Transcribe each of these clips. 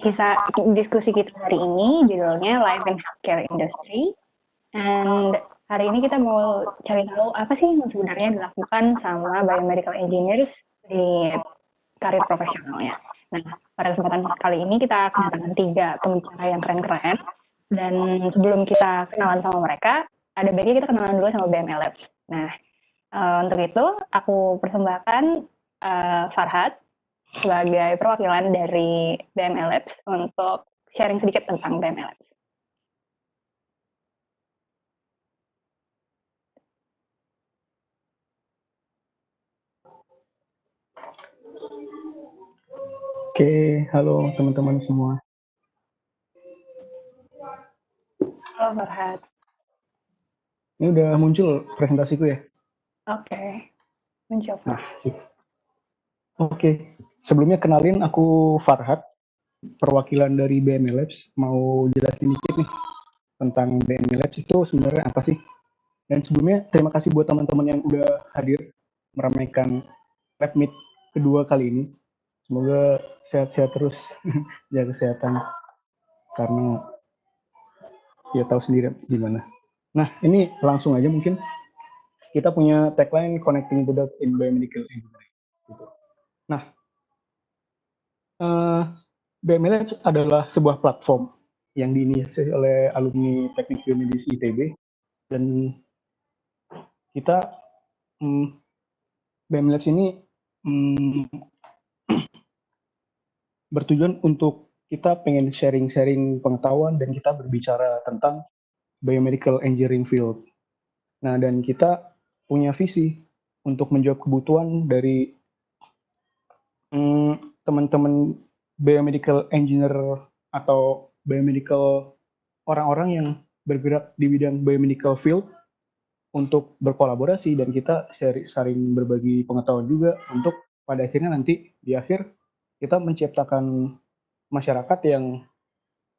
Diskusi kita hari ini judulnya Life in Healthcare Industry. And hari ini kita mau cari tahu apa sih yang sebenarnya dilakukan sama biomedical engineers di karir profesionalnya. Nah, pada kesempatan kali ini kita kedatangan 3 pembicara yang keren-keren. Dan sebelum kita kenalan sama mereka, ada baiknya kita kenalan dulu sama BML Labs. Nah, untuk itu aku persembahkan Farhad sebagai perwakilan dari BML Labs untuk sharing sedikit tentang BML Labs. Oke, halo teman-teman semua. Halo Farhad. Ini udah muncul presentasiku ya? Oke, mencoba. Nah, sip. Oke, sebelumnya kenalin aku Farhad, perwakilan dari BML Labs. Mau jelasin dikit nih tentang BML Labs itu sebenarnya apa sih? Dan sebelumnya terima kasih buat teman-teman yang udah hadir meramaikan Lab Meet kedua kali ini. Semoga sehat-sehat terus, jaga kesehatan. Karena ya tahu sendiri gimana. Nah, ini langsung aja mungkin. Kita punya tagline Connecting the Dots in Biomedical Engineering. Gitu. Nah, BML Labs adalah sebuah platform yang diinisiasi oleh alumni Teknik Biomedis ITB, dan kita BML Labs ini bertujuan untuk kita pengen sharing-sharing pengetahuan dan kita berbicara tentang biomedical engineering field. Nah, dan kita punya visi untuk menjawab kebutuhan dari teman-teman biomedical engineer atau biomedical orang-orang yang bergerak di bidang biomedical field untuk berkolaborasi, dan kita saling berbagi pengetahuan juga untuk pada akhirnya nanti di akhir kita menciptakan masyarakat yang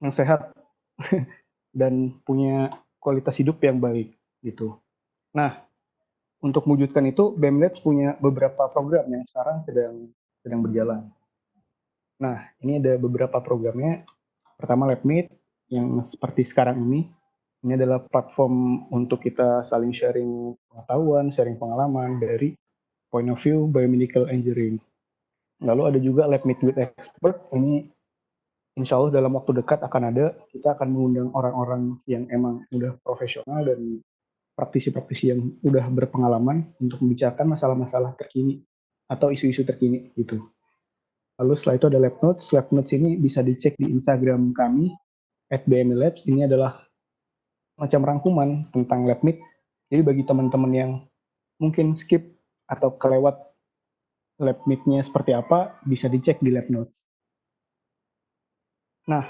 sehat dan punya kualitas hidup yang baik gitu. Nah, untuk mewujudkan itu BEM Labs punya beberapa program yang sekarang sedang berjalan. Nah, ini ada beberapa programnya. Pertama LabMeet yang seperti sekarang ini. Ini adalah platform untuk kita saling sharing pengetahuan, sharing pengalaman dari point of view biomedical engineering. Lalu ada juga LabMeet with Expert. Ini insya Allah dalam waktu dekat akan ada. Kita akan mengundang orang-orang yang emang udah profesional dan praktisi-praktisi yang udah berpengalaman untuk membicarakan masalah-masalah terkini atau isu-isu terkini gitu. Lalu setelah itu ada Lab Notes. Lab Notes ini bisa dicek di Instagram kami @bmlabs. Ini adalah macam rangkuman tentang Lab Meet. Jadi bagi teman-teman yang mungkin skip atau kelewat Lab Meet-nya seperti apa, bisa dicek di Lab Notes. Nah,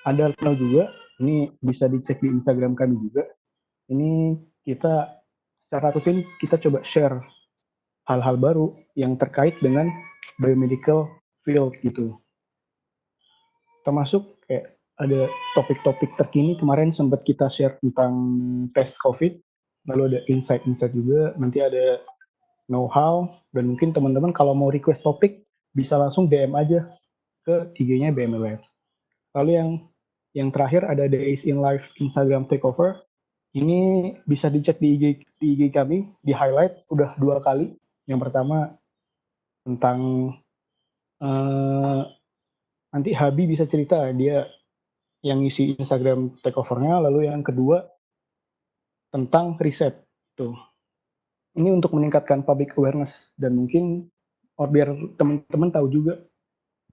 ada Lab Notes juga. Ini bisa dicek di Instagram kami juga. Ini kita secara rutin kita coba share hal-hal baru yang terkait dengan biomedical field gitu. Termasuk kayak ada topik-topik terkini kemarin sempat kita share tentang tes COVID, lalu ada insight-insight juga, nanti ada know-how, dan mungkin teman-teman kalau mau request topik bisa langsung DM aja ke IG-nya BML Labs. Lalu yang terakhir ada Days in Life Instagram Takeover. Ini bisa dicek di IG kami, di highlight udah 2 kali. Yang pertama tentang nanti Habi bisa cerita dia yang ngisi Instagram takeover-nya, lalu yang kedua tentang riset tuh. Ini untuk meningkatkan public awareness dan mungkin biar teman-teman tahu juga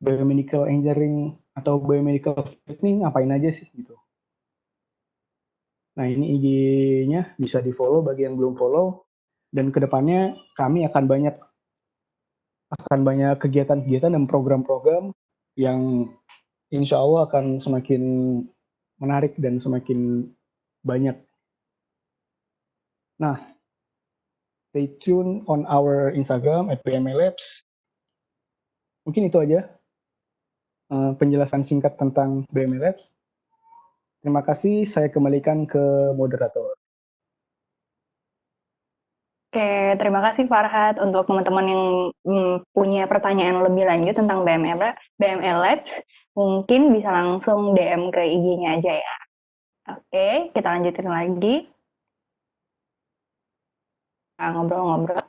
biomedical engineering atau biomedical field ini ngapain aja sih gitu. Nah, ini IG-nya bisa di-follow bagi yang belum follow, dan kedepannya kami akan banyak kegiatan-kegiatan dan program-program yang insya Allah akan semakin menarik dan semakin banyak. Nah, stay tune on our Instagram @bmlabs. Mungkin itu aja penjelasan singkat tentang BML Labs. Terima kasih, saya kembalikan ke moderator. Oke, terima kasih Farhad. Untuk teman-teman yang punya pertanyaan lebih lanjut tentang BML Labs, mungkin bisa langsung DM ke IG-nya aja ya. Oke, kita lanjutin lagi. Ngobrol-ngobrol.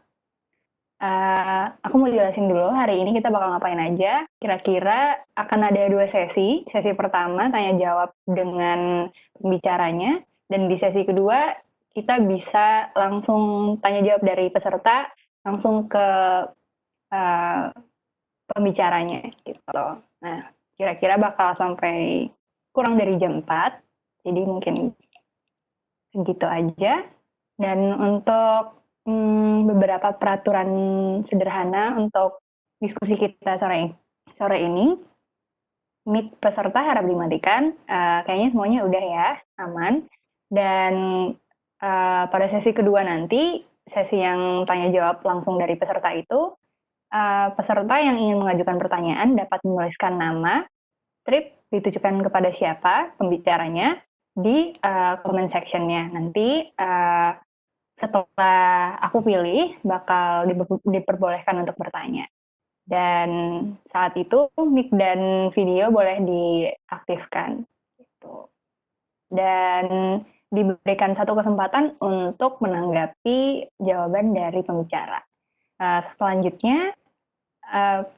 Aku mau jelasin dulu hari ini kita bakal ngapain aja. Kira-kira akan ada 2 sesi. Sesi pertama tanya jawab dengan pembicaranya, dan di sesi kedua kita bisa langsung tanya jawab dari peserta langsung ke uh, pembicaranya gitu. Nah, kira-kira bakal sampai kurang dari jam 4. Jadi mungkin segitu aja. Dan untuk beberapa peraturan sederhana untuk diskusi kita sore ini, mic peserta harap dimatikan. Kayaknya semuanya udah ya, aman. Dan pada sesi kedua nanti, sesi yang tanya jawab langsung dari peserta itu, peserta yang ingin mengajukan pertanyaan dapat menuliskan nama, trip ditujukan kepada siapa pembicaranya di comment section-nya. Nanti setelah aku pilih, bakal diperbolehkan untuk bertanya. Dan saat itu mic dan video boleh diaktifkan. Gitu. Dan diberikan satu kesempatan untuk menanggapi jawaban dari pembicara. Selanjutnya,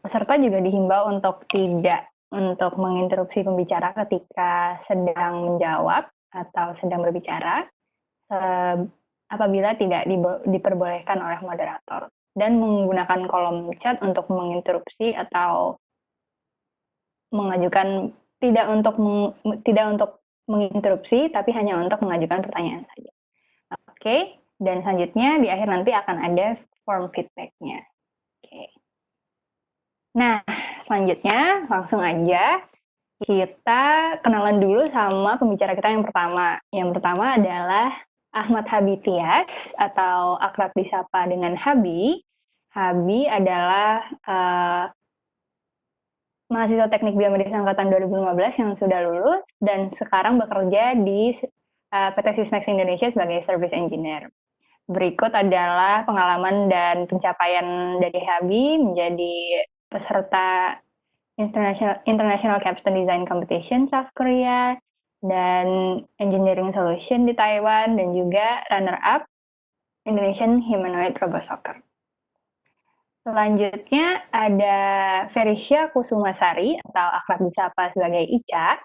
peserta juga dihimbau untuk tidak menginterupsi pembicara ketika sedang menjawab atau sedang berbicara, apabila tidak diperbolehkan oleh moderator, dan menggunakan kolom chat untuk menginterupsi atau mengajukan tidak untuk menginterupsi, tapi hanya untuk mengajukan pertanyaan saja. Oke, dan selanjutnya di akhir nanti akan ada form feedback-nya. Oke. Nah, selanjutnya langsung aja kita kenalan dulu sama pembicara kita yang pertama. Yang pertama adalah Ahmad Habi Tias, atau akrab disapa dengan Habi. Habi adalah mahasiswa teknik biomedis angkatan 2015 yang sudah lulus dan sekarang bekerja di PT Sysmex Indonesia sebagai service engineer. Berikut adalah pengalaman dan pencapaian dari Habi menjadi peserta International Capstone Design Competition South Korea, dan Engineering Solution di Taiwan, dan juga runner-up Indonesian Humanoid Robot Soccer. Selanjutnya ada Ferisya Kusumasari, atau akrab disapa sebagai Ica.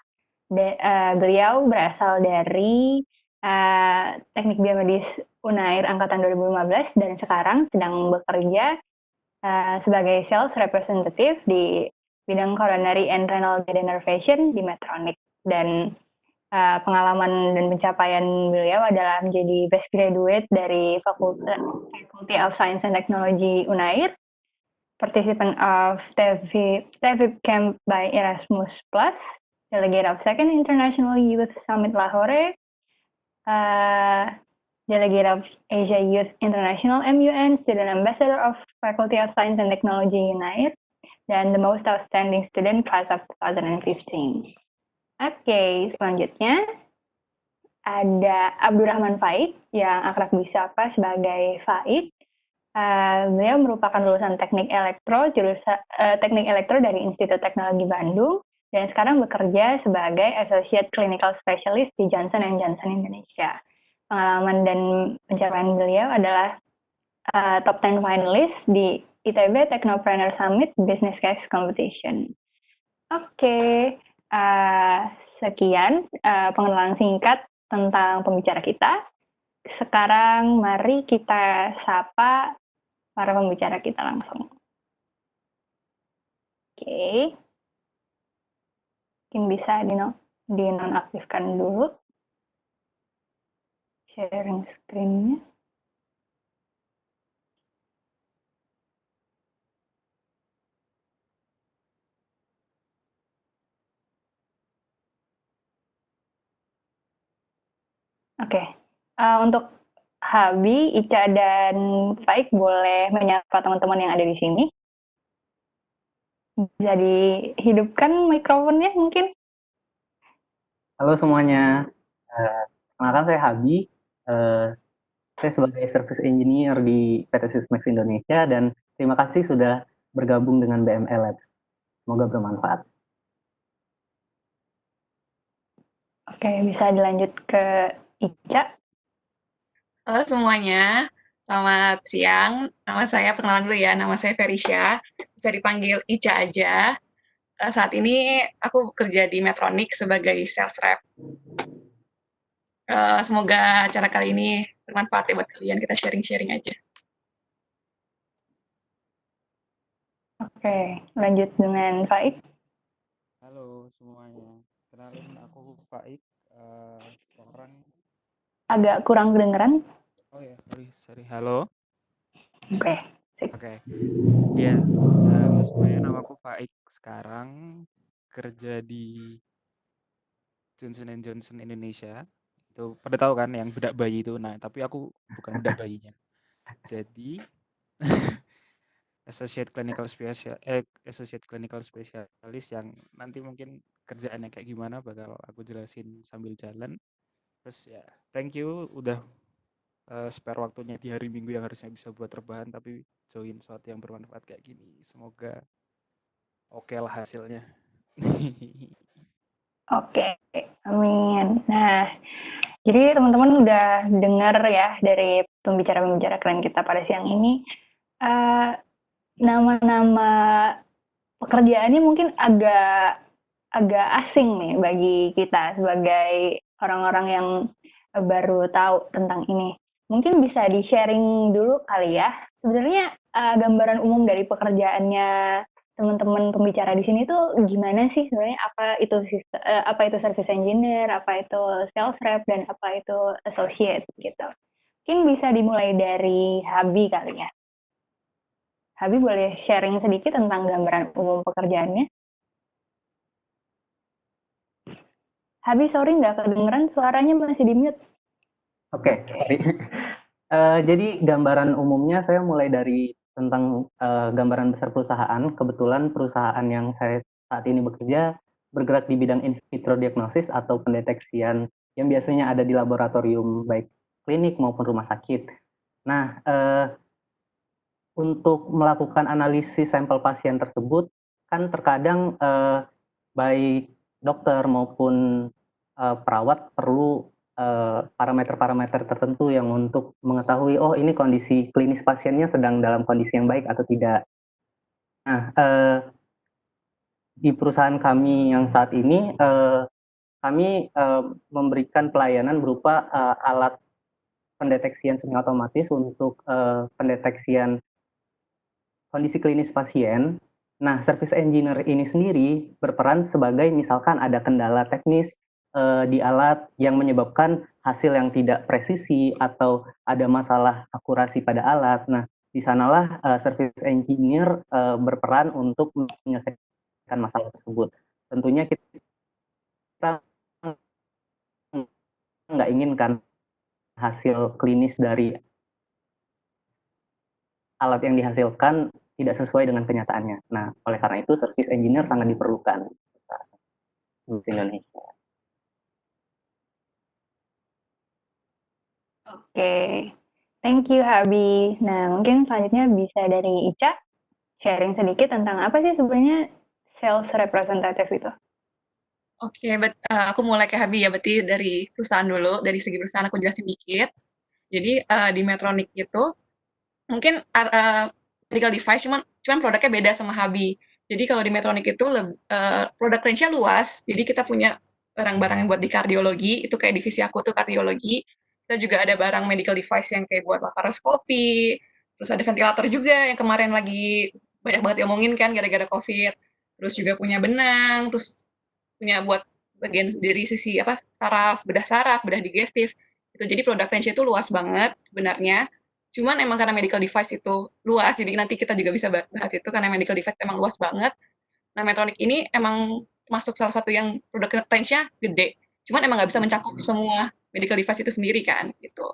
Beliau berasal dari Teknik Biomedis Unair angkatan 2015 dan sekarang sedang bekerja sebagai sales representative di bidang coronary and renal denervation di Medtronic. Dan pengalaman dan pencapaian beliau adalah menjadi best graduate dari Faculty of Science and Technology Unair, participant of TEVIP Camp by Erasmus Plus, delegate of Second International Youth Summit Lahore, delegate of Asia Youth International MUN, student ambassador of Faculty of Science and Technology Unair, dan the most outstanding student class of 2015. Oke, selanjutnya ada Abdurrahman Faid yang akrab disapa sebagai Faid. Beliau merupakan lulusan teknik elektro dari Institut Teknologi Bandung dan sekarang bekerja sebagai Associate Clinical Specialist di Johnson & Johnson Indonesia. Pengalaman dan pencapaian beliau adalah top 10 finalist di ITB Technopreneur Summit Business Case Competition. Oke, sekian pengenalan singkat tentang pembicara kita. Sekarang mari kita sapa para pembicara kita langsung. Oke. Mungkin bisa dinonaktifkan dulu sharing screen-nya. Oke. Untuk Habi, Ica, dan Faik boleh menyapa teman-teman yang ada di sini. Bisa dihidupkan mikrofonnya mungkin. Halo semuanya, kenalkan saya Habi, saya sebagai Service Engineer di PT Sysmex Indonesia dan terima kasih sudah bergabung dengan BML Labs. Semoga bermanfaat. Oke, bisa dilanjut ke Ica. Halo semuanya, selamat siang. Nama saya, perkenalan dulu ya, nama saya Ferisha. Bisa dipanggil Ica aja. Saat ini aku bekerja di Medtronic sebagai sales rep. Semoga acara kali ini bermanfaat ya buat kalian, kita sharing-sharing aja. Oke, lanjut dengan Faik. Halo semuanya, kenalin aku Faik. Sekarang, Agak kurang kedengeran. oh ya, sorry. Halo, Oke, sip. oke. Ya, semuanya, nama aku Faik. Sekarang kerja di Johnson Johnson Indonesia. Itu pada tahu kan yang bedak bayi itu. Nah, tapi aku bukan bedak bayinya. Jadi Associate Clinical Specialist yang nanti mungkin kerjaannya kayak gimana bakal aku jelasin sambil jalan. Terus ya, thank you udah spare waktunya di hari Minggu yang harusnya bisa buat rebahan, tapi join sesuatu yang bermanfaat kayak gini. Semoga oke lah hasilnya. Oke, amin. Nah, jadi teman-teman udah dengar ya dari pembicara-pembicara keren kita pada siang ini, nama-nama pekerjaannya mungkin agak asing nih bagi kita sebagai orang-orang yang baru tahu tentang ini. Mungkin bisa di-sharing dulu kali ya. Sebenarnya gambaran umum dari pekerjaannya teman-teman pembicara di sini tuh gimana sih sebenarnya, apa itu service engineer, apa itu sales rep, dan apa itu associate gitu. Mungkin bisa dimulai dari Habi kali ya. Habi boleh sharing sedikit tentang gambaran umum pekerjaannya? Habi, sorry nggak kedengeran, suaranya masih di mute. Oke, sorry. Jadi gambaran umumnya saya mulai dari tentang gambaran besar perusahaan. Kebetulan perusahaan yang saya saat ini bekerja bergerak di bidang in vitro diagnosis atau pendeteksian yang biasanya ada di laboratorium baik klinik maupun rumah sakit. Nah, untuk melakukan analisis sampel pasien tersebut kan terkadang baik dokter maupun perawat perlu parameter-parameter tertentu yang untuk mengetahui, oh ini kondisi klinis pasiennya sedang dalam kondisi yang baik atau tidak. Nah, di perusahaan kami yang saat ini, kami memberikan pelayanan berupa alat pendeteksian semi otomatis untuk pendeteksian kondisi klinis pasien. Nah, service engineer ini sendiri berperan sebagai misalkan ada kendala teknis di alat yang menyebabkan hasil yang tidak presisi atau ada masalah akurasi pada alat. Nah, di sanalah service engineer berperan untuk menyelesaikan masalah tersebut. Tentunya kita nggak inginkan hasil klinis dari alat yang dihasilkan tidak sesuai dengan kenyataannya. Nah, oleh karena itu service engineer sangat diperlukan di Indonesia. Oke, thank you Habi. Nah, mungkin selanjutnya bisa dari Ica, sharing sedikit tentang apa sih sebenarnya sales representative itu? Oke, aku mulai ke Habi ya, berarti dari perusahaan dulu, dari segi perusahaan aku jelasin dikit. Jadi di Medtronic itu mungkin medical device, cuman produknya beda sama Habi. Jadi kalau di Medtronic itu produk range-nya luas. Jadi kita punya barang-barang yang buat di kardiologi, itu kayak divisi aku tuh kardiologi. Kita juga ada barang medical device yang kayak buat laparoskopi, terus ada ventilator juga yang kemarin lagi banyak banget diomongin kan gara-gara COVID. Terus juga punya benang, terus punya buat bagian dari sisi saraf, bedah digestif. Itu jadi produk range itu luas banget sebenarnya. Cuman emang karena medical device itu luas, jadi nanti kita juga bisa bahas itu karena medical device emang luas banget. Nah, Medtronic ini emang masuk salah satu yang produk range-nya gede. Cuman emang nggak bisa mencakup semua medical device itu sendiri kan, gitu.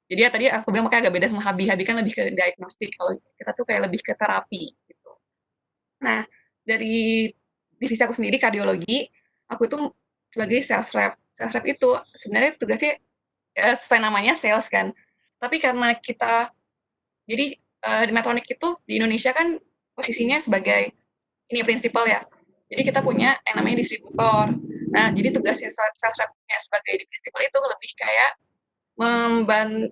Jadi ya tadi aku bilang makanya agak beda sama Habi. Habi kan lebih ke diagnostik, kalau kita tuh kayak lebih ke terapi, gitu. Nah, dari divisi aku sendiri, kardiologi, aku tuh sebagai sales rep. Sales rep itu sebenarnya tugasnya sesuai namanya sales kan. Tapi karena kita jadi di Medtronic itu di Indonesia kan posisinya sebagai ini prinsipal ya. Jadi kita punya yang namanya distributor. Nah, jadi tugasnya sales rep-nya sebagai di prinsipal itu lebih kayak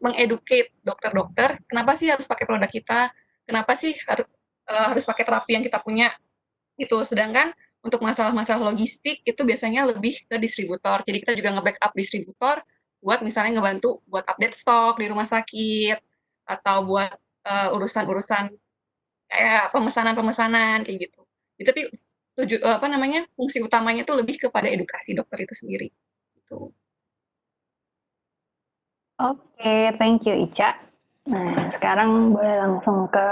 mengeducate dokter-dokter, kenapa sih harus pakai produk kita, kenapa sih harus pakai terapi yang kita punya, gitu. Sedangkan untuk masalah-masalah logistik itu biasanya lebih ke distributor. Jadi kita juga nge-backup distributor buat misalnya ngebantu buat update stok di rumah sakit atau buat urusan-urusan kayak pemesanan-pemesanan kayak gitu. Tapi fungsi utamanya itu lebih kepada edukasi dokter itu sendiri. Gitu. Oke, thank you Ica. Nah, sekarang boleh langsung ke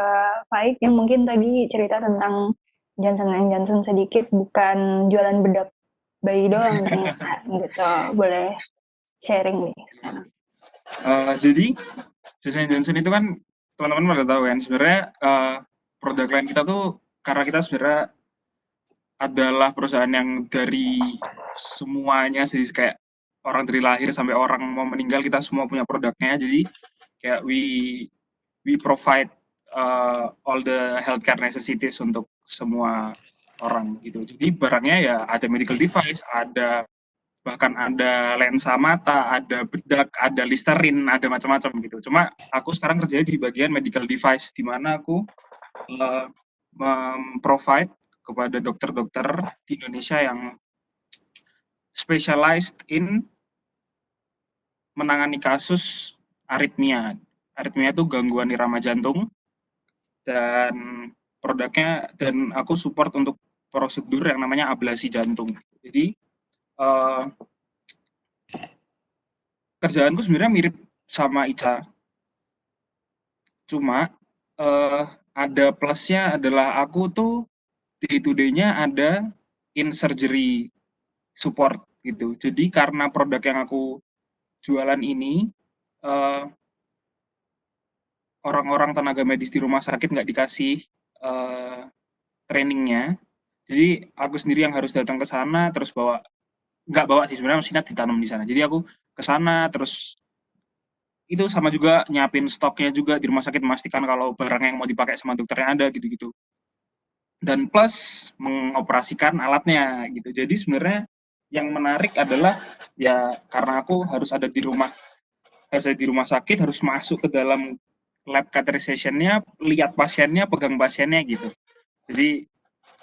Faik yang mungkin tadi cerita tentang Johnson Johnson sedikit, bukan jualan bedak bayi doang ternyata gitu. Boleh sharing nih sekarang. Jadi Johnson Johnson itu kan teman-teman pada tahu kan sebenarnya produk lain kita tuh karena kita sebenarnya adalah perusahaan yang dari semuanya sih kayak orang dari lahir sampai orang mau meninggal kita semua punya produknya, jadi kayak we provide all the healthcare necessities untuk semua orang gitu. Jadi barangnya ya ada medical device, ada bahkan ada lensa mata, ada bedak, ada Listerine, ada macam-macam gitu. Cuma aku sekarang kerjanya di bagian medical device, di mana aku memprovide kepada dokter-dokter di Indonesia yang specialized in menangani kasus aritmia. Aritmia itu gangguan irama jantung, dan produknya, dan aku support untuk prosedur yang namanya ablasi jantung. Jadi kerjaanku sebenarnya mirip sama Ica, cuma ada plusnya adalah aku tuh day to day-nya ada in surgery support gitu. Jadi karena produk yang aku jualan ini orang-orang tenaga medis di rumah sakit nggak dikasih trainingnya, jadi aku sendiri yang harus datang ke sana terus nggak bawa sih sebenarnya, mesinnya ditanam di sana. Jadi aku ke sana terus itu sama juga nyiapin stoknya juga di rumah sakit, memastikan kalau barang yang mau dipakai sama dokternya ada gitu-gitu. Dan plus mengoperasikan alatnya gitu. Jadi sebenarnya yang menarik adalah ya karena aku harus ada di rumah sakit, harus masuk ke dalam lab catheterization-nya, lihat pasiennya, pegang pasiennya gitu. Jadi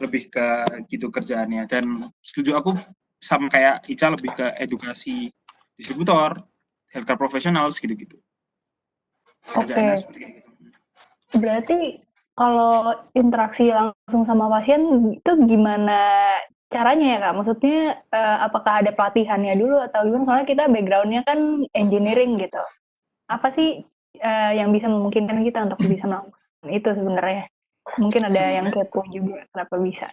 lebih ke gitu kerjaannya. Dan setuju aku sama kayak Ica, lebih ke edukasi distributor, healthcare professionals gitu-gitu. Kerjaannya seperti itu. Berarti kalau interaksi langsung sama pasien itu gimana caranya ya Kak? Maksudnya apakah ada pelatihannya dulu atau gimana? Soalnya kita background-nya kan engineering gitu. Apa sih yang bisa memungkinkan kita untuk bisa melakukan itu sebenarnya? Mungkin ada yang kepo juga kenapa bisa.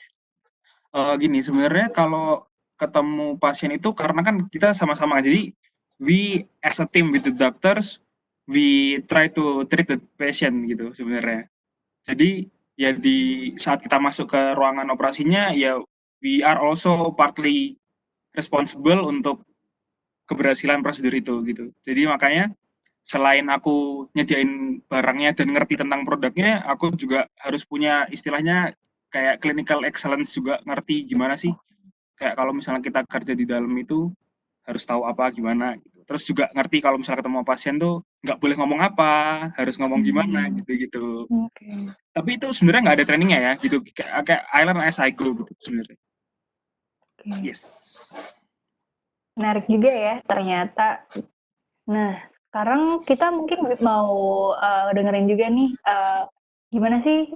Gini, sebenarnya kalau ketemu pasien itu karena kan kita sama-sama, jadi we as a team with the doctors, we try to treat the patient gitu sebenarnya. Jadi ya di saat kita masuk ke ruangan operasinya ya we are also partly responsible untuk keberhasilan prosedur itu gitu. Jadi makanya selain aku nyediain barangnya dan ngerti tentang produknya, aku juga harus punya istilahnya kayak clinical excellence juga, ngerti gimana sih kayak kalau misalnya kita kerja di dalam itu harus tahu apa gimana gitu. Terus juga ngerti kalau misalnya ketemu pasien tuh nggak boleh ngomong apa, harus ngomong gimana gitu-gitu. Tapi itu sebenarnya nggak ada trainingnya ya gitu, kayak I learn as I go gitu sebenarnya. Yes. Menarik juga ya ternyata. Nah, sekarang kita mungkin mau dengerin juga nih gimana sih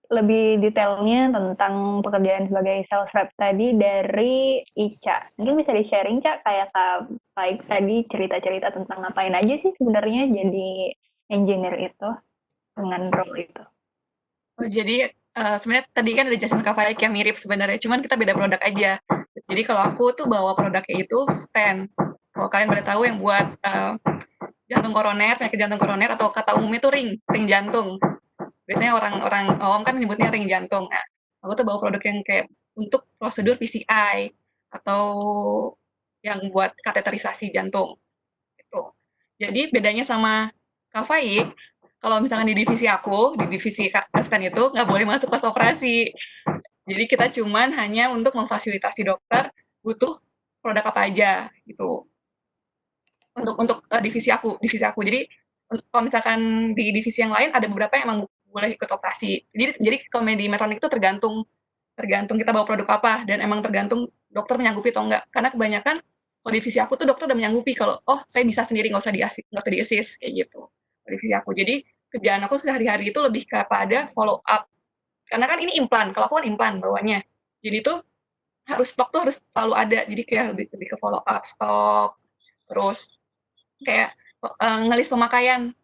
lebih detailnya tentang pekerjaan sebagai sales rep tadi dari Ica. Mungkin bisa di-sharing, Cak, kayak Kak Faik tadi cerita-cerita tentang ngapain aja sih sebenarnya jadi engineer itu dengan role itu. Oh, jadi sebenarnya tadi kan ada jelasin Kak Faik yang mirip sebenarnya, cuman kita beda produk aja. Jadi kalau aku tuh bawa produknya itu stent. Kalau kalian pada tahu yang buat jantung koroner, penyakit jantung koroner, atau kata umumnya tuh ring jantung. Biasanya orang-orang awam kan nyebutnya ring jantung. Nah, aku tuh bawa produk yang kayak untuk prosedur PCI atau yang buat kateterisasi jantung. Gitu. Jadi bedanya sama Kak Faik, kalau misalkan di divisi aku, di divisi stent itu nggak boleh masuk pas operasi. Jadi kita cuman hanya untuk memfasilitasi dokter butuh produk apa aja gitu. Untuk divisi aku. Jadi kalau misalkan di divisi yang lain ada beberapa yang emang boleh ikut operasi. Jadi kalau di Medtronic itu tergantung kita bawa produk apa dan emang tergantung dokter menyanggupi atau enggak. Karena kebanyakan kalau divisi aku tuh dokter udah menyanggupi kalau oh saya bisa sendiri nggak usah di assist kayak gitu. Divisi aku. Jadi kerjaan aku sehari-hari itu lebih kepada follow up. Karena kan ini implan, kalau aku kan implan bawahnya. Jadi tuh stok tuh harus selalu ada. Jadi kayak lebih ke follow up stok, terus kayak ngelis pemakaian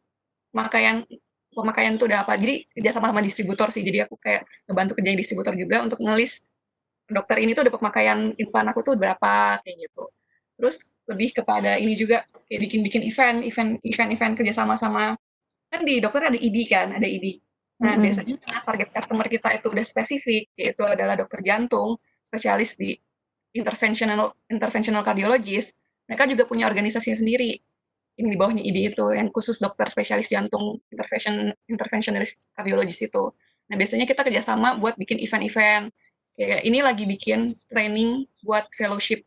pemakaian itu udah apa. Jadi kerja sama distributor sih. Jadi aku kayak ngebantu kerjain distributor juga untuk ngelis dokter ini tuh udah pemakaian implan aku tuh berapa kayak gitu. Terus lebih kepada ini juga kayak bikin event kerja sama kan di dokter ada ID kan, ada ID. Nah, biasanya karena target customer kita itu udah spesifik, yaitu adalah dokter jantung, spesialis di interventional cardiologist, mereka juga punya organisasinya sendiri. Ini di bawahnya ID itu, yang khusus dokter spesialis jantung, interventionalist cardiologist itu. Nah, biasanya kita kerjasama buat bikin event-event. Kayak ini lagi bikin training buat fellowship,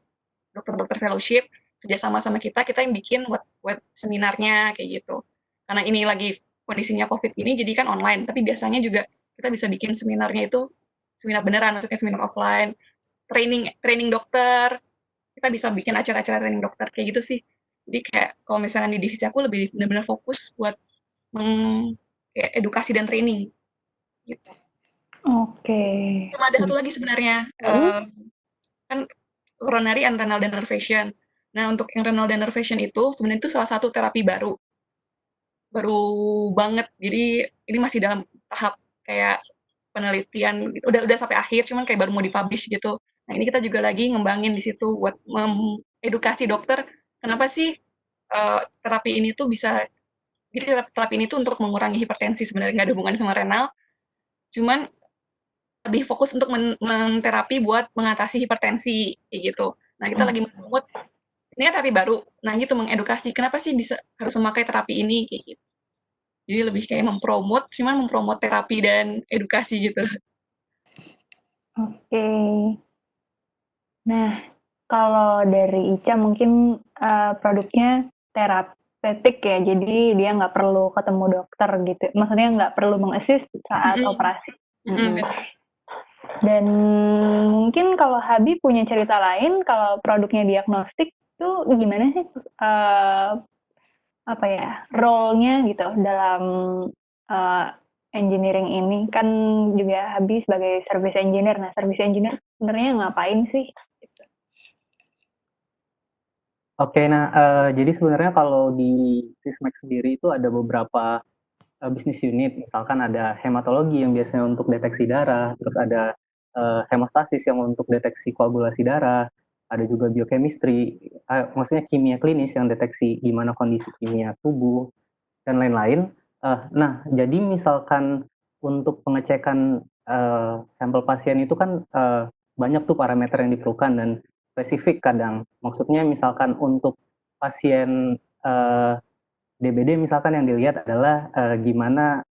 dokter-dokter fellowship, kerjasama sama kita yang bikin web seminarnya, kayak gitu. Karena ini lagi kondisinya COVID ini, jadi kan online. Tapi biasanya juga kita bisa bikin seminarnya itu seminar beneran, maksudnya seminar offline, training dokter. Kita bisa bikin acara-acara training dokter kayak gitu sih. Jadi kayak kalau misalnya di divisi aku lebih benar-benar fokus buat kayak edukasi dan training gitu. Oke. Cuma ada satu lagi sebenarnya, kan coronary and renal denervation. Nah, untuk yang renal denervation itu sebenarnya itu salah satu terapi baru banget. Jadi ini masih dalam tahap kayak penelitian gitu. Udah sampai akhir, cuman kayak baru mau dipublish gitu. Nah, ini kita juga lagi ngembangin di situ buat edukasi dokter kenapa sih terapi ini tuh bisa jadi terapi ini tuh untuk mengurangi hipertensi sebenarnya nggak ada hubungannya sama renal, cuman lebih fokus untuk menterapi buat mengatasi hipertensi kayak gitu. Nah, kita lagi membuat ini kan terapi baru. Nah, gitu mengedukasi kenapa sih bisa harus memakai terapi ini kayak gitu. Jadi lebih kayak cuman mempromot terapi dan edukasi gitu. Oke. Nah, kalau dari Ica mungkin produknya terapeutik ya, jadi dia nggak perlu ketemu dokter gitu. Maksudnya nggak perlu mengassist saat operasi. Dan mungkin kalau Habib punya cerita lain, kalau produknya diagnostik itu gimana sih apa ya role-nya gitu dalam engineering ini kan juga Habib sebagai service engineer. Nah, service engineer sebenarnya ngapain sih? Oke, nah jadi sebenarnya kalau di Sysmex sendiri itu ada beberapa bisnis unit, misalkan ada hematologi yang biasanya untuk deteksi darah, terus ada hemostasis yang untuk deteksi koagulasi darah, ada juga biochemistry, maksudnya kimia klinis yang deteksi gimana kondisi kimia tubuh, dan lain-lain. Nah, jadi misalkan untuk pengecekan sampel pasien itu kan banyak tuh parameter yang diperlukan dan spesifik kadang. Maksudnya misalkan untuk pasien DBD misalkan yang dilihat adalah gimana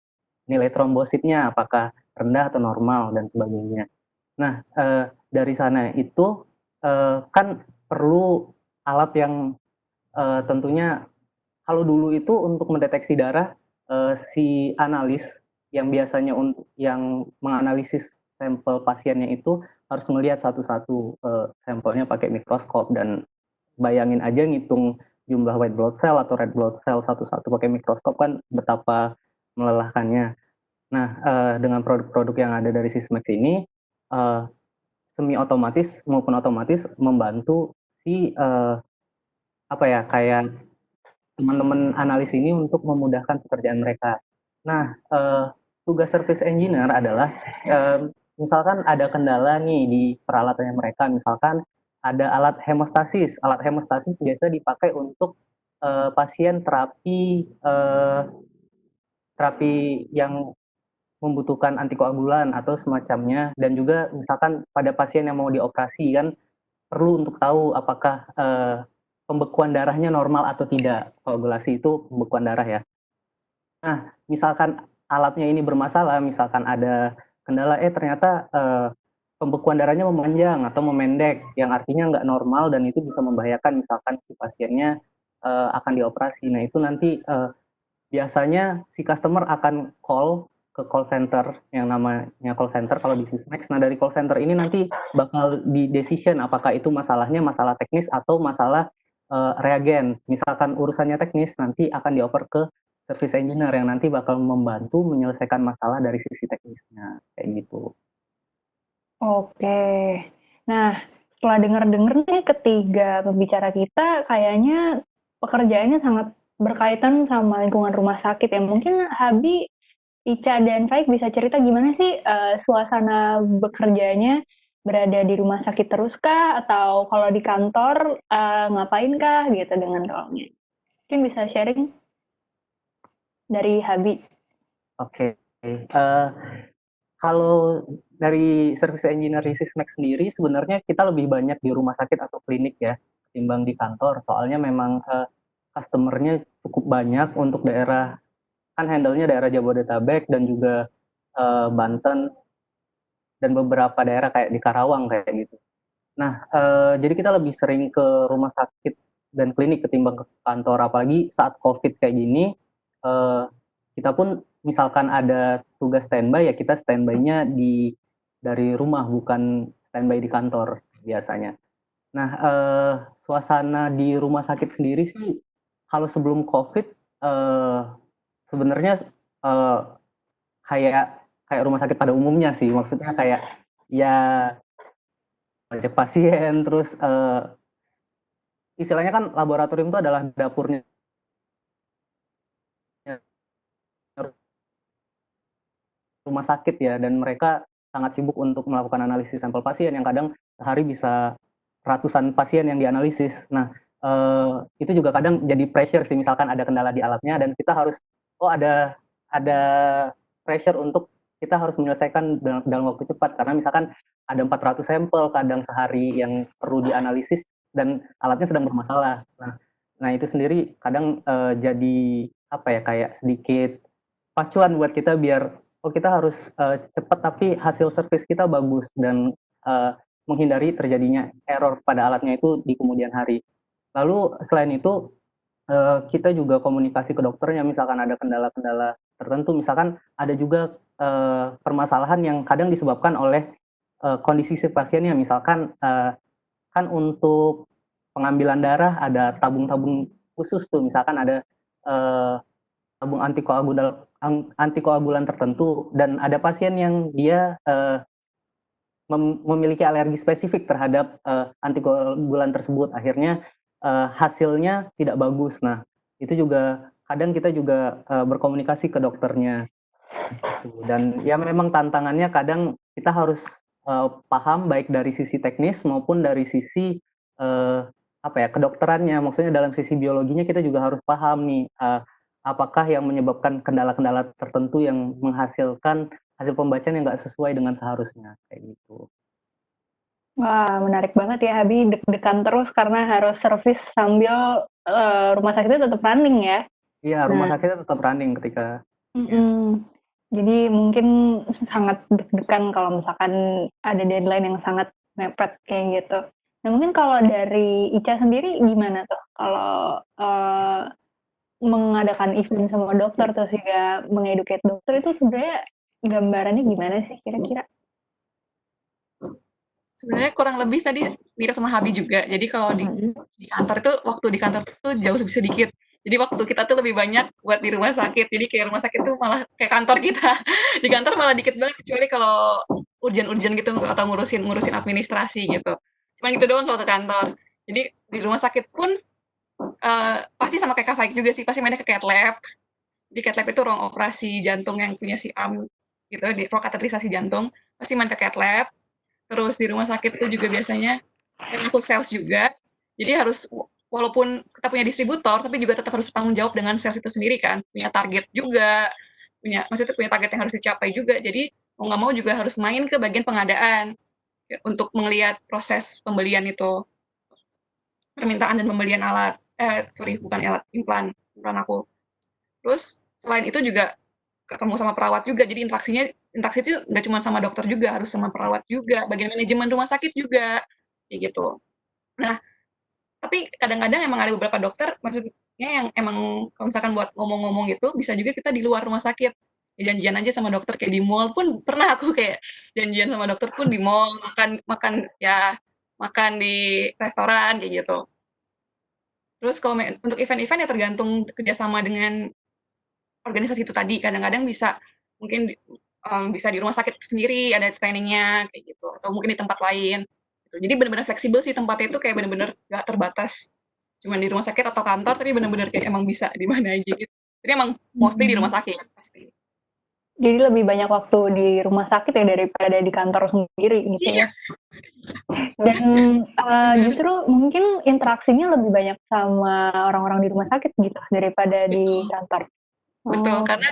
nilai trombositnya, apakah rendah atau normal dan sebagainya. Nah, dari sana itu kan perlu alat yang tentunya kalau dulu itu untuk mendeteksi darah si analis yang biasanya yang menganalisis sampel pasiennya itu harus melihat satu-satu sampelnya pakai mikroskop dan bayangin aja ngitung jumlah white blood cell atau red blood cell satu-satu pakai mikroskop kan betapa melelahkannya. Nah, dengan produk-produk yang ada dari Sysmex ini semi otomatis maupun otomatis membantu si apa ya kayak teman-teman analis ini untuk memudahkan pekerjaan mereka. Nah, tugas service engineer adalah misalkan ada kendala nih di peralatannya mereka, misalkan ada alat hemostasis. Alat hemostasis biasa dipakai untuk pasien terapi yang membutuhkan antikoagulan atau semacamnya, dan juga misalkan pada pasien yang mau dioperasi kan perlu untuk tahu apakah pembekuan darahnya normal atau tidak. Koagulasi itu pembekuan darah ya. Nah, misalkan alatnya ini bermasalah, misalkan ada kendala, ternyata pembekuan darahnya memanjang atau memendek, yang artinya nggak normal dan itu bisa membahayakan misalkan si pasiennya akan dioperasi. Nah itu nanti biasanya si customer akan call ke call center yang namanya call center kalau di Sysmex. Nah dari call center ini nanti bakal di decision apakah itu masalahnya masalah teknis atau masalah reagen. Misalkan urusannya teknis nanti akan dioper ke service engineer yang nanti bakal membantu menyelesaikan masalah dari sisi teknisnya kayak gitu. Oke. Nah, setelah dengar-dengar nih ketiga pembicara kita kayaknya pekerjaannya sangat berkaitan sama lingkungan rumah sakit ya. Mungkin Habi, Ica, dan Faik bisa cerita gimana sih suasana bekerjanya berada di rumah sakit terus kah? Atau kalau di kantor ngapain kah gitu dengan role-nya? Mungkin bisa sharing dari Habi. Oke. Kalau dari service engineer di Sysmex sendiri sebenarnya kita lebih banyak di rumah sakit atau klinik ya ketimbang di kantor. Soalnya memang customer-nya cukup banyak untuk daerah, kan handle-nya daerah Jabodetabek dan juga Banten dan beberapa daerah kayak di Karawang kayak gitu. Nah, jadi kita lebih sering ke rumah sakit dan klinik ketimbang ke kantor, apalagi saat COVID kayak gini, kita pun misalkan ada tugas standby ya kita standby-nya dari rumah bukan standby di kantor biasanya. Nah, suasana di rumah sakit sendiri sih kalau sebelum COVID sebenarnya kayak kayak rumah sakit pada umumnya sih, maksudnya kayak ya cek pasien terus istilahnya kan laboratorium itu adalah dapurnya rumah sakit ya dan mereka sangat sibuk untuk melakukan analisis sampel pasien yang kadang sehari bisa ratusan pasien yang dianalisis. Nah, itu juga kadang jadi pressure sih misalkan ada kendala di alatnya dan kita harus ada pressure untuk kita harus menyelesaikan dalam waktu cepat karena misalkan ada 400 sampel kadang sehari yang perlu dianalisis dan alatnya sedang bermasalah. Nah itu sendiri kadang jadi apa ya kayak sedikit pacuan buat kita biar kita harus cepat tapi hasil service kita bagus dan menghindari terjadinya error pada alatnya itu di kemudian hari. Lalu selain itu kita juga komunikasi ke dokternya misalkan ada kendala-kendala tertentu, misalkan ada juga permasalahan yang kadang disebabkan oleh kondisi si pasiennya, misalkan kan untuk pengambilan darah ada tabung-tabung khusus tuh, misalkan ada tabung antikoagulan tertentu dan ada pasien yang dia memiliki alergi spesifik terhadap antikoagulan tersebut, akhirnya hasilnya tidak bagus. Nah, itu juga kadang kita juga berkomunikasi ke dokternya. Dan ya memang tantangannya kadang kita harus paham baik dari sisi teknis maupun dari sisi apa ya kedokterannya. Maksudnya dalam sisi biologinya kita juga harus paham nih apakah yang menyebabkan kendala-kendala tertentu yang menghasilkan hasil pembacaan yang nggak sesuai dengan seharusnya kayak gitu. Wah, menarik banget ya Habi, deg-degan terus karena harus servis sambil rumah sakitnya tetap running ya. Iya, rumah Nah, sakitnya tetap running ketika jadi mungkin sangat deg-degan kalau misalkan ada deadline yang sangat mepet kayak gitu. Nah, mungkin kalau dari Ica sendiri gimana tuh kalau mengadakan event sama dokter terus juga mengeduket dokter itu sebenarnya gambarannya gimana sih kira-kira? Sebenarnya kurang lebih tadi mirip sama Habi juga. Jadi kalau di kantor itu waktu di kantor tuh jauh lebih sedikit. Jadi waktu kita tuh lebih banyak buat di rumah sakit. Jadi kayak rumah sakit tuh malah kayak kantor kita. Di kantor malah dikit banget kecuali kalau urgent-urgent gitu atau ngurusin administrasi gitu. Cuman gitu doang kalau ke kantor. Jadi di rumah sakit pun pasti sama kayak Kak Faik juga sih, pasti mainnya ke cath lab. Di cath lab itu ruang operasi jantung yang punya si arm gitu, di ruang kateterisasi jantung, pasti main ke cath lab. Terus di rumah sakit itu juga biasanya aku sales juga. Jadi harus walaupun kita punya distributor, tapi juga tetap harus bertanggung jawab dengan sales itu sendiri kan. Punya target juga, maksudnya punya target yang harus dicapai juga. Jadi mau nggak mau juga harus main ke bagian pengadaan untuk melihat proses pembelian itu, permintaan dan pembelian alat. Bukan alat, implan aku. Terus selain itu juga ketemu sama perawat juga, jadi interaksinya interaksi itu nggak cuma sama dokter juga, harus sama perawat juga, bagian manajemen rumah sakit juga, kayak gitu. Nah, tapi kadang-kadang emang ada beberapa dokter, maksudnya yang emang kalau misalkan buat ngomong-ngomong gitu, bisa juga kita di luar rumah sakit. Ya janjian aja sama dokter kayak di mall pun pernah aku kayak janjian sama dokter pun di mall, makan makan ya makan di restoran kayak gitu. Terus kalau untuk event-event ya tergantung kerjasama dengan organisasi itu tadi. Kadang-kadang bisa mungkin bisa di rumah sakit sendiri ada trainingnya kayak gitu, atau mungkin di tempat lain. Gitu. Jadi benar-benar fleksibel sih tempatnya itu kayak benar-benar gak terbatas cuman di rumah sakit atau kantor, tapi benar-benar kayak emang bisa di mana aja gitu. Jadi emang mostly di rumah sakit pasti. Jadi lebih banyak waktu di rumah sakit ya daripada di kantor sendiri gitu Iya, ya. Dan justru mungkin interaksinya lebih banyak sama orang-orang di rumah sakit gitu daripada di kantor. betul. Oh. Karena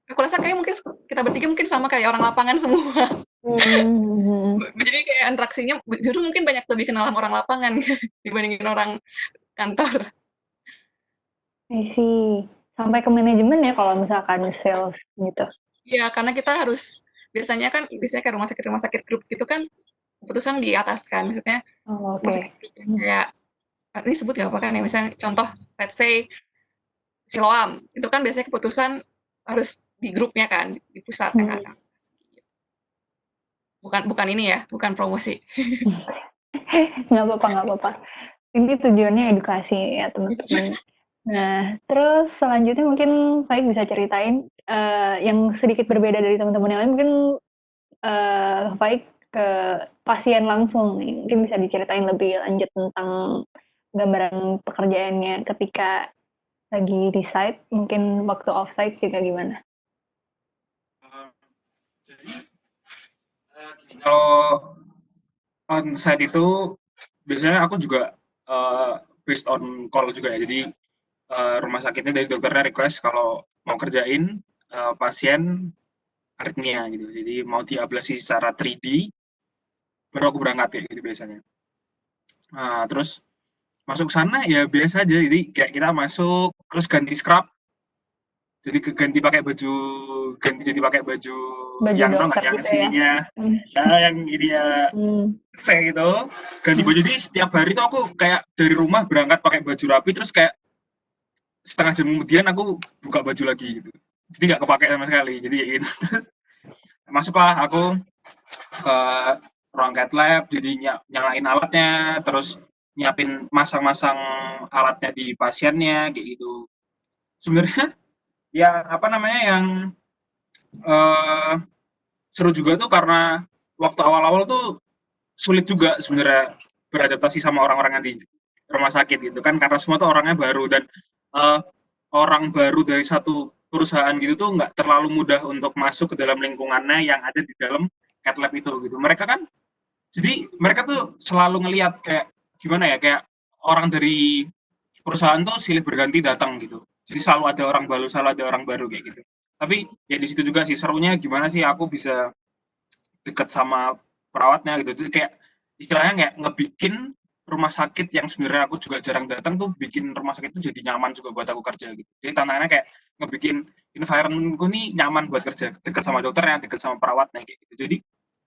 aku rasa kayak mungkin kita bertiga mungkin sama kayak orang lapangan semua. Jadi kayak interaksinya justru mungkin banyak lebih kenal sama orang lapangan dibandingin orang kantor. I see. Sampai ke manajemen ya kalau misalkan sales gitu. Iya, karena kita harus biasanya kayak rumah sakit grup gitu kan keputusan di atas kan. Maksudnya Oh, rumah oke. sakit grup yang kayak ini sebut gak apa kan ya, misalnya contoh let's say Siloam, itu kan biasanya keputusan harus di grupnya kan, di pusatnya kan. Bukan ini ya, bukan promosi. Nggak apa-apa, nggak apa-apa. Ini tujuannya edukasi ya teman-teman. Nah, terus selanjutnya mungkin Faik bisa ceritain yang sedikit berbeda dari teman-teman yang lain. Mungkin Faik ke pasien langsung nih. Mungkin bisa diceritain lebih lanjut tentang gambaran pekerjaannya ketika lagi di site, mungkin waktu off site juga gimana? Jadi kalau on-site itu biasanya aku juga based on call juga ya. Jadi rumah sakitnya dari dokternya request kalau mau kerjain pasien aritmia gitu. Jadi mau diablasi secara 3D, baru aku berangkat ya gitu biasanya. Terus masuk sana ya biasa aja. Jadi kayak kita masuk terus ganti scrub. Jadi ganti jadi pakai baju yang tau nggak Dokter yang gitu ya? sininya yang ininya kayak gitu, ganti baju. Jadi setiap hari tuh aku kayak dari rumah berangkat pakai baju rapi, terus kayak setengah jam kemudian aku buka baju lagi gitu. Jadi nggak kepake sama sekali. Jadi kayak gitu. Terus masuklah aku ke ruang cath lab, jadi nyalain alatnya, terus nyiapin masang-masang alatnya di pasiennya kayak gitu. Sebenarnya ya apa namanya yang uh, seru juga tuh karena waktu awal-awal tuh sulit juga sebenarnya beradaptasi sama orang-orang yang di rumah sakit gitu kan, karena semua tuh orangnya baru dan uh, orang baru dari satu perusahaan gitu tuh nggak terlalu mudah untuk masuk ke dalam lingkungannya yang ada di dalam cath lab itu gitu. Mereka tuh selalu ngelihat kayak gimana ya, kayak orang dari perusahaan tuh silih berganti datang gitu. Jadi selalu ada orang baru kayak gitu. Tapi ya di situ juga sih serunya, gimana sih aku bisa deket sama perawatnya gitu. Terus kayak istilahnya kayak ngebikin rumah sakit yang sebenarnya aku juga jarang datang tuh, bikin rumah sakit itu jadi nyaman juga buat aku kerja gitu. Jadi tantangannya kayak ngebikin environmentku nih nyaman buat kerja, deket sama dokternya, deket sama perawatnya kayak gitu. Jadi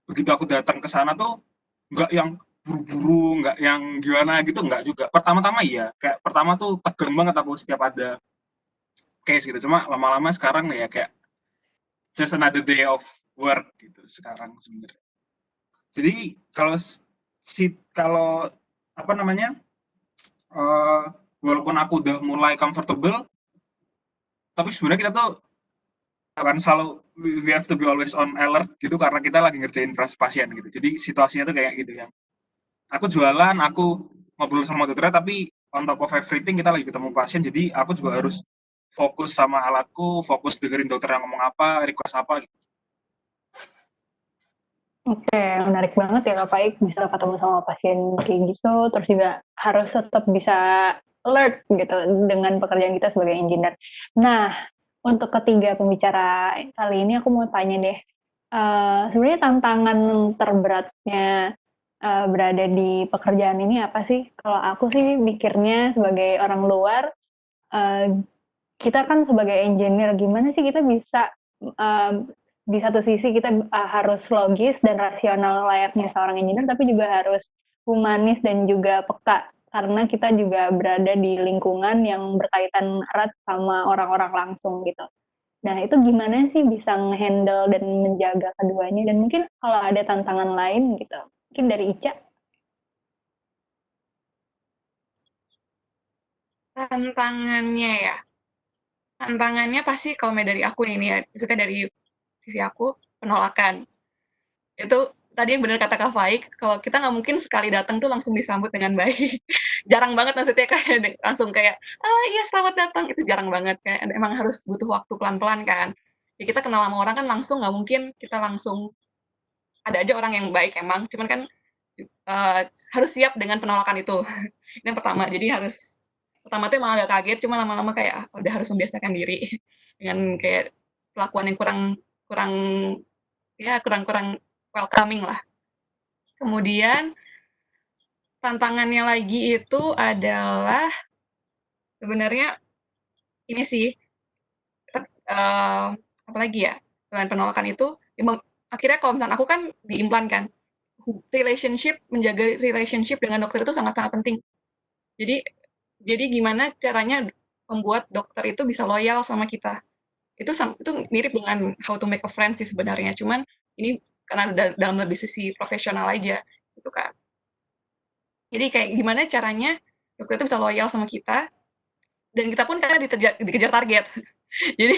begitu aku datang ke sana tuh nggak yang buru-buru, nggak yang gimana gitu, nggak juga. Pertama-tama iya, kayak pertama tuh tegang banget aku setiap ada case gitu. Cuma lama-lama sekarang ya kayak just another day of work gitu sekarang sebenarnya. Jadi kalau apa namanya, walaupun aku udah mulai comfortable, tapi sebenarnya kita tuh akan selalu we have to be always on alert gitu karena kita lagi ngerjain pasien gitu. Jadi situasinya tuh kayak gitu ya. Aku jualan, aku ngobrol sama dokternya, tapi on top of everything kita lagi ketemu pasien, jadi aku juga harus fokus sama alatku, fokus dengerin dokter yang ngomong apa, request apa gitu. Oke, menarik banget ya Kak Faik bisa ketemu sama pasien kayak gitu, terus juga harus tetap bisa alert gitu dengan pekerjaan kita sebagai engineer. Nah, untuk ketiga pembicara kali ini aku mau tanya deh, sebenarnya tantangan terberatnya berada di pekerjaan ini apa sih? Kalau aku sih mikirnya sebagai orang luar, kita kan sebagai engineer gimana sih kita bisa di satu sisi kita harus logis dan rasional layaknya seorang engineer, tapi juga harus humanis dan juga peka karena kita juga berada di lingkungan yang berkaitan erat sama orang-orang langsung gitu. Nah, itu gimana sih bisa nge-handle dan menjaga keduanya? Dan mungkin kalau ada tantangan lain gitu, mungkin dari Ica. Tantangannya ya, tantangannya pasti kalau dari aku ini ya, maksudnya dari sisi aku, penolakan. Itu tadi yang benar kata Kak Faik, kalau kita nggak mungkin sekali datang tuh langsung disambut dengan baik. Jarang banget maksudnya kayak langsung kayak, ah iya selamat datang, itu jarang banget. Kayak emang harus butuh waktu pelan-pelan kan. Ya kita kenal sama orang kan langsung nggak mungkin kita langsung, ada aja orang yang baik emang, cuman kan harus siap dengan penolakan itu. Itu yang pertama, jadi harus, pertama tuh emang agak kaget, cuma lama-lama kayak udah harus membiasakan diri dengan kayak pelakuan yang kurang kurang ya kurang welcoming lah. Kemudian tantangannya lagi itu adalah sebenarnya ini sih, apalagi ya, selain penolakan itu, akhirnya kalau misalkan aku kan diimplan kan, menjaga relationship dengan dokter itu sangat-sangat penting. Jadi jadi gimana caranya membuat dokter itu bisa loyal sama kita. Itu mirip dengan How to Make a Friend sih sebenarnya, cuman ini karena dalam lebih sisi profesional aja, gitu kan. Jadi kayak gimana caranya dokter itu bisa loyal sama kita, dan kita pun karena dikejar target. Jadi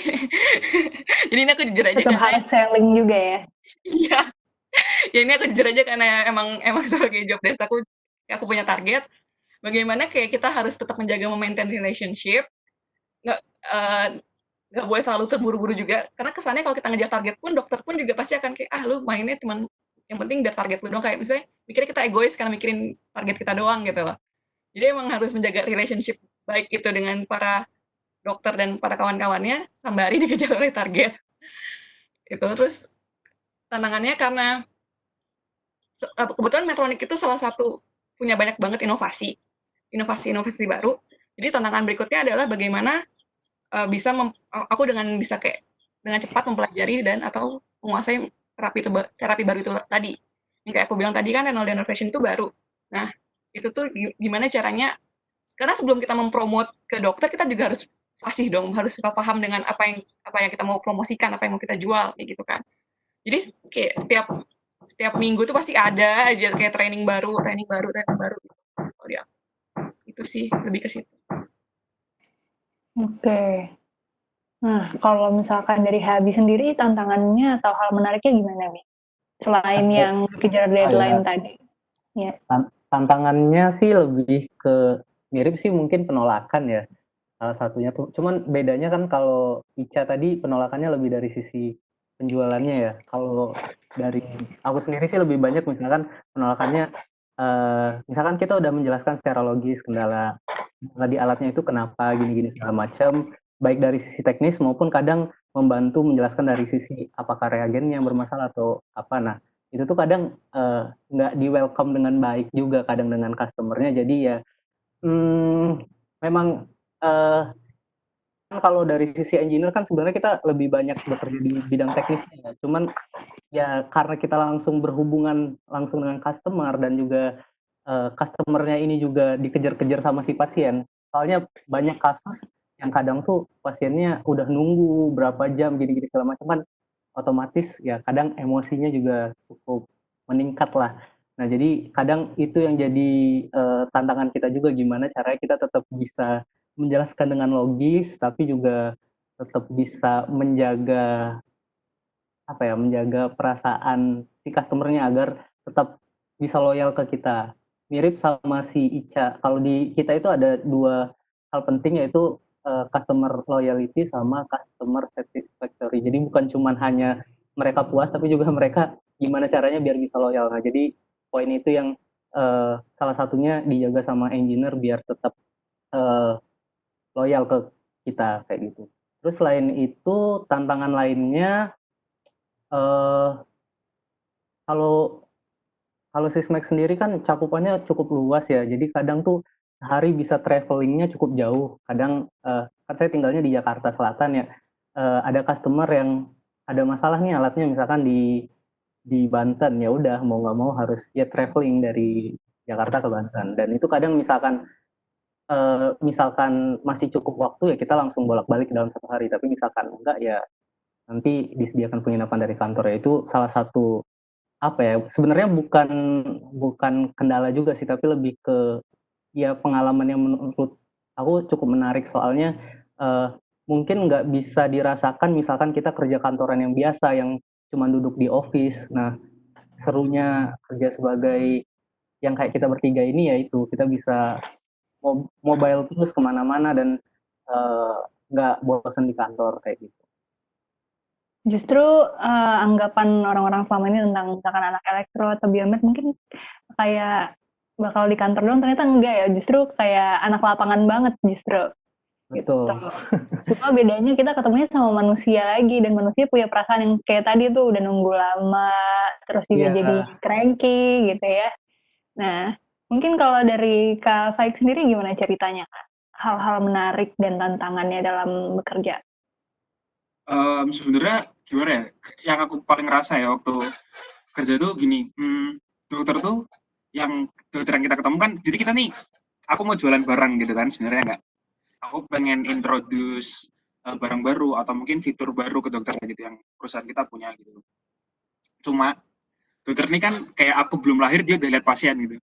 jadi ini aku jujur aja Tetap karena harus selling juga ya. iya, ya ini aku jujur aja karena emang emang sebagai job desk aku punya target, bagaimana kayak kita harus tetap menjaga maintain relationship, nggak eee, nggak boleh terlalu terburu-buru juga, karena kesannya kalau kita ngejar target pun, dokter pun juga pasti akan kayak, "Ah, lu mainnya cuman yang penting biar target lu doang," kayak misalnya mikirnya kita egois karena mikirin target kita doang gitu loh. Jadi emang harus menjaga relationship baik itu dengan para dokter dan para kawan-kawannya, sembari dikejar oleh target. Itu terus tantangannya karena kebetulan Medtronic itu salah satu punya banyak banget inovasi baru. Jadi tantangan berikutnya adalah bagaimana bisa aku bisa kayak dengan cepat mempelajari dan atau menguasai terapi baru itu tadi. Yang kayak aku bilang tadi kan renal denervation itu baru. Nah, itu tuh gimana caranya, karena sebelum kita mempromot ke dokter, kita juga harus fasih dong, harus kita paham dengan apa yang kita mau promosikan, apa yang mau kita jual, kayak gitu kan. Jadi kayak setiap minggu tuh pasti ada aja kayak training baru. Oh ya, itu sih lebih ke situ. Oke. Nah, kalau misalkan dari Habi sendiri tantangannya atau hal menariknya gimana, Bi? Selain yang kejar deadline tadi. Ya. Tantangannya sih lebih ke mirip sih mungkin penolakan ya. Salah satunya tuh. Cuman bedanya kan kalau Ica tadi penolakannya lebih dari sisi penjualannya ya. Kalau dari aku sendiri sih lebih banyak misalkan penolakannya misalkan kita udah menjelaskan secara logis kendala di alatnya itu kenapa gini-gini segala macam, baik dari sisi teknis maupun kadang membantu menjelaskan dari sisi apakah reagen yang bermasalah atau apa. Nah, itu tuh kadang nggak di welcome dengan baik juga kadang dengan customernya. Jadi ya memang kan kalau dari sisi engineer kan sebenarnya kita lebih banyak bekerja di bidang teknisnya ya. Cuman ya karena kita langsung berhubungan langsung dengan customer dan juga customer-nya ini juga dikejar-kejar sama si pasien. Soalnya banyak kasus yang kadang tuh pasiennya udah nunggu berapa jam gini-gini segala macam kan otomatis ya kadang emosinya juga cukup meningkat lah. Nah, jadi kadang itu yang jadi tantangan kita juga gimana caranya kita tetap bisa menjelaskan dengan logis tapi juga tetap bisa menjaga apa ya, menjaga perasaan si customer-nya agar tetap bisa loyal ke kita. Mirip sama si Ica, kalau di kita itu ada 2 hal penting yaitu, customer loyalty sama customer satisfactory. Jadi bukan cuman hanya mereka puas, tapi juga mereka gimana caranya biar bisa loyal. Nah, jadi poin itu yang, salah satunya dijaga sama engineer biar tetap, loyal ke kita, kayak gitu. Terus selain itu tantangan lainnya, eee kalau kalau Sysmex sendiri kan cakupannya cukup luas ya, jadi kadang tuh sehari bisa travelingnya cukup jauh. Kadang, kan saya tinggalnya di Jakarta Selatan ya, ada customer yang ada masalah nih alatnya misalkan di Banten, ya udah mau nggak mau harus ya traveling dari Jakarta ke Banten. Dan itu kadang misalkan masih cukup waktu ya kita langsung bolak-balik dalam 1 hari. Tapi misalkan enggak ya nanti disediakan penginapan dari kantor, ya itu salah satu apa ya, sebenarnya bukan bukan kendala juga sih, tapi lebih ke ya pengalaman yang menurut aku cukup menarik. Soalnya eh, mungkin nggak bisa dirasakan misalkan kita kerja kantoran yang biasa yang cuma duduk di office. Nah, serunya kerja sebagai yang kayak kita bertiga ini yaitu kita bisa mobile terus kemana-mana dan eh, nggak bosan di kantor kayak gitu. Justru anggapan orang-orang selama ini tentang misalkan anak elektro atau biomed mungkin kayak bakal di kantor doang, ternyata enggak ya, justru kayak anak lapangan banget justru. Gitu. Betul. Cuma bedanya kita ketemunya sama manusia lagi, dan manusia punya perasaan yang kayak tadi tuh udah nunggu lama, terus juga Iya. jadi cranky gitu ya. Nah, mungkin kalau dari Kak Faik sendiri gimana ceritanya, Kak? Hal-hal menarik dan tantangannya dalam bekerja? Sebenarnya gimana ya? Yang aku paling ngerasa ya waktu kerja tuh gini, dokter tuh yang dokter yang kita ketemu kan, jadi kita nih, aku mau jualan barang gitu kan sebenarnya nggak. Aku pengen introduce barang baru atau mungkin fitur baru ke dokter gitu yang perusahaan kita punya gitu. Cuma dokter ini kan kayak aku belum lahir dia udah lihat pasien gitu.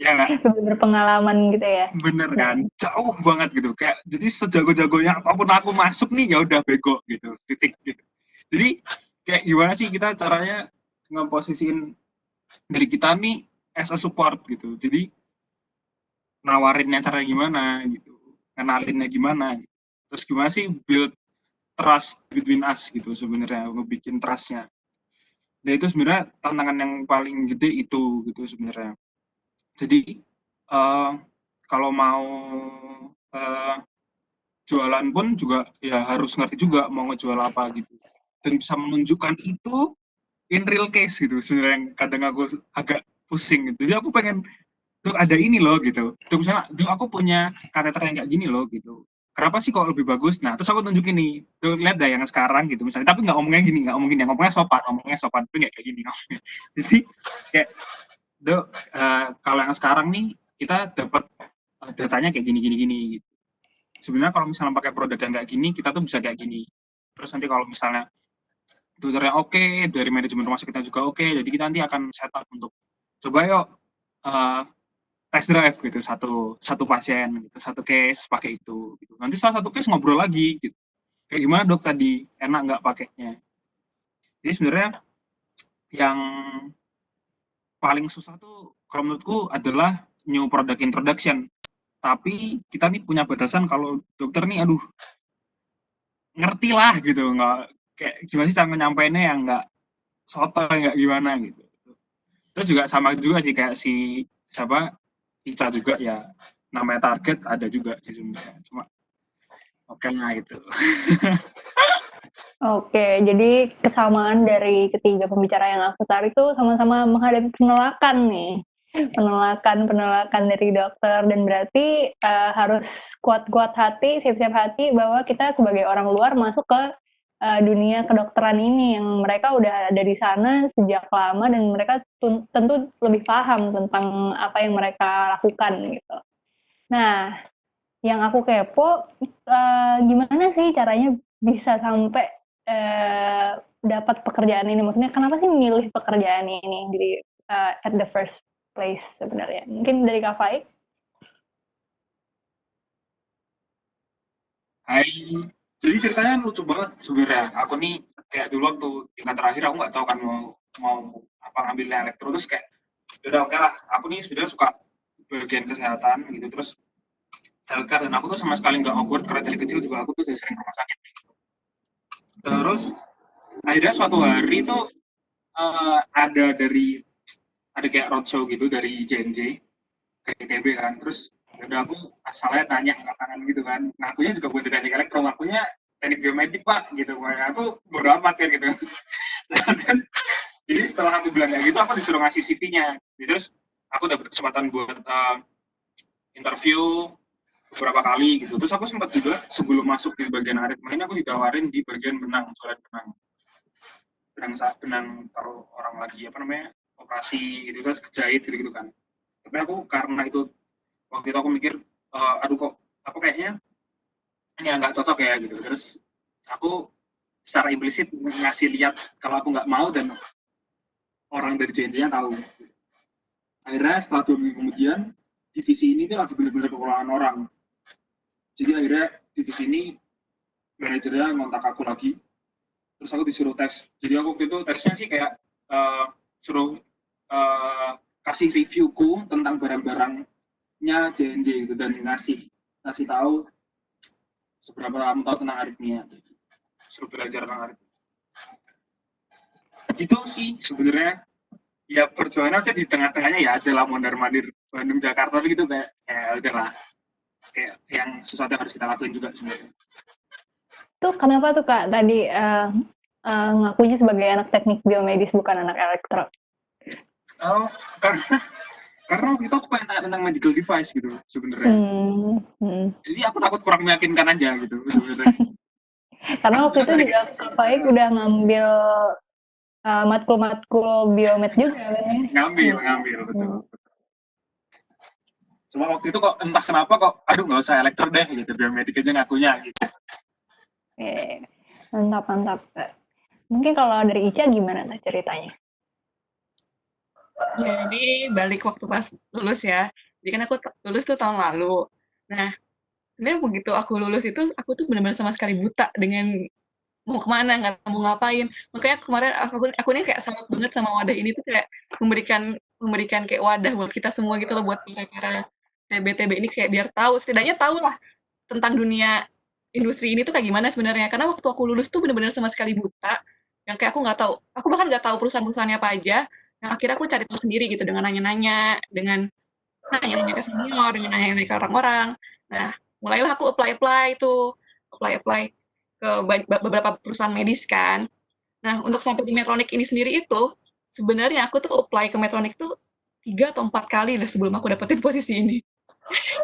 Ya nggak? Berpengalaman gitu ya. Bener kan? Jauh banget gitu. Kayak jadi sejago-jagonya apapun aku masuk nih ya udah bego gitu. Titik gitu. Jadi kayak gimana sih kita caranya ngeposisiin diri kita nih as a support gitu. Jadi nawarinnya caranya gimana gitu. Kenalinnya gimana. Terus gimana sih build trust between us gitu sebenarnya, ngebikin trust-nya. Dan itu sebenarnya tantangan yang paling gede itu gitu sebenarnya. Jadi kalau mau jualan pun juga ya harus ngerti juga mau ngejual apa gitu. Dan bisa menunjukkan itu in real case gitu sebenarnya yang kadang aku agak pusing gitu. Jadi aku pengen tuh ada ini loh gitu. Tuh misalnya, tuh aku punya kateter yang kayak gini loh gitu. Kenapa sih kok lebih bagus? Nah, terus aku tunjukin nih, tuh lihat dah yang sekarang gitu misalnya. Tapi nggak ngomongnya gini, nggak ngomongin yang ngomongnya sopan, tapi nggak kayak gini ngomongnya. Jadi kayak, tuh kalau yang sekarang nih kita dapat datanya kayak gini. Gitu. Sebenarnya kalau misalnya pakai produk yang kayak gini, kita tuh bisa kayak gini. Terus nanti kalau misalnya tutornya oke, dari manajemen rumah sakitnya juga oke, jadi kita nanti akan setup untuk coba yuk test drive gitu satu pasien gitu, satu case pakai itu gitu. Nanti setelah satu case ngobrol lagi gitu. Kayak gimana dok tadi, enak nggak pakainya? Jadi sebenarnya yang paling susah tuh kalau menurutku adalah new product introduction. Tapi kita nih punya batasan kalau dokter nih aduh ngerti lah gitu, nggak kayak gimana sih cara nyampeinnya yang nggak soto nggak gimana gitu. Terus juga sama juga sih kayak si siapa Ica juga ya, namanya target ada juga sih sebenarnya, cuma oke lah itu. Oke, jadi kesamaan dari ketiga pembicara yang aku tarik tuh sama-sama menghadapi penolakan nih. Penolakan dari dokter, dan berarti harus kuat-kuat hati, siap-siap hati bahwa kita sebagai orang luar masuk ke dunia kedokteran ini yang mereka udah ada di sana sejak lama, dan mereka tentu lebih paham tentang apa yang mereka lakukan gitu. Nah, yang aku kepo, gimana sih caranya bisa sampai dapat pekerjaan ini? Maksudnya kenapa sih milih pekerjaan ini di at the first place sebenarnya? Mungkin dari Kak Faik? Hai, jadi ceritanya lucu banget sebenarnya. Aku nih kayak dulu waktu tingkat terakhir aku nggak tahu kan mau apa ngambilnya elektro, terus kayak udah oke lah. Aku nih sebenarnya suka bagian kesehatan gitu, terus healthcare, dan aku tuh sama sekali nggak awkward karena dari kecil juga aku tuh sering rumah sakit gitu. Terus akhirnya suatu hari tuh ada kayak roadshow gitu dari JNJ ke ITB kan, terus udah aku asalnya nanya angkat tangan gitu kan, ngakunya juga buat teknik elektro, ngakunya teknik biomedik pak gitu, aku bodo amat kan gitu. Nah, terus jadi setelah aku bilang kayak gitu, aku disuruh ngasih CV-nya, terus aku dapat kesempatan buat interview beberapa kali gitu. Terus aku sempat juga sebelum masuk di bagian aritma ini aku ditawarin di bagian benang, jualan benang kalau orang lagi operasi gitu kan, kejahit gitu kan. Tapi aku karena itu waktu itu aku mikir, aduh kok aku kayaknya ini nggak cocok ya gitu. Terus aku secara implisit ngasih lihat kalau aku nggak mau dan orang dari JNJ-nya tahu. Akhirnya setelah 2 minggu kemudian divisi ini tuh lagi bener-bener kekurangan orang. Jadi akhirnya divisi ini manajernya ngontak aku lagi. Terus aku disuruh tes. Jadi aku waktu itu tesnya sih kayak suruh kasih reviewku tentang barang-barangnya JNJ gitu dan ngasih tahu seberapa kamu tahu tentang aritmia. Suruh belajar tentang aritmia. Gitu sih sebenarnya. Ya perjuangan saya di tengah-tengahnya ya adalah mondar-mandir Bandung Jakarta gitu kayak ya udahlah. Kayak yang sesuatu yang harus kita lakuin juga sebenarnya. Tuh kenapa tuh Kak tadi ngakunya sebagai anak teknik biomedis bukan anak elektro? Oh, karena waktu itu aku pengen tanya tentang medical device gitu sebenarnya. Jadi aku takut kurang meyakinkan aja gitu sebenarnya. Karena waktu itu juga Kak Faik udah ngambil matkul biomed juga kan ya? Ngambil betul. Cuma waktu itu kok entah kenapa kok aduh nggak usah elektro deh gitu, biomedik aja ngakunya gitu. Mantap. Mungkin kalau dari Ica gimana tuh ceritanya? Jadi balik waktu pas lulus ya. Jadi kan aku lulus tuh tahun lalu. Nah, sebenarnya begitu aku lulus itu aku tuh benar-benar sama sekali buta dengan mau kemana, nggak mau ngapain. Makanya kemarin aku ini kayak salut banget sama wadah ini tuh kayak memberikan kayak wadah buat kita semua gitu loh, buat para TB-TB ini kayak biar tahu, setidaknya tahu lah tentang dunia industri ini tuh kayak gimana sebenarnya. Karena waktu aku lulus tuh benar-benar sama sekali buta, yang kayak aku bahkan nggak tahu perusahaan-perusahaannya apa aja. Yang akhirnya aku cari tahu sendiri gitu dengan nanya-nanya, dengan nanya-nanya ke senior, dengan nanya-nanya ke orang-orang. Nah, mulailah aku apply ke beberapa perusahaan medis kan. Nah, untuk sampai di Medtronic ini sendiri itu, sebenarnya aku tuh apply ke Medtronic tuh 3 atau 4 kali lah sebelum aku dapetin posisi ini.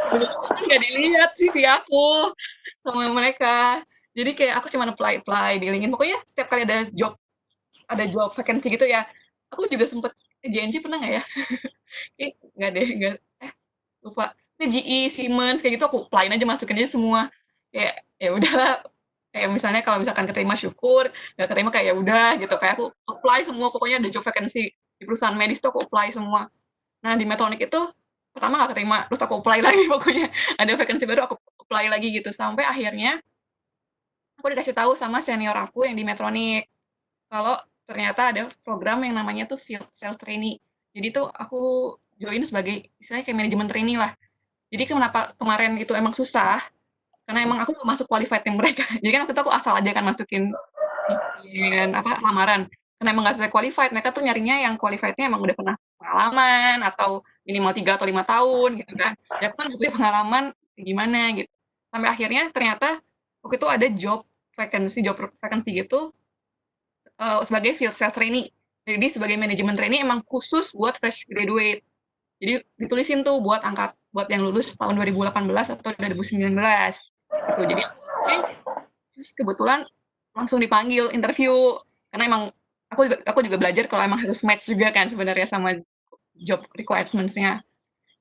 Sebelumnya kan nggak dilihat CV aku sama mereka. Jadi kayak aku cuma apply di LinkedIn. Pokoknya setiap kali ada job vacancy gitu ya. Aku juga sempet JNJ pernah nggak ya? Nggak deh, nggak. Lupa. Ini GE, Siemens kayak gitu aku apply aja, masukin aja semua. Kayak ya udahlah. Kayak misalnya kalau misalkan keterima syukur, nggak keterima kayak ya udah gitu. Kayak aku apply semua, pokoknya ada job vacancy di perusahaan medis tuh aku apply semua. Nah di Medtronic itu pertama nggak keterima, terus aku apply lagi pokoknya ada vacancy baru aku apply lagi gitu sampai akhirnya aku dikasih tahu sama senior aku yang di Medtronic kalau ternyata ada program yang namanya tuh field sales trainee. Jadi tuh aku join sebagai istilahnya kayak manajemen trainee lah. Jadi kenapa kemarin itu emang susah? Karena emang aku belum masuk qualified yang mereka. Jadi kan waktu itu aku asal aja kan masukin lamaran. Karena emang nggak sesuai qualified, mereka tuh nyarinya yang qualified-nya emang udah pernah pengalaman atau minimal 3 atau 5 tahun gitu kan. Ya aku kan nggak punya pengalaman gimana gitu. Sampai akhirnya ternyata waktu itu ada job vacancy gitu sebagai field sales trainee. Jadi sebagai manajemen trainee emang khusus buat fresh graduate. Jadi ditulisin tuh buat yang lulus tahun 2018 atau 2019 gitu. Jadi terus kebetulan langsung dipanggil interview karena emang aku juga belajar kalau emang harus match juga kan sebenarnya sama job requirements-nya.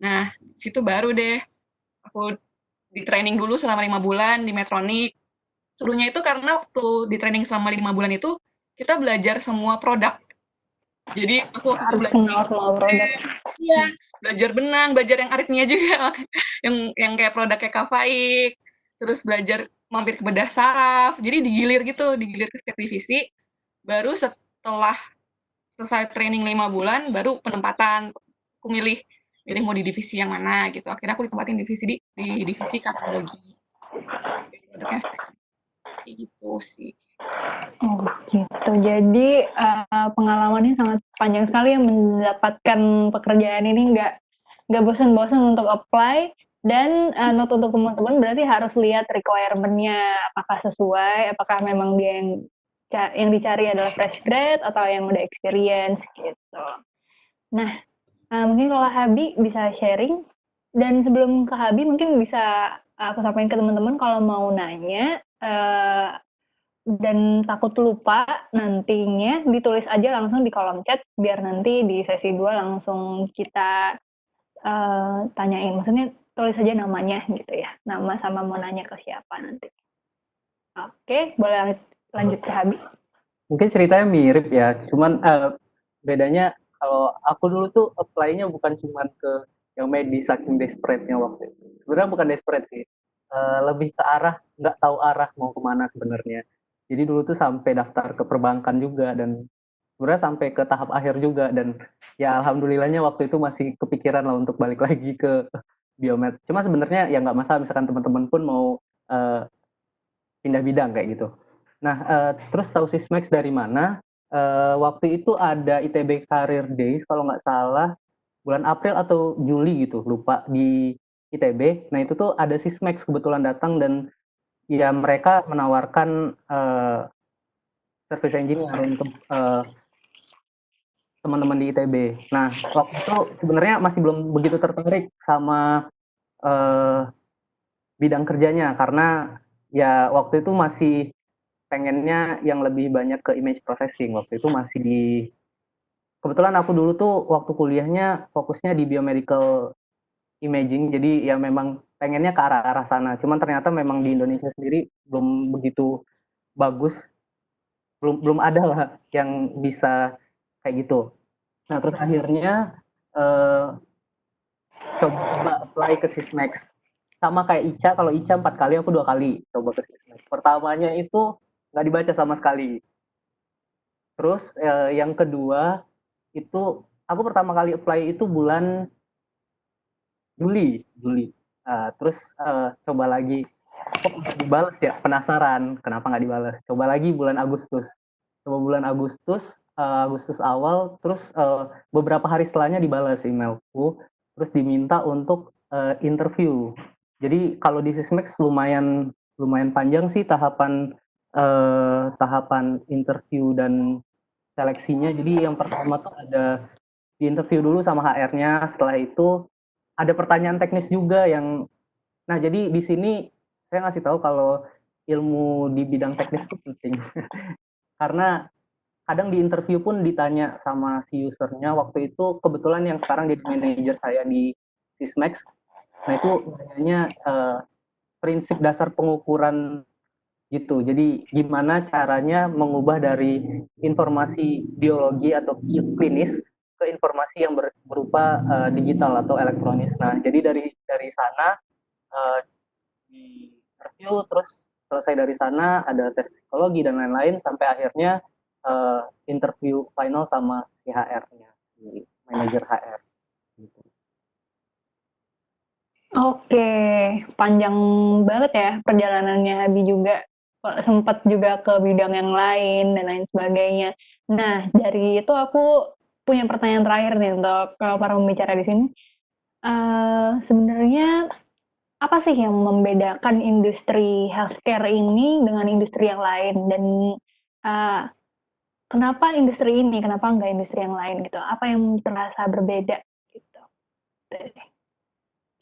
Nah, situ baru deh aku di training dulu selama 5 bulan di Medtronic. Serunya itu karena waktu di training selama 5 bulan itu kita belajar semua produk. Jadi aku waktu itu belajar semua produk. Iya, belajar benang, belajar yang aritmia juga, yang kayak produk kayak Kavaik, terus belajar mampir ke bedah saraf. Jadi digilir ke setiap divisi. Baru setelah selesai training 5 bulan, baru penempatan. Aku milih mau di divisi yang mana gitu. Akhirnya aku ditempatin di divisi kardiologi. Produknya kayak gitu sih. Oh gitu. Jadi pengalamannya sangat panjang sekali yang mendapatkan pekerjaan ini nggak bosan-bosan untuk apply dan note untuk teman-teman berarti harus lihat requirement-nya apakah sesuai, apakah memang dia yang dicari adalah fresh grad atau yang udah experience gitu. Nah, mungkin kalau Habi bisa sharing dan sebelum ke Habi mungkin bisa aku sampaikan ke teman-teman kalau mau nanya dan takut lupa, nantinya ditulis aja langsung di kolom chat biar nanti di sesi 2 langsung kita tanyain. Maksudnya tulis aja namanya gitu ya, nama sama mau nanya ke siapa nanti. Oke, boleh lanjut ke Habi. Mungkin ceritanya mirip ya, cuman bedanya kalau aku dulu tuh apply-nya bukan cuman ke yang medis saking desperate-nya waktu itu. Sebenarnya bukan desperate sih, lebih ke arah nggak tahu arah mau kemana sebenarnya. Jadi dulu tuh sampai daftar ke perbankan juga dan sebenarnya sampai ke tahap akhir juga dan ya alhamdulillahnya waktu itu masih kepikiran lah untuk balik lagi ke biomed. Cuma sebenarnya ya nggak masalah misalkan teman-teman pun mau pindah bidang kayak gitu. Nah, terus tahu Sismax dari mana? Waktu itu ada ITB Career Days kalau nggak salah bulan April atau Juli gitu, lupa di ITB. Nah itu tuh ada Sismax kebetulan datang dan ya mereka menawarkan service engineer untuk teman-teman di ITB. Nah waktu itu sebenarnya masih belum begitu tertarik sama bidang kerjanya karena ya waktu itu masih pengennya yang lebih banyak ke image processing. Waktu itu masih di kebetulan aku dulu tuh waktu kuliahnya fokusnya di biomedical imaging, jadi ya memang pengennya ke arah-arah sana. Cuman ternyata memang di Indonesia sendiri belum begitu bagus, belum ada lah yang bisa kayak gitu. Nah terus akhirnya coba apply ke Sismax. Sama kayak Ica, kalau Ica 4 kali, aku 2 kali coba ke Sismax. Pertamanya itu nggak dibaca sama sekali. Terus yang kedua itu aku pertama kali apply itu bulan Juli. Terus coba lagi, kok nggak dibalas ya? Penasaran kenapa nggak dibalas. Coba lagi bulan Agustus. Coba bulan Agustus, Agustus awal, terus beberapa hari setelahnya dibalas emailku, terus diminta untuk interview. Jadi kalau di Sismax lumayan panjang sih tahapan interview dan seleksinya. Jadi yang pertama tuh ada di interview dulu sama HR-nya, setelah itu ada pertanyaan teknis juga yang nah jadi di sini saya ngasih tahu kalau ilmu di bidang teknis itu penting karena kadang di interview pun ditanya sama si usernya. Waktu itu kebetulan yang sekarang jadi manajer saya di Sismax, nah itu nanyanya prinsip dasar pengukuran gitu. Jadi gimana caranya mengubah dari informasi biologi atau klinis ke informasi yang berupa digital atau elektronis. Nah, jadi dari sana di interview, terus selesai dari sana ada tes psikologi dan lain-lain sampai akhirnya interview final sama si HR-nya, si manajer HR. Gitu. Oke, panjang banget ya perjalanannya Abi juga. Sempat juga ke bidang yang lain dan lain sebagainya. Nah, dari itu aku punya pertanyaan terakhir nih untuk para pembicara di sini. Sebenarnya apa sih yang membedakan industri healthcare ini dengan industri yang lain dan kenapa industri ini, kenapa enggak industri yang lain gitu? Apa yang terasa berbeda gitu?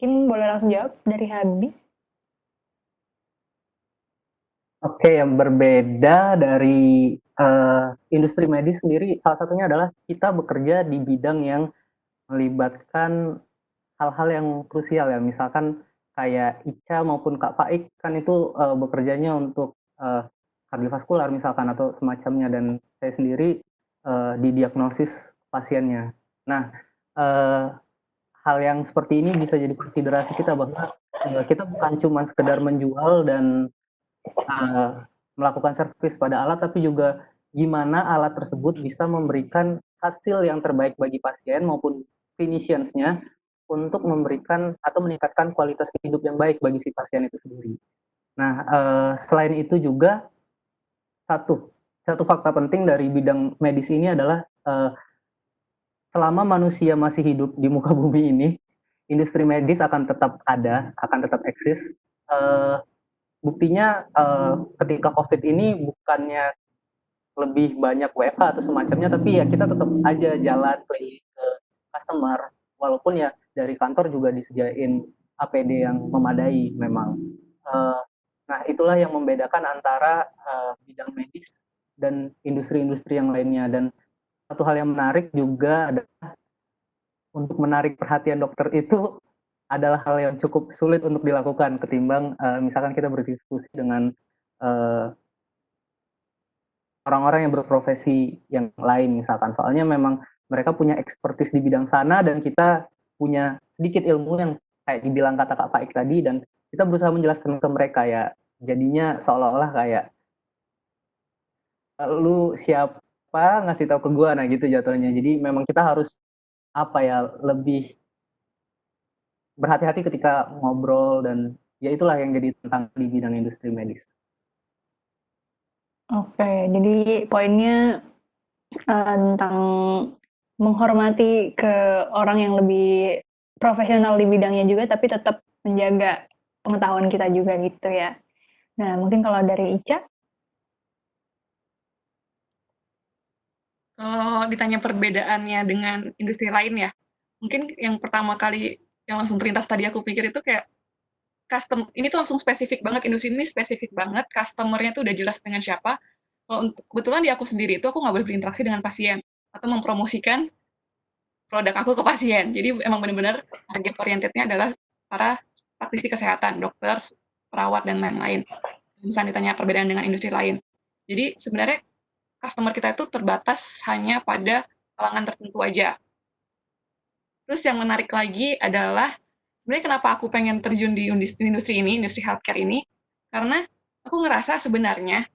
Mungkin boleh langsung jawab dari Habi. Oke, yang berbeda dari industri medis sendiri, salah satunya adalah kita bekerja di bidang yang melibatkan hal-hal yang krusial ya, misalkan kayak Ica maupun Kak Faik kan itu bekerjanya untuk kardiovaskular misalkan atau semacamnya, dan saya sendiri di diagnosis pasiennya. Nah, hal yang seperti ini bisa jadi konsiderasi kita bahwa kita bukan cuma sekedar menjual dan melakukan servis pada alat, tapi juga gimana alat tersebut bisa memberikan hasil yang terbaik bagi pasien maupun clinicians-nya untuk memberikan atau meningkatkan kualitas hidup yang baik bagi si pasien itu sendiri. Nah, selain itu juga satu fakta penting dari bidang medis ini adalah selama manusia masih hidup di muka bumi ini, industri medis akan tetap ada, akan tetap eksis. Buktinya ketika COVID ini bukannya lebih banyak WFH atau semacamnya, tapi ya kita tetap aja jalan keliling ke customer, walaupun ya dari kantor juga disediain APD yang memadai memang. Nah, itulah yang membedakan antara bidang medis dan industri-industri yang lainnya. Dan satu hal yang menarik juga adalah untuk menarik perhatian dokter itu adalah hal yang cukup sulit untuk dilakukan ketimbang misalkan kita berdiskusi dengan orang-orang yang berprofesi yang lain misalkan. Soalnya memang mereka punya ekspertis di bidang sana dan kita punya sedikit ilmu yang kayak dibilang kata Kak Faik tadi, dan kita berusaha menjelaskan ke mereka ya. Jadinya seolah-olah kayak lu siapa ngasih tahu ke gua, nah gitu jatuhnya. Jadi memang kita harus apa ya, lebih berhati-hati ketika ngobrol, dan ya itulah yang jadi tantangan di bidang industri medis. Oke, jadi poinnya tentang menghormati ke orang yang lebih profesional di bidangnya juga, tapi tetap menjaga pengetahuan kita juga gitu ya. Nah, mungkin kalau dari Ica? Kalau ditanya perbedaannya dengan industri lain ya, mungkin yang pertama kali yang langsung terlintas tadi aku pikir itu kayak ini tuh langsung spesifik banget, industri ini spesifik banget, customer-nya tuh udah jelas dengan siapa. Kalau untuk kebetulan di aku sendiri itu aku nggak boleh berinteraksi dengan pasien atau mempromosikan produk aku ke pasien. Jadi emang benar-benar target oriented-nya adalah para praktisi kesehatan, dokter, perawat, dan lain-lain. Misalnya ditanya perbedaan dengan industri lain. Jadi sebenarnya customer kita itu terbatas hanya pada kalangan tertentu aja. Terus yang menarik lagi adalah sebenarnya kenapa aku pengen terjun di industri ini, industri healthcare ini, karena aku ngerasa sebenarnya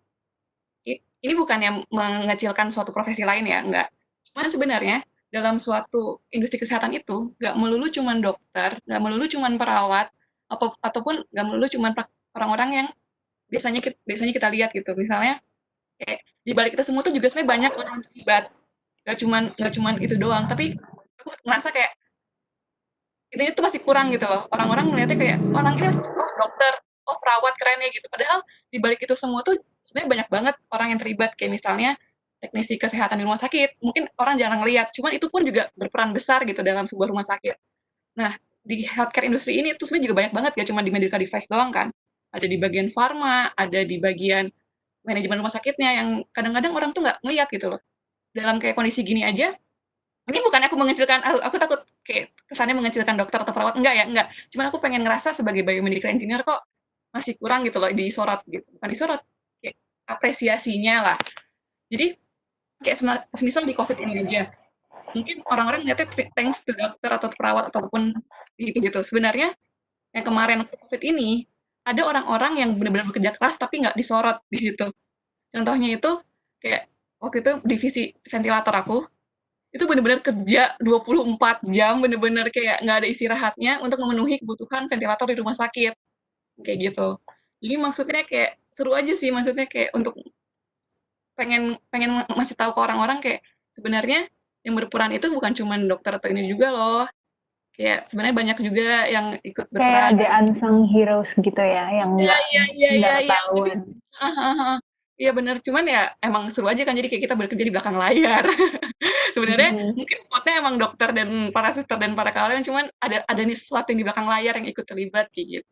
ini bukannya mengecilkan suatu profesi lain ya, enggak. Cuman sebenarnya dalam suatu industri kesehatan itu nggak melulu cuman dokter, nggak melulu cuman perawat, ataupun nggak melulu cuman orang-orang yang biasanya kita lihat gitu. Misalnya kayak di balik itu semua tuh juga sebenarnya banyak orang yang terlibat. Nggak cuman itu doang, tapi aku ngerasa kayak itu tuh masih kurang gitu loh. Orang-orang melihatnya kayak orang ini oh dokter, oh perawat keren ya gitu. Padahal di balik itu semua tuh sebenarnya banyak banget orang yang terlibat, kayak misalnya teknisi kesehatan di rumah sakit. Mungkin orang jarang lihat, cuman itu pun juga berperan besar gitu dalam sebuah rumah sakit. Nah, di healthcare industri ini tuh sebenarnya juga banyak banget, ya cuma di medical device doang kan. Ada di bagian pharma, ada di bagian manajemen rumah sakitnya yang kadang-kadang orang tuh nggak ngelihat gitu loh. Dalam kayak kondisi gini aja, ini bukan aku mengecilkan, aku takut kayak kesannya mengecilkan dokter atau perawat, enggak ya, enggak. Cuman aku pengen ngerasa sebagai biomedical engineer kok masih kurang gitu loh disorot gitu. Bukan disorot, kayak apresiasinya lah. Jadi kayak semisal di COVID ini aja, mungkin orang-orang ngeliatnya thanks to dokter atau perawat ataupun gitu-gitu. Sebenarnya yang kemarin COVID ini, ada orang-orang yang benar-benar bekerja keras tapi nggak disorot di situ. Contohnya itu kayak waktu itu divisi ventilator aku, itu benar-benar kerja 24 jam, benar-benar kayak nggak ada istirahatnya untuk memenuhi kebutuhan ventilator di rumah sakit, kayak gitu. Jadi maksudnya kayak seru aja sih, maksudnya kayak untuk pengen pengen masih tahu ke orang-orang kayak sebenarnya yang berperan itu bukan cuma dokter atau ini juga loh. Kayak sebenarnya banyak juga yang ikut Kayak berperan. the unsung heroes gitu ya, yang Iya, iya. nggak Jadi, ketahuan. iya bener. Cuman ya emang seru aja kan, jadi kayak kita bekerja di belakang layar. Sebenarnya mungkin spotnya emang dokter dan para suster dan para karyawan, cuman ada nih sesuatu yang di belakang layar yang ikut terlibat kayak gitu.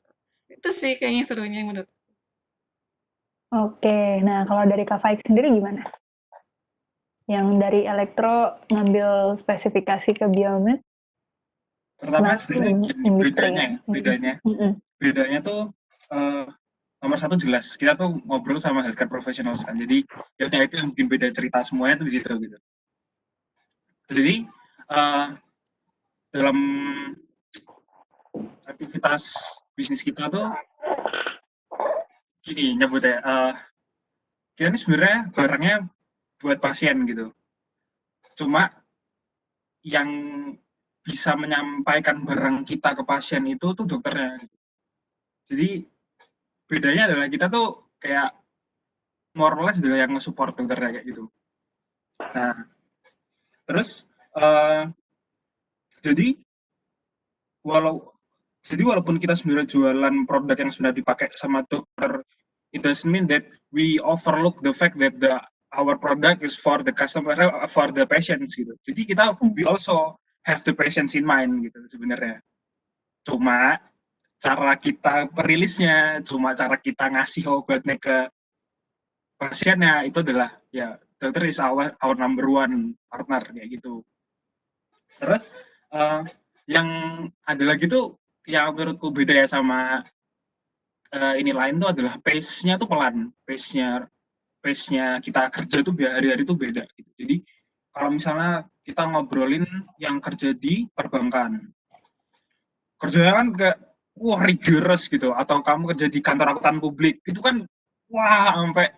Itu sih kayaknya serunya menurut. Oke, nah kalau dari Kak Faik sendiri gimana? Yang dari elektro ngambil spesifikasi ke biomed? Pertama Nah, sebenarnya gini, bedanya tuh nomor satu jelas kita tuh ngobrol sama healthcare professionals kan, jadi ya udah itu yang bikin beda cerita semuanya tuh di situ gitu. Jadi dalam aktivitas bisnis kita tuh gini nyebutnya, kita ini sebenarnya barangnya buat pasien gitu, cuma yang bisa menyampaikan barang kita ke pasien itu tuh dokternya gitu. Jadi bedanya adalah kita tuh kayak more or less adalah yang nge-support dokternya kayak gitu. Nah, terus jadi walaupun kita sebenarnya jualan produk yang sebenarnya dipakai sama dokter, it doesn't mean that we overlook the fact that our product is for the customer, for the patients gitu. Jadi we also have the patients in mind gitu sebenarnya. Cuma cara kita perilisnya, cuma cara kita ngasih obatnya ke pasiennya, itu adalah ya dokter is our number one partner kayak gitu. Terus yang ada lagi tuh yang menurutku beda ya sama ini lain tuh adalah pace-nya tuh pelan, pace-nya kita kerja tuh hari-hari tuh beda gitu. Jadi kalau misalnya kita ngobrolin yang kerja di perbankan, kerjanya kan kayak wah rigorous gitu, atau kamu kerja di kantor akuntan publik itu kan wah sampai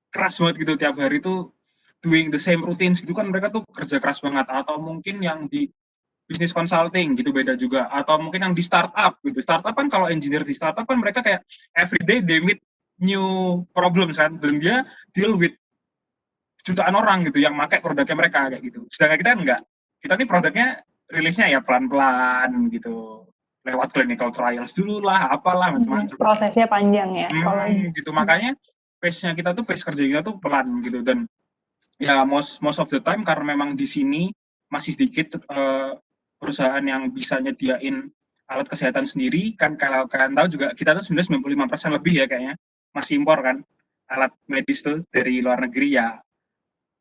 keras banget gitu tiap hari tuh doing the same routines gitu kan, mereka tuh kerja keras banget. Atau mungkin yang di bisnis consulting gitu beda juga, atau mungkin yang di startup gitu. Startup kan kalau engineer di startup kan mereka kayak everyday they meet new problems kan, dan dia deal with jutaan orang gitu yang pakai produknya mereka kayak gitu. Sedangkan kita enggak, kita nih produknya rilisnya ya pelan-pelan gitu, lewat clinical trials dulu lah, apalah macam-macam. Prosesnya panjang ya. Kalau Gitu, makanya pace-nya kita tuh, pace kerja kita tuh pelan gitu. Dan ya most of the time karena memang di sini masih sedikit perusahaan yang bisa nyediain alat kesehatan sendiri kan. Kalau kalian tahu juga kita tuh sebenarnya 95% lebih ya kayaknya masih impor kan alat medis tuh dari luar negeri ya.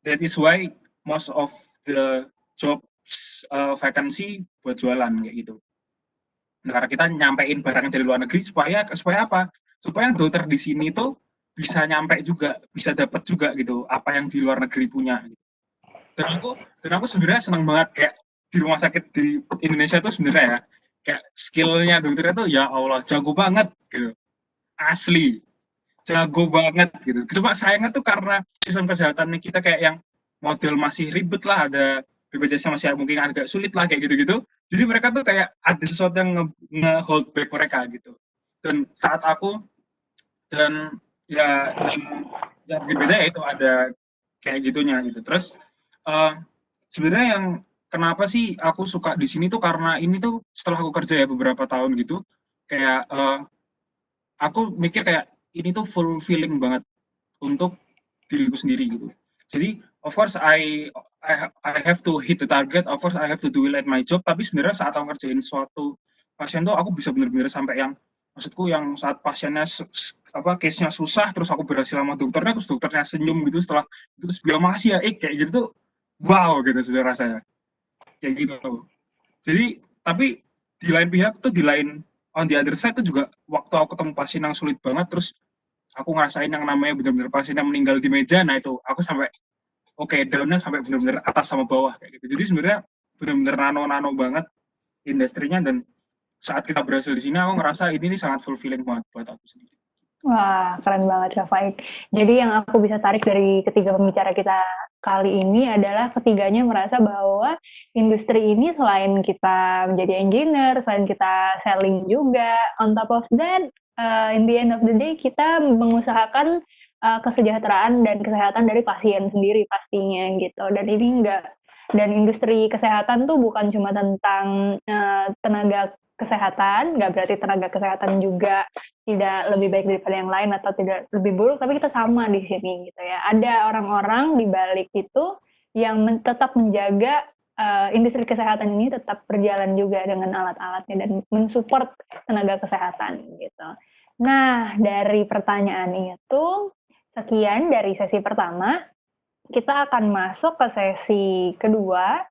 That is why most of the jobs vacancy buat jualan kayak gitu. Nah, karena kita nyampein barang dari luar negeri supaya apa? Supaya dokter di sini tuh bisa nyampe juga, bisa dapat juga gitu apa yang di luar negeri punya. Dan aku sebenarnya senang banget kayak di rumah sakit di Indonesia tuh sebenarnya ya, kayak skillnya dokternya tuh ya Allah jago banget gitu, asli jago banget gitu. Cuma sayangnya tuh karena sistem kesehatannya kita kayak yang model masih ribet lah, ada BPJS masih mungkin agak sulit lah kayak gitu-gitu. Jadi mereka tuh kayak ada sesuatu yang nge-hold back mereka gitu. Dan saat aku dan ya yang berbeda ya itu ada kayak gitunya gitu. Terus sebenarnya yang kenapa sih aku suka di sini tuh karena ini tuh setelah aku kerja ya beberapa tahun gitu, kayak aku mikir kayak ini tuh fulfilling banget untuk diriku sendiri gitu. Jadi of course I have to hit the target, of course I have to do it at my job, tapi sebenarnya saat aku ngerjain suatu pasien tuh aku bisa benar-benar sampai yang maksudku yang saat pasiennya case-nya susah terus aku berhasil sama dokternya, terus dokternya senyum gitu setelah itu, terus bilang makasih ya kayak gitu tuh wow gitu sudah rasanya kayak gitu. Jadi tapi di lain pihak tuh, di lain on the other side tuh juga waktu aku ketemu pasien yang sulit banget, terus aku ngerasain yang namanya benar-benar pasien yang meninggal di meja, nah itu aku sampai down-nya sampai benar-benar atas sama bawah kayak gitu. Jadi sebenarnya benar-benar nano banget industrinya, dan saat kita berhasil di sini aku ngerasa ini sangat fulfilling banget buat aku sendiri. Wah, keren banget Kak Faik. Jadi yang aku bisa tarik dari ketiga pembicara kita kali ini adalah ketiganya merasa bahwa industri ini selain kita menjadi engineer, selain kita selling juga, on top of that, in the end of the day kita mengusahakan kesejahteraan dan kesehatan dari pasien sendiri pastinya gitu. Dan ini dan industri kesehatan tuh bukan cuma tentang tenaga kesehatan, nggak berarti tenaga kesehatan juga tidak lebih baik daripada yang lain atau tidak lebih buruk, tapi kita sama di sini gitu ya. Ada orang-orang di balik itu yang tetap menjaga industri kesehatan ini tetap berjalan juga dengan alat-alatnya dan mensupport tenaga kesehatan gitu. Nah, dari pertanyaan itu, sekian dari sesi pertama. Kita akan masuk ke sesi kedua,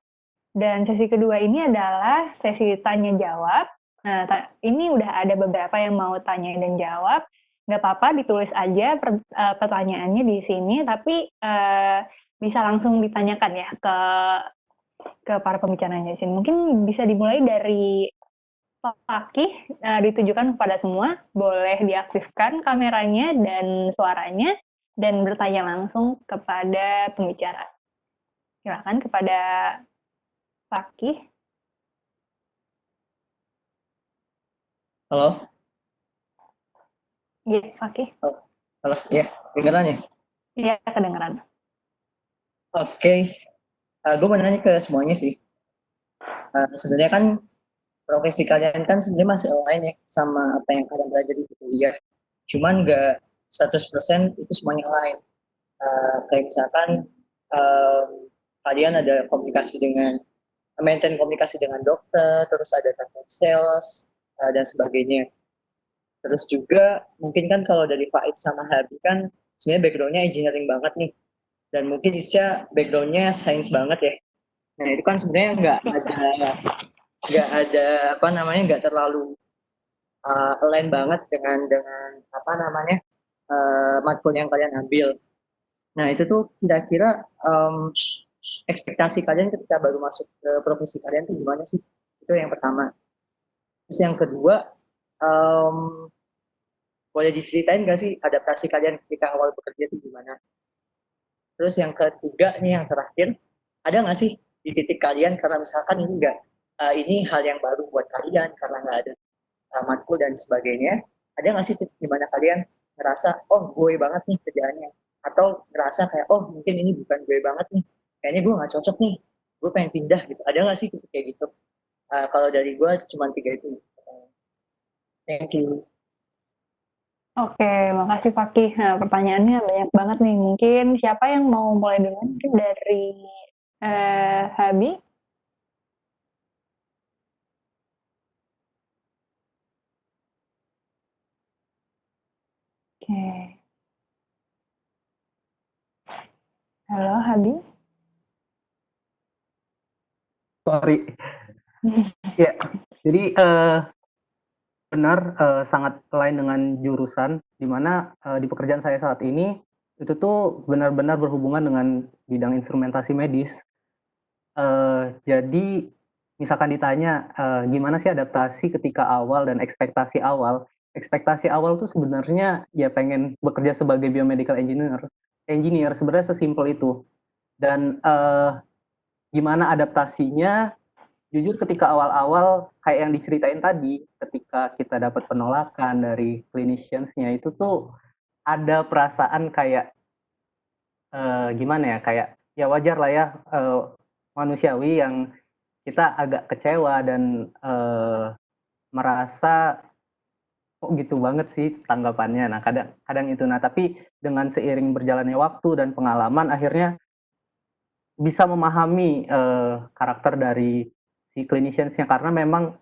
dan sesi kedua ini adalah sesi tanya-jawab. Nah, ini udah ada beberapa yang mau tanya dan jawab. Nggak apa-apa, ditulis aja pertanyaannya di sini, tapi bisa langsung ditanyakan ya ke para pembicaranya di sini. Mungkin bisa dimulai dari Fakih, ditujukan kepada semua. Boleh diaktifkan kameranya dan suaranya, dan bertanya langsung kepada pembicara. Silakan kepada Fakih. Halo? Iya, Fakih. Halo, ya, kedengeran ya? Iya, kedengeran. Oke, gue mau nanya ke semuanya sih. Sebenarnya kan profesi kalian kan sebenarnya masih align ya sama apa yang kalian pelajari di kuliah. Cuman nggak 100% itu semuanya align. Kayak misalkan kalian ada maintain komunikasi dengan dokter, terus ada technical sales, dan sebagainya. Terus juga mungkin kan kalau dari Faid sama Habi kan sebenarnya backgroundnya engineering banget nih. Dan mungkin Isya backgroundnya sains banget ya. Nah itu kan sebenarnya nggak terlalu align banget dengan matkul yang kalian ambil. Nah itu tuh kira-kira ekspektasi kalian ketika baru masuk ke profesi kalian tuh gimana sih? Itu yang pertama. Terus yang kedua, boleh diceritain nggak sih adaptasi kalian ketika awal bekerja itu gimana? Terus yang ketiga nih yang terakhir, ada nggak sih di titik kalian karena misalkan ini hal yang baru buat kalian karena nggak ada matkul dan sebagainya, ada nggak sih titik di mana kalian ngerasa oh gue banget nih kerjaannya, atau ngerasa kayak oh mungkin ini bukan gue banget nih, kayaknya gue nggak cocok nih, gue pengen pindah gitu, ada nggak sih titik kayak gitu? Kalau dari gue cuma 3 itu. Thank you. Oke, makasih Fakih. Nah, pertanyaannya banyak banget nih. Mungkin siapa yang mau mulai duluan? Mungkin dari Habi. Oke. Halo Habi. Sorry. Ya, jadi benar sangat lain dengan jurusan di mana di pekerjaan saya saat ini itu tuh benar-benar berhubungan dengan bidang instrumentasi medis. Jadi misalkan ditanya gimana sih adaptasi ketika awal dan ekspektasi awal? Ekspektasi awal tuh sebenarnya ya pengen bekerja sebagai biomedical engineer sebenarnya sesimpel itu. Dan gimana adaptasinya? Jujur ketika awal-awal kayak yang diceritain tadi, ketika kita dapat penolakan dari clinicians-nya itu tuh ada perasaan kayak gimana ya, kayak ya wajar lah ya manusiawi yang kita agak kecewa dan merasa kok gitu banget sih tanggapannya. Nah, kadang itu. Nah, tapi dengan seiring berjalannya waktu dan pengalaman akhirnya bisa memahami karakter dari si clinicians-nya karena memang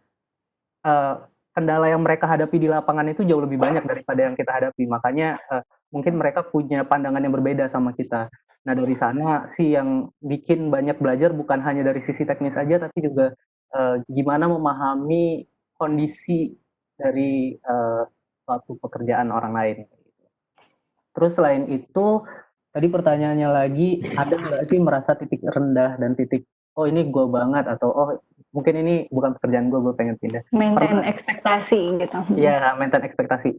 kendala yang mereka hadapi di lapangan itu jauh lebih banyak daripada yang kita hadapi. Makanya mungkin mereka punya pandangan yang berbeda sama kita. Nah dari sana sih yang bikin banyak belajar bukan hanya dari sisi teknis aja, tapi juga gimana memahami kondisi dari suatu pekerjaan orang lain. Terus selain itu, tadi pertanyaannya lagi, ada nggak sih merasa titik rendah dan titik, oh ini gue banget, atau oh mungkin ini bukan pekerjaan gue pengen pindah. Maintain ekspektasi gitu. Iya, maintain ekspektasi.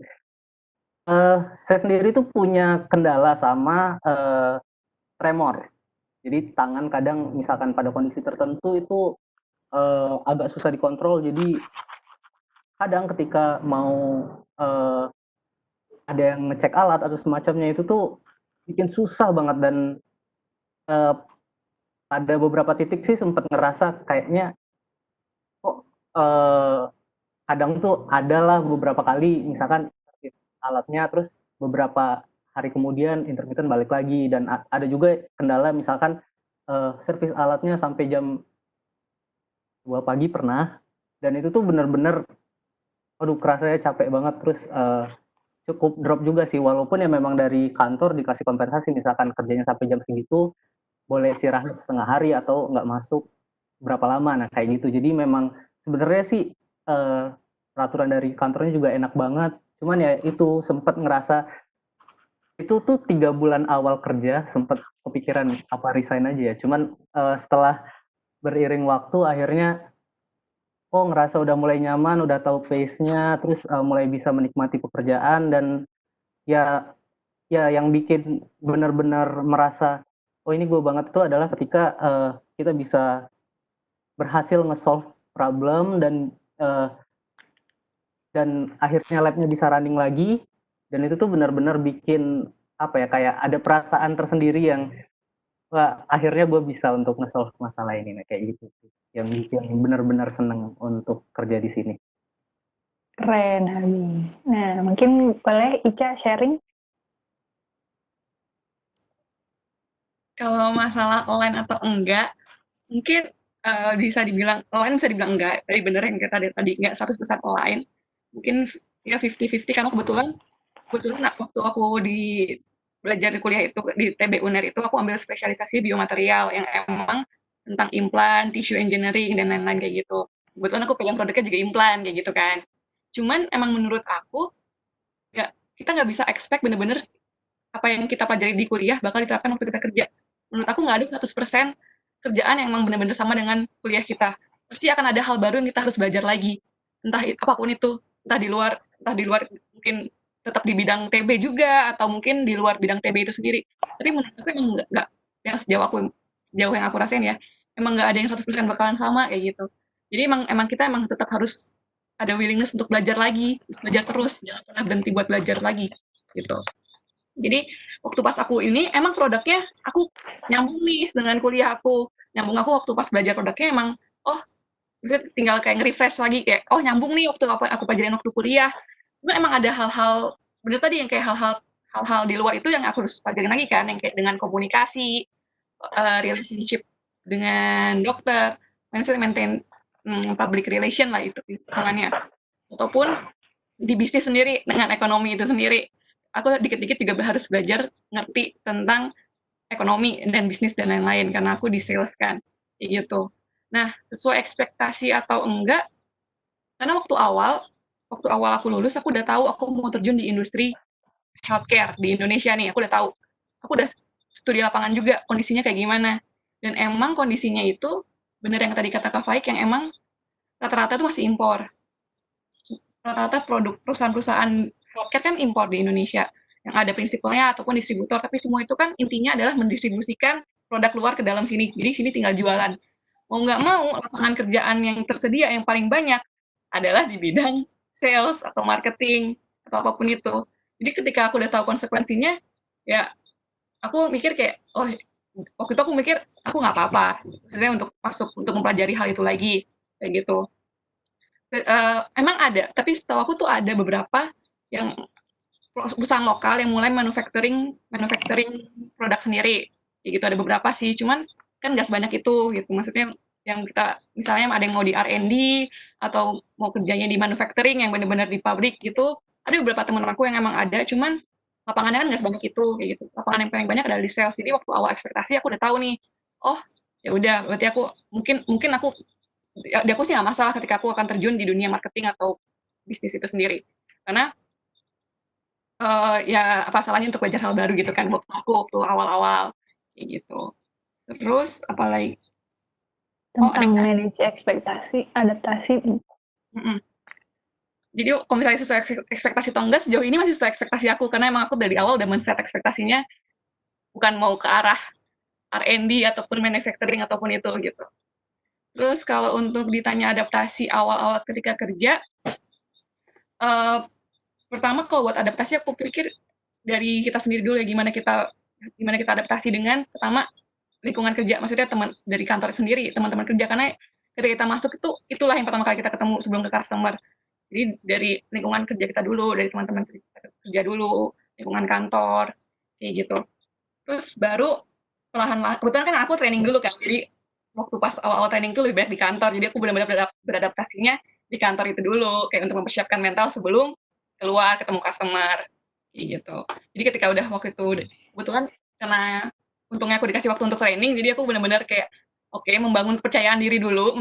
Saya sendiri tuh punya kendala sama tremor. Jadi tangan kadang misalkan pada kondisi tertentu itu agak susah dikontrol. Jadi kadang ketika mau ada yang ngecek alat atau semacamnya itu tuh bikin susah banget dan ada beberapa titik sih sempat ngerasa kayaknya kok kadang tuh adalah beberapa kali misalkan alatnya terus beberapa hari kemudian intermittent balik lagi dan ada juga kendala misalkan servis alatnya sampai jam 2 pagi pernah dan itu tuh bener-bener aduh kerasanya capek banget terus cukup drop juga sih walaupun ya memang dari kantor dikasih kompensasi misalkan kerjanya sampai jam segitu boleh istirahat setengah hari atau nggak masuk berapa lama nah kayak gitu jadi memang sebenarnya sih peraturan dari kantornya juga enak banget cuman ya itu sempat ngerasa itu tuh 3 bulan awal kerja sempat kepikiran apa resign aja ya cuman setelah beriring waktu akhirnya ngerasa udah mulai nyaman udah tahu pace-nya terus mulai bisa menikmati pekerjaan dan ya yang bikin benar-benar merasa oh ini gue banget itu adalah ketika kita bisa berhasil nge-solve problem dan akhirnya labnya bisa running lagi dan itu tuh benar-benar bikin apa ya kayak ada perasaan tersendiri yang wah akhirnya gue bisa untuk nge-solve masalah ini nah, kayak gitu yang bikin benar-benar seneng untuk kerja di sini. Keren Habi. Nah mungkin boleh Ica sharing. Kalau masalah online atau enggak, mungkin bisa dibilang online, bisa dibilang enggak. Tadi bener yang kita tadi enggak 100% online. Mungkin ya 50-50 karena kebetulan waktu aku belajar di kuliah itu di TB UNER itu aku ambil spesialisasi biomaterial yang emang tentang implan, tissue engineering dan lain-lain kayak gitu. Kebetulan aku pegang produknya juga implan kayak gitu kan. Cuman emang menurut aku kita nggak bisa expect bener-bener apa yang kita pelajari di kuliah bakal diterapkan waktu kita kerja. Menurut aku nggak ada 100% kerjaan yang emang bener-bener sama dengan kuliah kita. Pasti akan ada hal baru yang kita harus belajar lagi. Entah apapun itu, entah di luar mungkin tetap di bidang TB juga atau mungkin di luar bidang TB itu sendiri. Tapi menurut aku emang nggak yang sejauh yang aku rasain ya, emang nggak ada yang 100% bakalan sama kayak gitu. Jadi emang kita emang tetap harus ada willingness untuk belajar lagi, belajar terus, jangan pernah berhenti buat belajar lagi gitu. Jadi waktu pas aku ini emang produknya aku nyambung nih dengan kuliah aku. Nyambung aku waktu pas belajar produknya emang oh bisa tinggal kayak nge-refresh lagi kayak oh nyambung nih waktu apa aku pelajarin waktu kuliah. Cuma emang ada hal-hal bener tadi yang kayak hal-hal di luar itu yang aku harus pelajarin lagi kan yang kayak dengan komunikasi, relationship dengan dokter, maintain public relation lah itu hitungannya. Ataupun di bisnis sendiri dengan ekonomi itu sendiri. Aku dikit-dikit juga harus belajar ngerti tentang ekonomi dan bisnis dan lain-lain karena aku di sales kan, kayak gitu. Nah, sesuai ekspektasi atau enggak, karena waktu awal aku lulus, aku udah tahu aku mau terjun di industri healthcare di Indonesia nih, aku udah tahu. Aku udah studi lapangan juga kondisinya kayak gimana. Dan emang kondisinya itu bener yang tadi kata Kak Faik yang emang rata-rata itu masih impor. Rata-rata perusahaan-perusahaan healthcare kan impor di Indonesia yang ada prinsipalnya ataupun distributor, tapi semua itu kan intinya adalah mendistribusikan produk luar ke dalam sini. Jadi sini tinggal jualan. Mau nggak mau, lapangan kerjaan yang tersedia yang paling banyak adalah di bidang sales atau marketing atau apapun itu. Jadi ketika aku udah tahu konsekuensinya, ya aku mikir kayak, oh waktu itu aku mikir aku nggak apa-apa, maksudnya untuk masuk untuk mempelajari hal itu lagi kayak gitu. Emang ada, tapi setahu aku tuh ada beberapa yang perusahaan lokal yang mulai manufacturing manufacturing produk sendiri, kayak gitu ada beberapa sih, cuman kan nggak sebanyak itu gitu. Maksudnya yang kita misalnya ada yang mau di R&D atau mau kerjanya di manufacturing yang benar-benar di pabrik gitu, ada beberapa teman aku yang emang ada, cuman lapangannya kan nggak sebanyak itu kayak gitu. Lapangan yang paling banyak adalah di sales. Jadi waktu awal ekspektasi aku udah tahu nih, oh ya udah berarti aku mungkin aku di aku sih nggak masalah ketika aku akan terjun di dunia marketing atau bisnis itu sendiri. Karena ya apa salahnya untuk belajar hal baru gitu kan waktu awal-awal kayak gitu. Terus apalagi oh Tentang adaptasi. manage adaptasi. Mm-mm. Jadi kalau misalnya sesuai ekspektasi atau enggak sejauh ini masih sesuai ekspektasi aku karena emang aku dari awal udah men-set ekspektasinya bukan mau ke arah R&D ataupun manufacturing ataupun itu gitu. Terus kalau untuk ditanya adaptasi awal-awal ketika kerja, uh, pertama kalau buat adaptasi aku pikir dari kita sendiri dulu ya gimana kita adaptasi dengan pertama lingkungan kerja, maksudnya teman dari kantor sendiri, teman-teman kerja karena ketika kita masuk itulah yang pertama kali kita ketemu sebelum ke customer. Jadi dari lingkungan kerja kita dulu, dari teman-teman kerja dulu, lingkungan kantor, kayak gitu. Terus baru perlahan-lahan, kebetulan kan aku training dulu kan, jadi waktu pas awal-awal training itu lebih banyak di kantor, jadi aku benar-benar beradaptasinya di kantor itu dulu, kayak untuk mempersiapkan mental sebelum keluar ketemu customer, kayak gitu. Jadi ketika udah waktu itu, kebetulan karena untungnya aku dikasih waktu untuk training, jadi aku benar-benar kayak, oke, membangun kepercayaan diri dulu,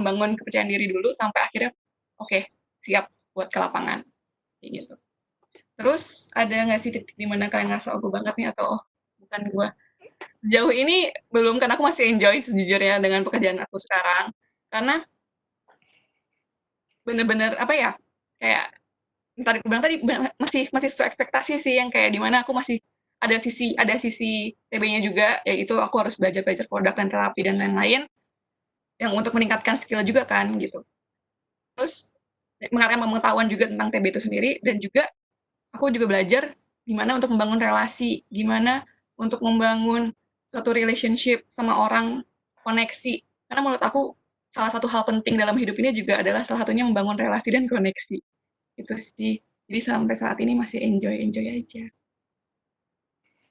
sampai akhirnya, oke, siap buat ke lapangan, kayak gitu. Terus ada nggak sih titik di mana kalian ngerasa oh gue banget nih atau oh bukan gue? Sejauh ini belum, karena aku masih enjoy sejujurnya dengan pekerjaan aku sekarang. Karena bener-bener apa ya, kayak tadi aku bilang tadi masih masih sesuai ekspektasi sih yang kayak di mana aku masih ada sisi TB-nya juga, yaitu aku harus belajar produk dan terapi dan lain-lain yang untuk meningkatkan skill juga kan gitu. Terus mengenai pengetahuan juga tentang TB itu sendiri dan juga aku juga belajar gimana untuk membangun relasi, gimana untuk membangun suatu relationship sama orang, koneksi. Karena menurut aku salah satu hal penting dalam hidup ini juga adalah salah satunya membangun relasi dan koneksi. Itu sih. Jadi sampai saat ini masih enjoy aja.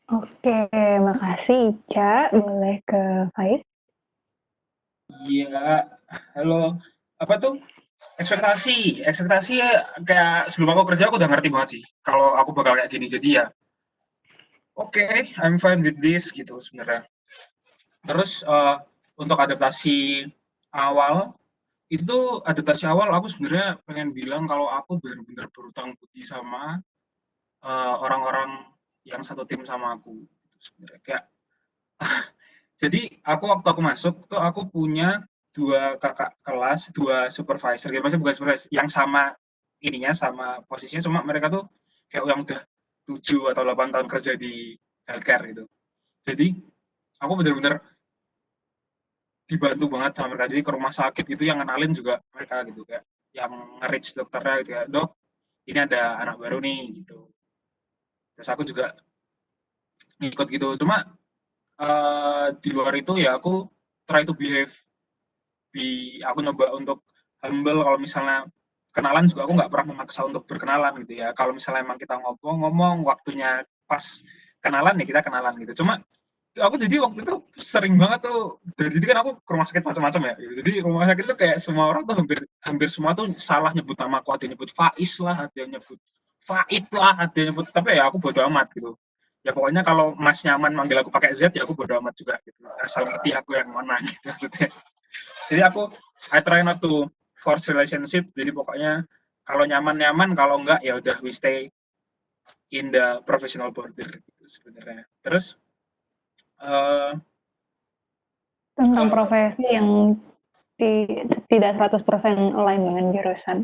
Oke, makasih Ica. Boleh ke Faik? Iya, halo. Apa tuh? ekspektasi ya kayak sebelum aku kerja aku udah ngerti banget sih kalau aku bakal kayak gini. Jadi ya oke, I'm fine with this gitu sebenarnya. Terus untuk awal adaptasi awal aku sebenarnya pengen bilang kalau aku benar-benar berutang budi sama orang-orang yang satu tim sama aku. Gitu sebenarnya kayak jadi waktu aku masuk tuh aku punya dua kakak kelas, dua supervisor, gitu. Maksudnya bukan supervisor, yang sama sama posisinya, cuma mereka tuh kayak yang udah 7 atau 8 tahun kerja di healthcare gitu. Jadi aku bener-bener dibantu banget sama mereka. Jadi ke rumah sakit gitu yang kenalin juga mereka gitu, kayak yang nge-reach dokternya gitu ya, "Dok, ini ada anak baru nih," gitu. Terus aku juga ngikut gitu. Cuma di luar itu ya aku try to behave aku nyoba untuk humble. Kalau misalnya kenalan juga aku nggak pernah memaksa untuk berkenalan gitu ya. Kalau misalnya emang kita ngomong waktunya pas kenalan ya kita kenalan gitu. Cuma aku jadi waktu itu sering banget tuh, jadi kan aku ke rumah sakit macam-macam ya gitu. Jadi rumah sakit tuh kayak semua orang tuh hampir hampir semua tuh salah nyebut nama aku. Ada yang nyebut Faiz lah, ada yang nyebut Faid lah, ada yang nyebut, tapi ya aku bodo amat gitu. Ya pokoknya kalau Mas nyaman manggil aku pakai Z ya aku bodo amat juga gitu. Asal ngerti aku yang mana gitu maksudnya. Jadi I try not to force relationship. Jadi pokoknya kalau nyaman-nyaman, kalau enggak ya udah we stay in the professional border gitu sebenarnya. Terus uh, Tentang kalau profesi yang tidak 100% align dengan jurusan.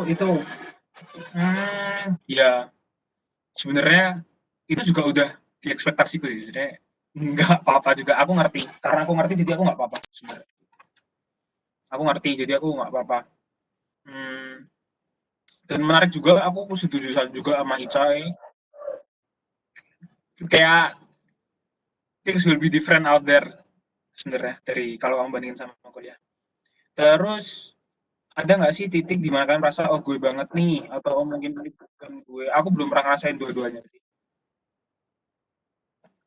itu ya sebenarnya itu juga udah diekspektasiku sih. Sebenarnya nggak apa-apa juga. Aku ngerti karena aku ngerti jadi aku nggak apa-apa sebenarnya. Aku ngerti jadi aku nggak apa-apa. Dan menarik juga, aku setuju juga sama Icai, kayak things will be different out there sebenarnya dari kalau kamu bandingin sama kuliah. Terus ada nggak sih titik di mana kalian merasa oh gue banget nih, atau oh, mungkin ini bukan gue. Aku belum pernah ngerasain dua-duanya sih.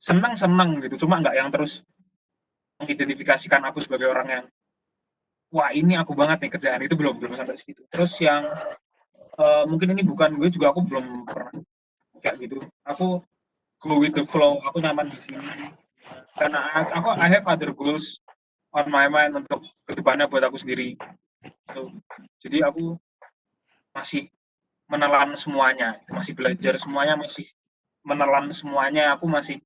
Senang gitu, cuma nggak yang terus mengidentifikasikan aku sebagai orang yang wah ini aku banget nih kerjaan, itu belum sampai segitu. Terus yang mungkin ini bukan gue juga, aku belum pernah kayak gitu. Aku go with the flow, aku nyaman di sini karena I have other goals on my mind untuk kedepannya buat aku sendiri gitu. Jadi aku masih menelan semuanya, masih belajar semuanya, masih menelan semuanya. Aku masih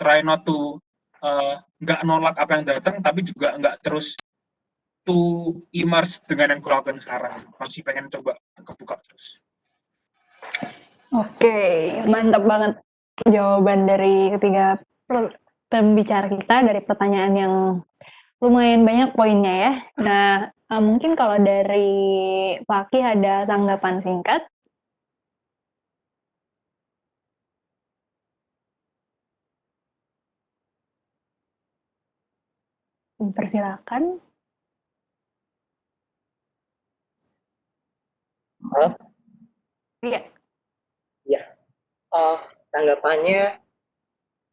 try not to nggak nolak apa yang datang, tapi juga nggak terus to immerse dengan yang kulakukan sekarang. Masih pengen coba kebuka terus. Oke, mantap banget jawaban dari ketiga pembicara kita dari pertanyaan yang lumayan banyak poinnya ya. Nah, mungkin kalau dari Paki ada tanggapan singkat? Persilakan. Halo? Iya. Ya, tanggapannya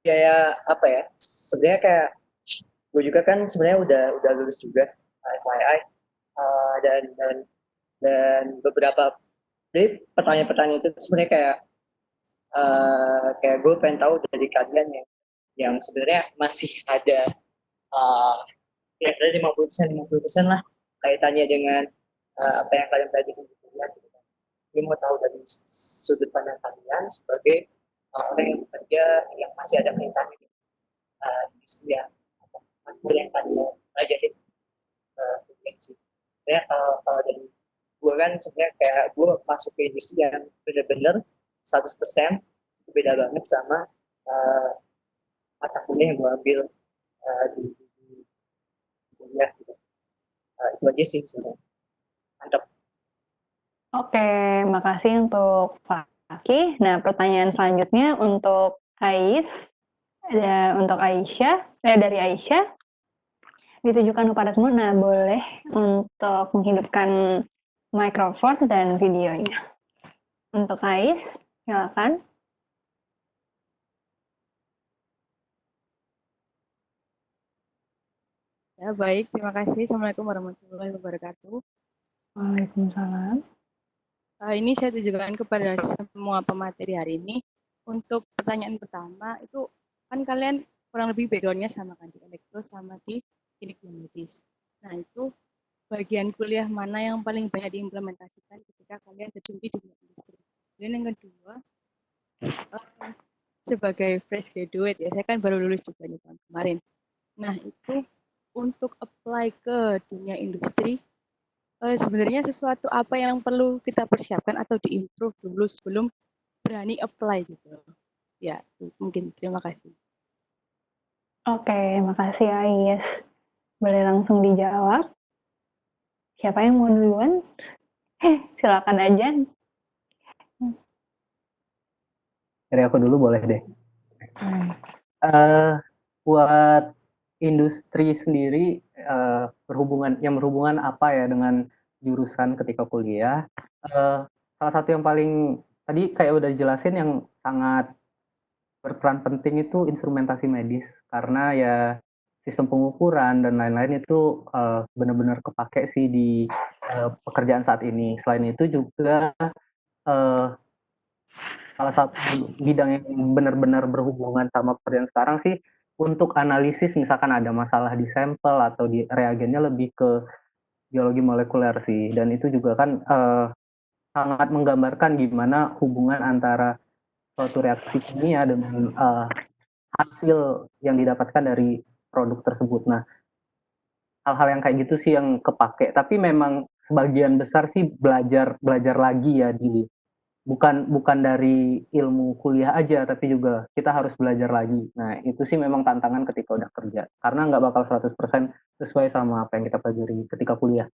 kayak apa ya? Sebenarnya kayak gue juga kan sebenarnya udah lulus juga, FYI. Dan beberapa dari pertanyaan-pertanyaan itu sebenarnya kayak gue pengen tahu dari kalian yang sebenarnya masih ada ya dari 50% lah kaitannya dengan apa yang kalian pelajari di kuliah gitu kan. Gue mau tahu dari sudut pandang kalian sebagai orang yang bekerja yang masih ada kaitannya di industri yang kalian pelajari kuliah sih. Saya kalau dari gue kan sebenarnya kayak gue masuk ke industri yang benar-benar 100% beda banget sama mata kuliah yang gue ambil di kuliah gitu. Itu aja sih sebenarnya. Mantap. Oke, makasih untuk Paki. Nah, pertanyaan selanjutnya untuk untuk Aisyah, dari Aisyah, ditujukan kepada semua. Nah, boleh untuk menghidupkan mikrofon dan videonya. Untuk Ais, silakan. Ya, baik. Terima kasih. Assalamualaikum warahmatullahi wabarakatuh. Waalaikumsalam. Ini saya tujukan kepada semua pemateri hari ini. Untuk pertanyaan pertama, itu kan kalian kurang lebih background-nya sama kan, di elektro sama di teknik biomedis. Nah, itu bagian kuliah mana yang paling banyak diimplementasikan ketika kalian terjun di dunia industri. Dan yang kedua, sebagai fresh graduate ya, saya kan baru lulus juga nih tahun kemarin. Nah, itu untuk apply ke dunia industri, sebenarnya sesuatu apa yang perlu kita persiapkan atau diimprove dulu sebelum berani apply gitu. Ya, mungkin terima kasih. Oke, makasih ya Yes. Boleh langsung dijawab. Siapa yang mau duluan? Silakan aja. Dari aku dulu boleh deh. Buat industri sendiri berhubungan apa ya dengan jurusan ketika kuliah. Salah satu yang paling tadi kayak udah dijelasin yang sangat berperan penting itu instrumentasi medis karena ya sistem pengukuran dan lain-lain itu benar-benar kepake sih di pekerjaan saat ini. Selain itu juga salah satu bidang yang benar-benar berhubungan sama pekerjaan sekarang sih untuk analisis misalkan ada masalah di sampel atau di reagennya lebih ke biologi molekuler sih dan itu juga kan sangat menggambarkan gimana hubungan antara suatu reaksi kimia dengan hasil yang didapatkan dari produk tersebut. Nah, hal-hal yang kayak gitu sih yang kepake. Tapi memang sebagian besar sih belajar lagi ya di bukan dari ilmu kuliah aja, tapi juga kita harus belajar lagi. Nah, itu sih memang tantangan ketika udah kerja. Karena nggak bakal 100% sesuai sama apa yang kita pelajari ketika kuliah.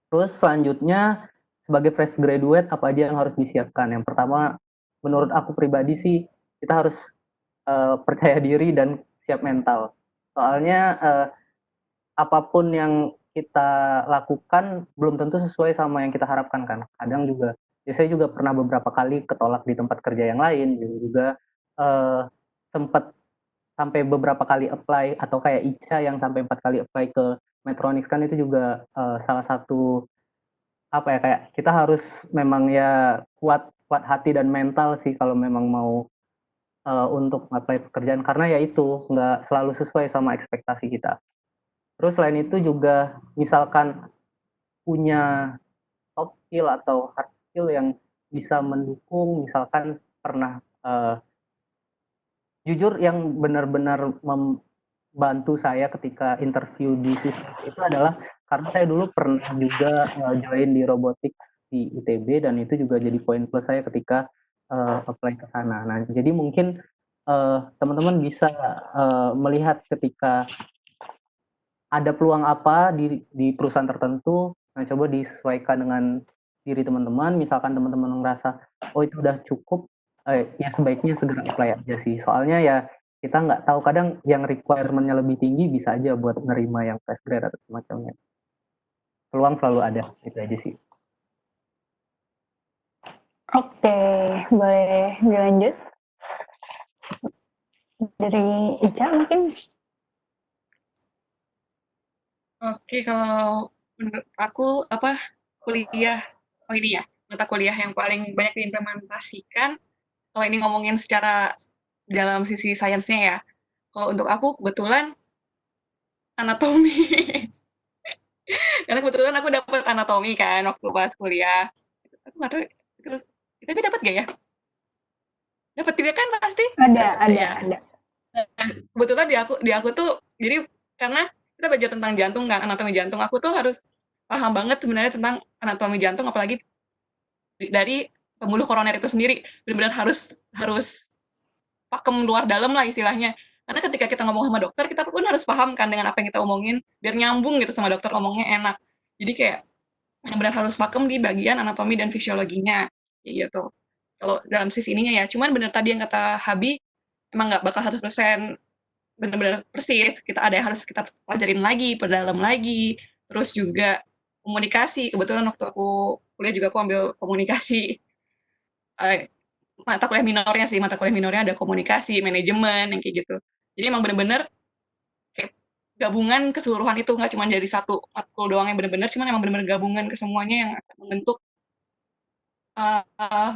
Terus selanjutnya, sebagai fresh graduate, apa aja yang harus disiapkan? Yang pertama, menurut aku pribadi sih, kita harus percaya diri dan siap mental. Soalnya apapun yang kita lakukan belum tentu sesuai sama yang kita harapkan kan. Kadang juga, ya saya juga pernah beberapa kali ketolak di tempat kerja yang lain, juga sempat sampai beberapa kali apply atau kayak Ica yang sampai 4 kali apply ke Metronics kan itu juga salah satu apa ya kayak kita harus memang ya kuat hati dan mental sih kalau memang mau untuk apply pekerjaan karena ya itu nggak selalu sesuai sama ekspektasi kita. Terus selain itu juga misalkan punya soft skill atau hard skill yang bisa mendukung, misalkan pernah jujur yang benar-benar membantu saya ketika interview di sistem itu adalah karena saya dulu pernah juga join di robotics di ITB dan itu juga jadi poin plus saya ketika apply ke sana. Nah, jadi mungkin teman-teman bisa melihat ketika ada peluang apa di perusahaan tertentu, nah coba disesuaikan dengan diri teman-teman. Misalkan teman-teman ngerasa, oh itu udah cukup, ya sebaiknya segera apply aja sih. Soalnya ya kita nggak tahu kadang yang requirement-nya lebih tinggi bisa aja buat nerima yang fresh grade atau semacamnya. Peluang selalu ada, itu aja sih. Oke, boleh dilanjut? Dari Ica mungkin? Oke, kalau menurut aku kuliah, oh ini ya, mata kuliah yang paling banyak diimplementasikan, kalau ini ngomongin secara dalam sisi sainsnya ya, kalau untuk aku kebetulan anatomi. Karena kebetulan aku dapat anatomi kan waktu pas kuliah. Aku nggak tahu terus tapi dapat gak ya? Dapat juga kan pasti? Ada. Ya. Kebetulan di aku tuh jadi karena kita belajar tentang jantung kan, anatomi jantung. Aku tuh harus paham banget sebenarnya tentang anatomi jantung apalagi dari pembuluh koroner itu sendiri. Benar-benar harus pakem luar dalam lah istilahnya. Karena ketika kita ngomong sama dokter, kita pun harus paham kan dengan apa yang kita omongin biar nyambung gitu sama dokter ngomongnya enak. Jadi kayak benar-benar harus pakem di bagian anatomi dan fisiologinya gitu. Kalau dalam sisi ininya ya, cuman benar tadi yang kata Habi, emang nggak bakal 100% benar-benar persis. Kita ada yang harus kita pelajarin lagi, perdalam lagi. Terus juga komunikasi. Kebetulan waktu aku kuliah juga aku ambil komunikasi. Mata kuliah minornya ada komunikasi, manajemen, yang kayak gitu. Jadi emang benar-benar kayak gabungan keseluruhan itu, nggak cuma dari satu matkul doang yang benar-benar, cuman emang benar-benar gabungan ke semuanya yang akan membentuk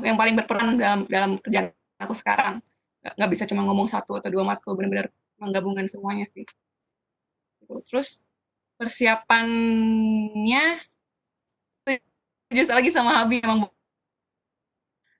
yang paling berperan dalam kerjaan aku sekarang. Nggak bisa cuma ngomong satu atau dua matkul, benar-benar menggabungkan semuanya sih. Gitu. Terus persiapannya setuju lagi sama Habi, emang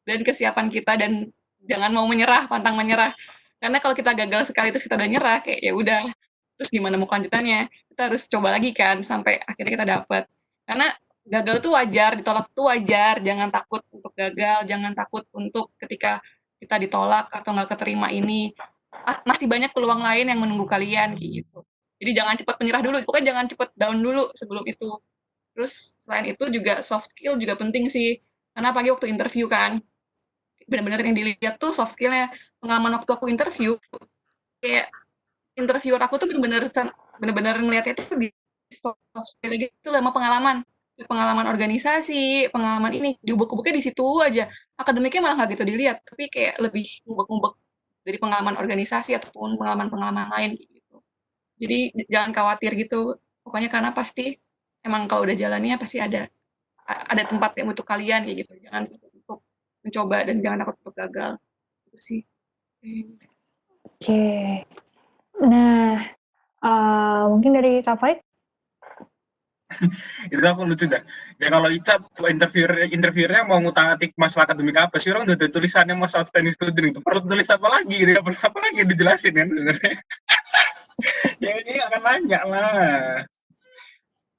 dan kesiapan kita dan jangan mau menyerah, pantang menyerah. Karena kalau kita gagal sekali terus kita udah nyerah, kayak ya udah, terus gimana mau kelanjutannya? Kita harus coba lagi kan sampai akhirnya kita dapat. Karena gagal itu wajar, ditolak itu wajar, jangan takut untuk gagal, jangan takut untuk ketika kita ditolak atau nggak keterima ini. Masih banyak peluang lain yang menunggu kalian kayak gitu. Jadi jangan cepat menyerah dulu, pokoknya jangan cepat down dulu sebelum itu. Terus selain itu juga soft skill juga penting sih. Karena pagi waktu interview kan, benar-benar yang dilihat tuh soft skillnya. Pengalaman waktu aku interview, kayak interviewer aku tuh benar-benar ngelihatnya tuh di soft skill gitu sama pengalaman organisasi, pengalaman ini di buku-bukunya di situ aja. Akademiknya malah nggak gitu dilihat, tapi kayak lebih ngubek-ngubek dari pengalaman organisasi ataupun pengalaman-pengalaman lain gitu. Jadi jangan khawatir gitu. Pokoknya karena pasti emang kalau udah jalannya pasti ada tempat yang untuk kalian kayak gitu. Jangan untuk mencoba dan jangan takut untuk gagal. Itu sih. Oke. Nah, mungkin dari Kak Faik? Itu aku lucu dah. Ya kalau Ica interviewernya mau ngutang-atik masalah akademik apa sih, orang udah ada tulisannya mas outstanding student itu perlu tulis apa lagi gitu, apa lagi dijelasin kan sebenarnya. Ya ini akan nanya lah.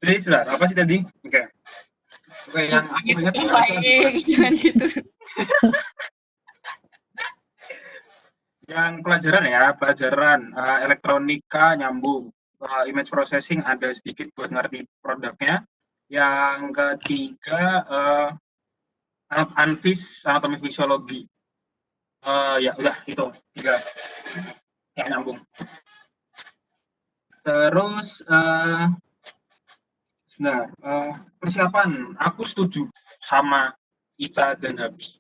Jadi sudah apa sih tadi? Oke. Yang aku ingat Jangan gitu. Yang pelajaran elektronika nyambung, image processing ada sedikit buat ngerti produknya. Yang ketiga anatomi fisiologi. Ya udah itu 3 yang nyambung. Terus persiapan, aku setuju sama Ica dan Habis.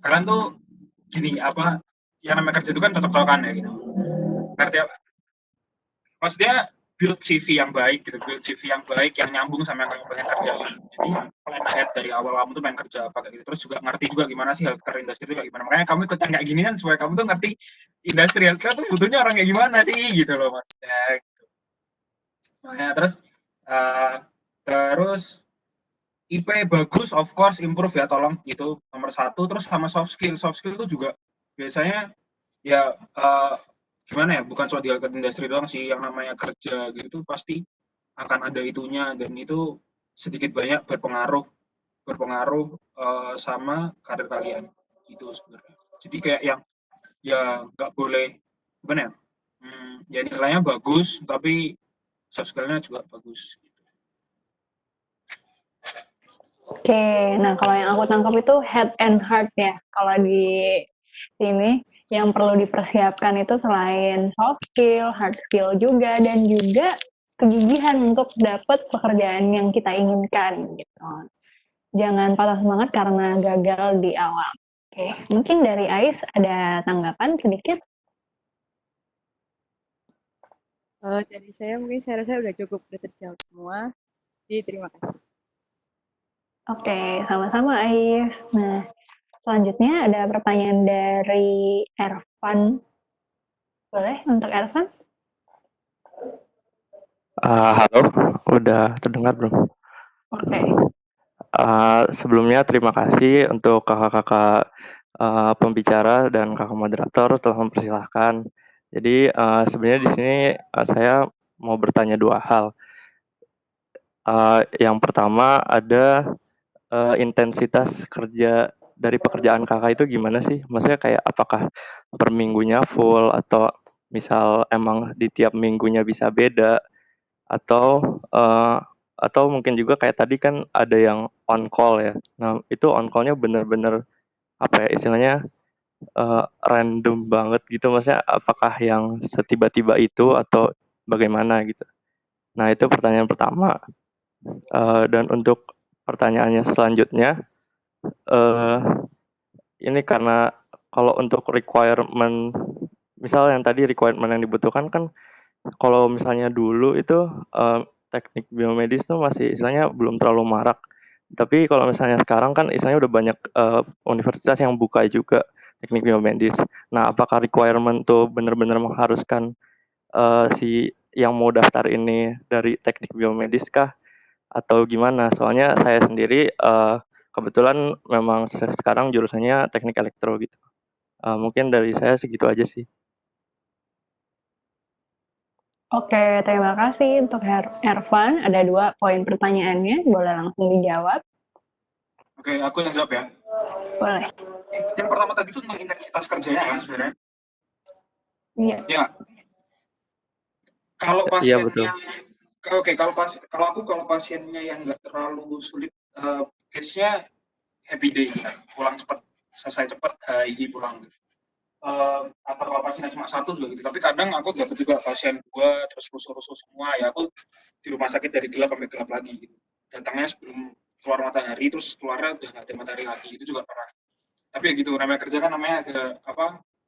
Kalian tuh gini, apa yang namanya kerja itu kan cocok-cocokan ya gitu. Ngerti apa? Maksudnya build CV yang baik gitu, build CV yang baik yang nyambung sama yang kamu pengen kerjain. Jadi plan ahead dari awal kamu tuh pengen kerja apa kayak gitu. Terus juga ngerti juga gimana sih healthcare industry itu kayak gimana. Makanya kamu ikut yang kayak gini kan supaya kamu tuh ngerti industri healthcare tuh butuhnya orang kayak gimana sih gitu loh maksudnya. Gitu. Nah, terus IP bagus, of course improve ya, tolong itu nomor 1. Terus sama soft skill itu juga biasanya ya gimana ya, bukan cuma di industri doang sih, yang namanya kerja gitu pasti akan ada itunya, dan itu sedikit banyak berpengaruh sama karir kalian gitu sebenarnya. Jadi kayak yang ya nggak boleh gimana ya, ya nilainya bagus tapi soft skill-nya juga bagus. Oke, nah kalau yang aku tangkap itu head and heart ya. Kalau di sini yang perlu dipersiapkan itu selain soft skill, hard skill juga, dan juga kegigihan untuk dapat pekerjaan yang kita inginkan gitu. Jangan patah semangat karena gagal di awal. Oke, mungkin dari Ais ada tanggapan sedikit? Dari saya mungkin saya rasa udah cukup, udah terjawab semua. Jadi terima kasih. Oke, sama-sama Ais. Nah, selanjutnya ada pertanyaan dari Ervan. Boleh untuk Ervan? Halo, udah terdengar belum? Oke. Sebelumnya terima kasih untuk kakak-kakak pembicara dan kakak moderator telah mempersilahkan. Jadi sebenarnya di sini saya mau bertanya 2 hal. Yang pertama ada intensitas kerja dari pekerjaan kakak itu gimana sih? Maksudnya kayak apakah per minggunya full atau misal emang di tiap minggunya bisa beda, atau mungkin juga kayak tadi kan ada yang on call ya. Nah itu on call-nya bener-bener apa ya istilahnya random banget gitu, maksudnya apakah yang setiba-tiba itu atau bagaimana gitu. Nah itu pertanyaan pertama. Dan untuk pertanyaannya selanjutnya, ini karena kalau untuk requirement, misal yang tadi requirement yang dibutuhkan kan kalau misalnya dulu itu teknik biomedis tuh masih istilahnya belum terlalu marak. Tapi kalau misalnya sekarang kan istilahnya udah banyak universitas yang buka juga teknik biomedis. Nah, apakah requirement tuh benar-benar mengharuskan si yang mau daftar ini dari teknik biomedis kah? Atau gimana? Soalnya saya sendiri kebetulan memang sekarang jurusannya teknik elektro gitu. Mungkin dari saya segitu aja sih. Oke, terima kasih untuk Ervan. Ada 2 poin pertanyaannya, boleh langsung dijawab? Oke, aku yang jawab ya. Boleh. Yang pertama tadi itu tentang intensitas kerjanya kan sebenarnya. Iya. Ya, kalau Iya betul. pasiennya, oke, kalau pasiennya yang nggak terlalu sulit, case-nya happy day, kan? Pulang cepat, selesai cepat, HI pulang. Atau kalau pasiennya cuma 1 juga gitu. Tapi kadang aku dapat juga pasien 2 terus rusuh-rusuh semua, ya aku di rumah sakit dari gelap sampai gelap lagi gitu. Datangnya sebelum keluar matahari, terus keluarnya udah nggak ada matahari lagi, itu juga pernah. Tapi ya gitu, namanya kerja kan namanya ada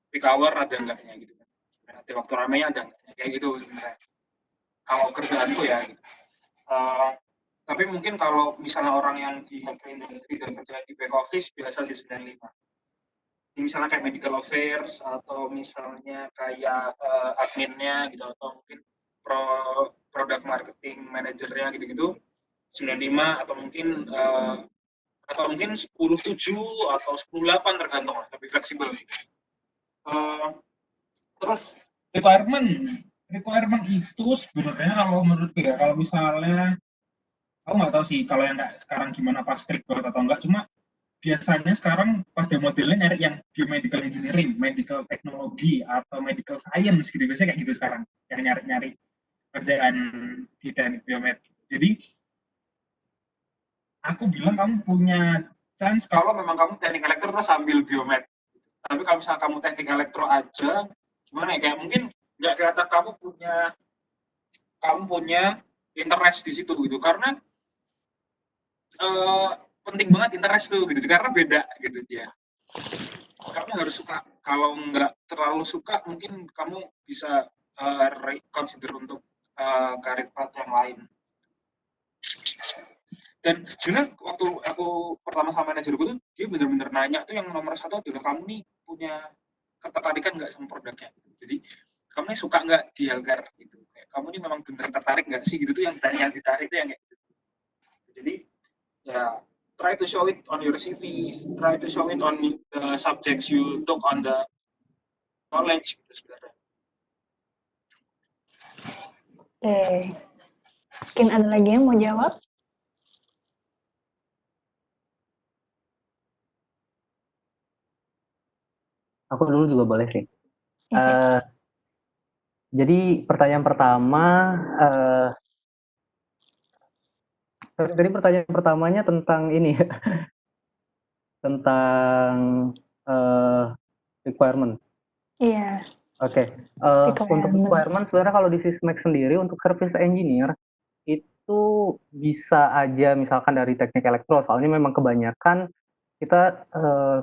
peak hour ada enggaknya gitu kan. Ada waktu ramainya ada enggaknya, kayak gitu sebenarnya. Kalau kerjaanku ya gitu. Tapi mungkin kalau misalnya orang yang di healthcare industry dan kerja di back office biasa sih 95. Misalnya kayak medical affairs atau misalnya kayak adminnya gitu atau mungkin product marketing manajernya gitu-gitu 95 atau mungkin 10-7 atau 10-8 tergantung lah, lebih fleksibel. Terus requirement itu sebenarnya kalau menurutku ya, kalau misalnya aku nggak tahu sih kalau yang nggak sekarang gimana pas strict banget atau enggak, cuma biasanya sekarang pada modelnya nyari yang biomedical engineering, medical technology atau medical science gitu, biasanya kayak gitu sekarang yang nyari-nyari kerjaan di teknik biomed. Jadi aku bilang kamu punya chance kalau memang kamu teknik elektro terus ambil biomed. Tapi kalau misalnya kamu teknik elektro aja, gimana ya, kayak mungkin nggak kelihatan kamu punya interest di situ gitu, karena penting banget interest tuh gitu, karena beda gitu dia. Kamu harus suka. Kalau nggak terlalu suka, mungkin kamu bisa consider untuk karir path yang lain. Dan sebenarnya waktu aku pertama sama manajerku tuh, dia bener-bener nanya tuh yang nomor 1 adalah kamu nih punya ketertarikan nggak sama produknya. Jadi kamu nih suka nggak di healthcare gitu. Kayak, kamu nih memang bener tertarik nggak sih gitu tuh yang ditarik tuh yang kayak gitu. Jadi ya try to show it on your CV, try to show it on the subjects you took on the knowledge gitu sebenarnya. Oke. Mungkin ada lagi yang mau jawab? Aku dulu juga boleh sih. Jadi pertanyaan pertama, tadi pertanyaan pertamanya tentang ini ya, tentang requirement. Iya. Oke. Untuk requirement sebenarnya kalau di Sysmex sendiri untuk service engineer itu bisa aja misalkan dari teknik elektro, soalnya memang kebanyakan kita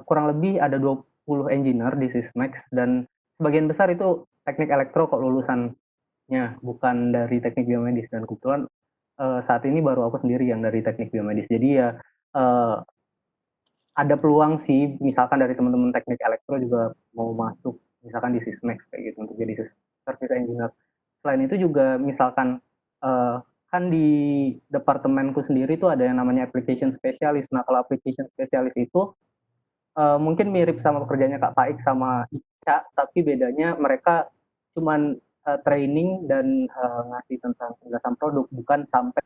kurang lebih ada 20 engineer di Sysmex dan sebagian besar itu teknik elektro kok lulusannya, bukan dari teknik biomedis. Dan kebetulan saat ini baru aku sendiri yang dari teknik biomedis. Jadi ya ada peluang sih, misalkan dari teman-teman teknik elektro juga mau masuk misalkan di Sysmex kayak gitu untuk jadi service engineer. Selain itu juga misalkan kan di departemenku sendiri tuh ada yang namanya application specialist. Nah, kalau application specialist itu mungkin mirip sama pekerjaannya Kak Paik sama Ica, tapi bedanya mereka cuman training dan ngasih tentang penjelasan produk, bukan sampai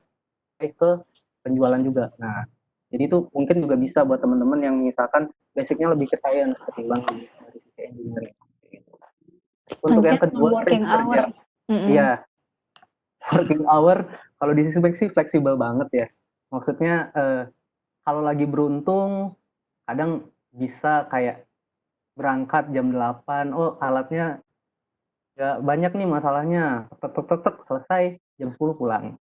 ke penjualan juga. Nah, jadi itu mungkin juga bisa buat teman-teman yang misalkan basicnya lebih ke science ketimbang dari sisi engineering. Untuk yang kedua, working hour. Iya, working hour kalau di sisi sih fleksibel banget ya. Maksudnya kalau lagi beruntung kadang bisa kayak berangkat jam 8, oh alatnya ya banyak nih masalahnya, tek selesai jam 10 pulang.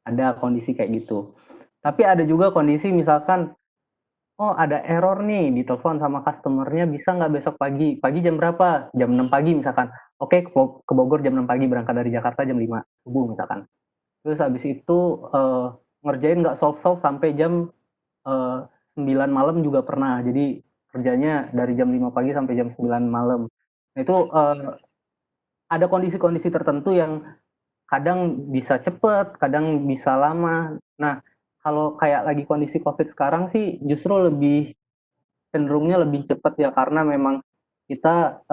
Ada kondisi kayak gitu. Tapi ada juga kondisi misalkan oh ada error nih, ditelepon sama customer-nya, bisa nggak besok pagi? Pagi jam berapa? Jam 6 pagi misalkan. Oke, ke Bogor jam 6 pagi, berangkat dari Jakarta jam 5 subuh misalkan. Terus habis itu ngerjain nggak solve-solve sampai jam 9 malam juga pernah. Jadi kerjanya dari jam 5 pagi sampai jam 9 malam. Nah, itu ada kondisi-kondisi tertentu yang kadang bisa cepet, kadang bisa lama. Nah, kalau kayak lagi kondisi COVID sekarang sih justru cenderungnya lebih cepat ya, karena memang kita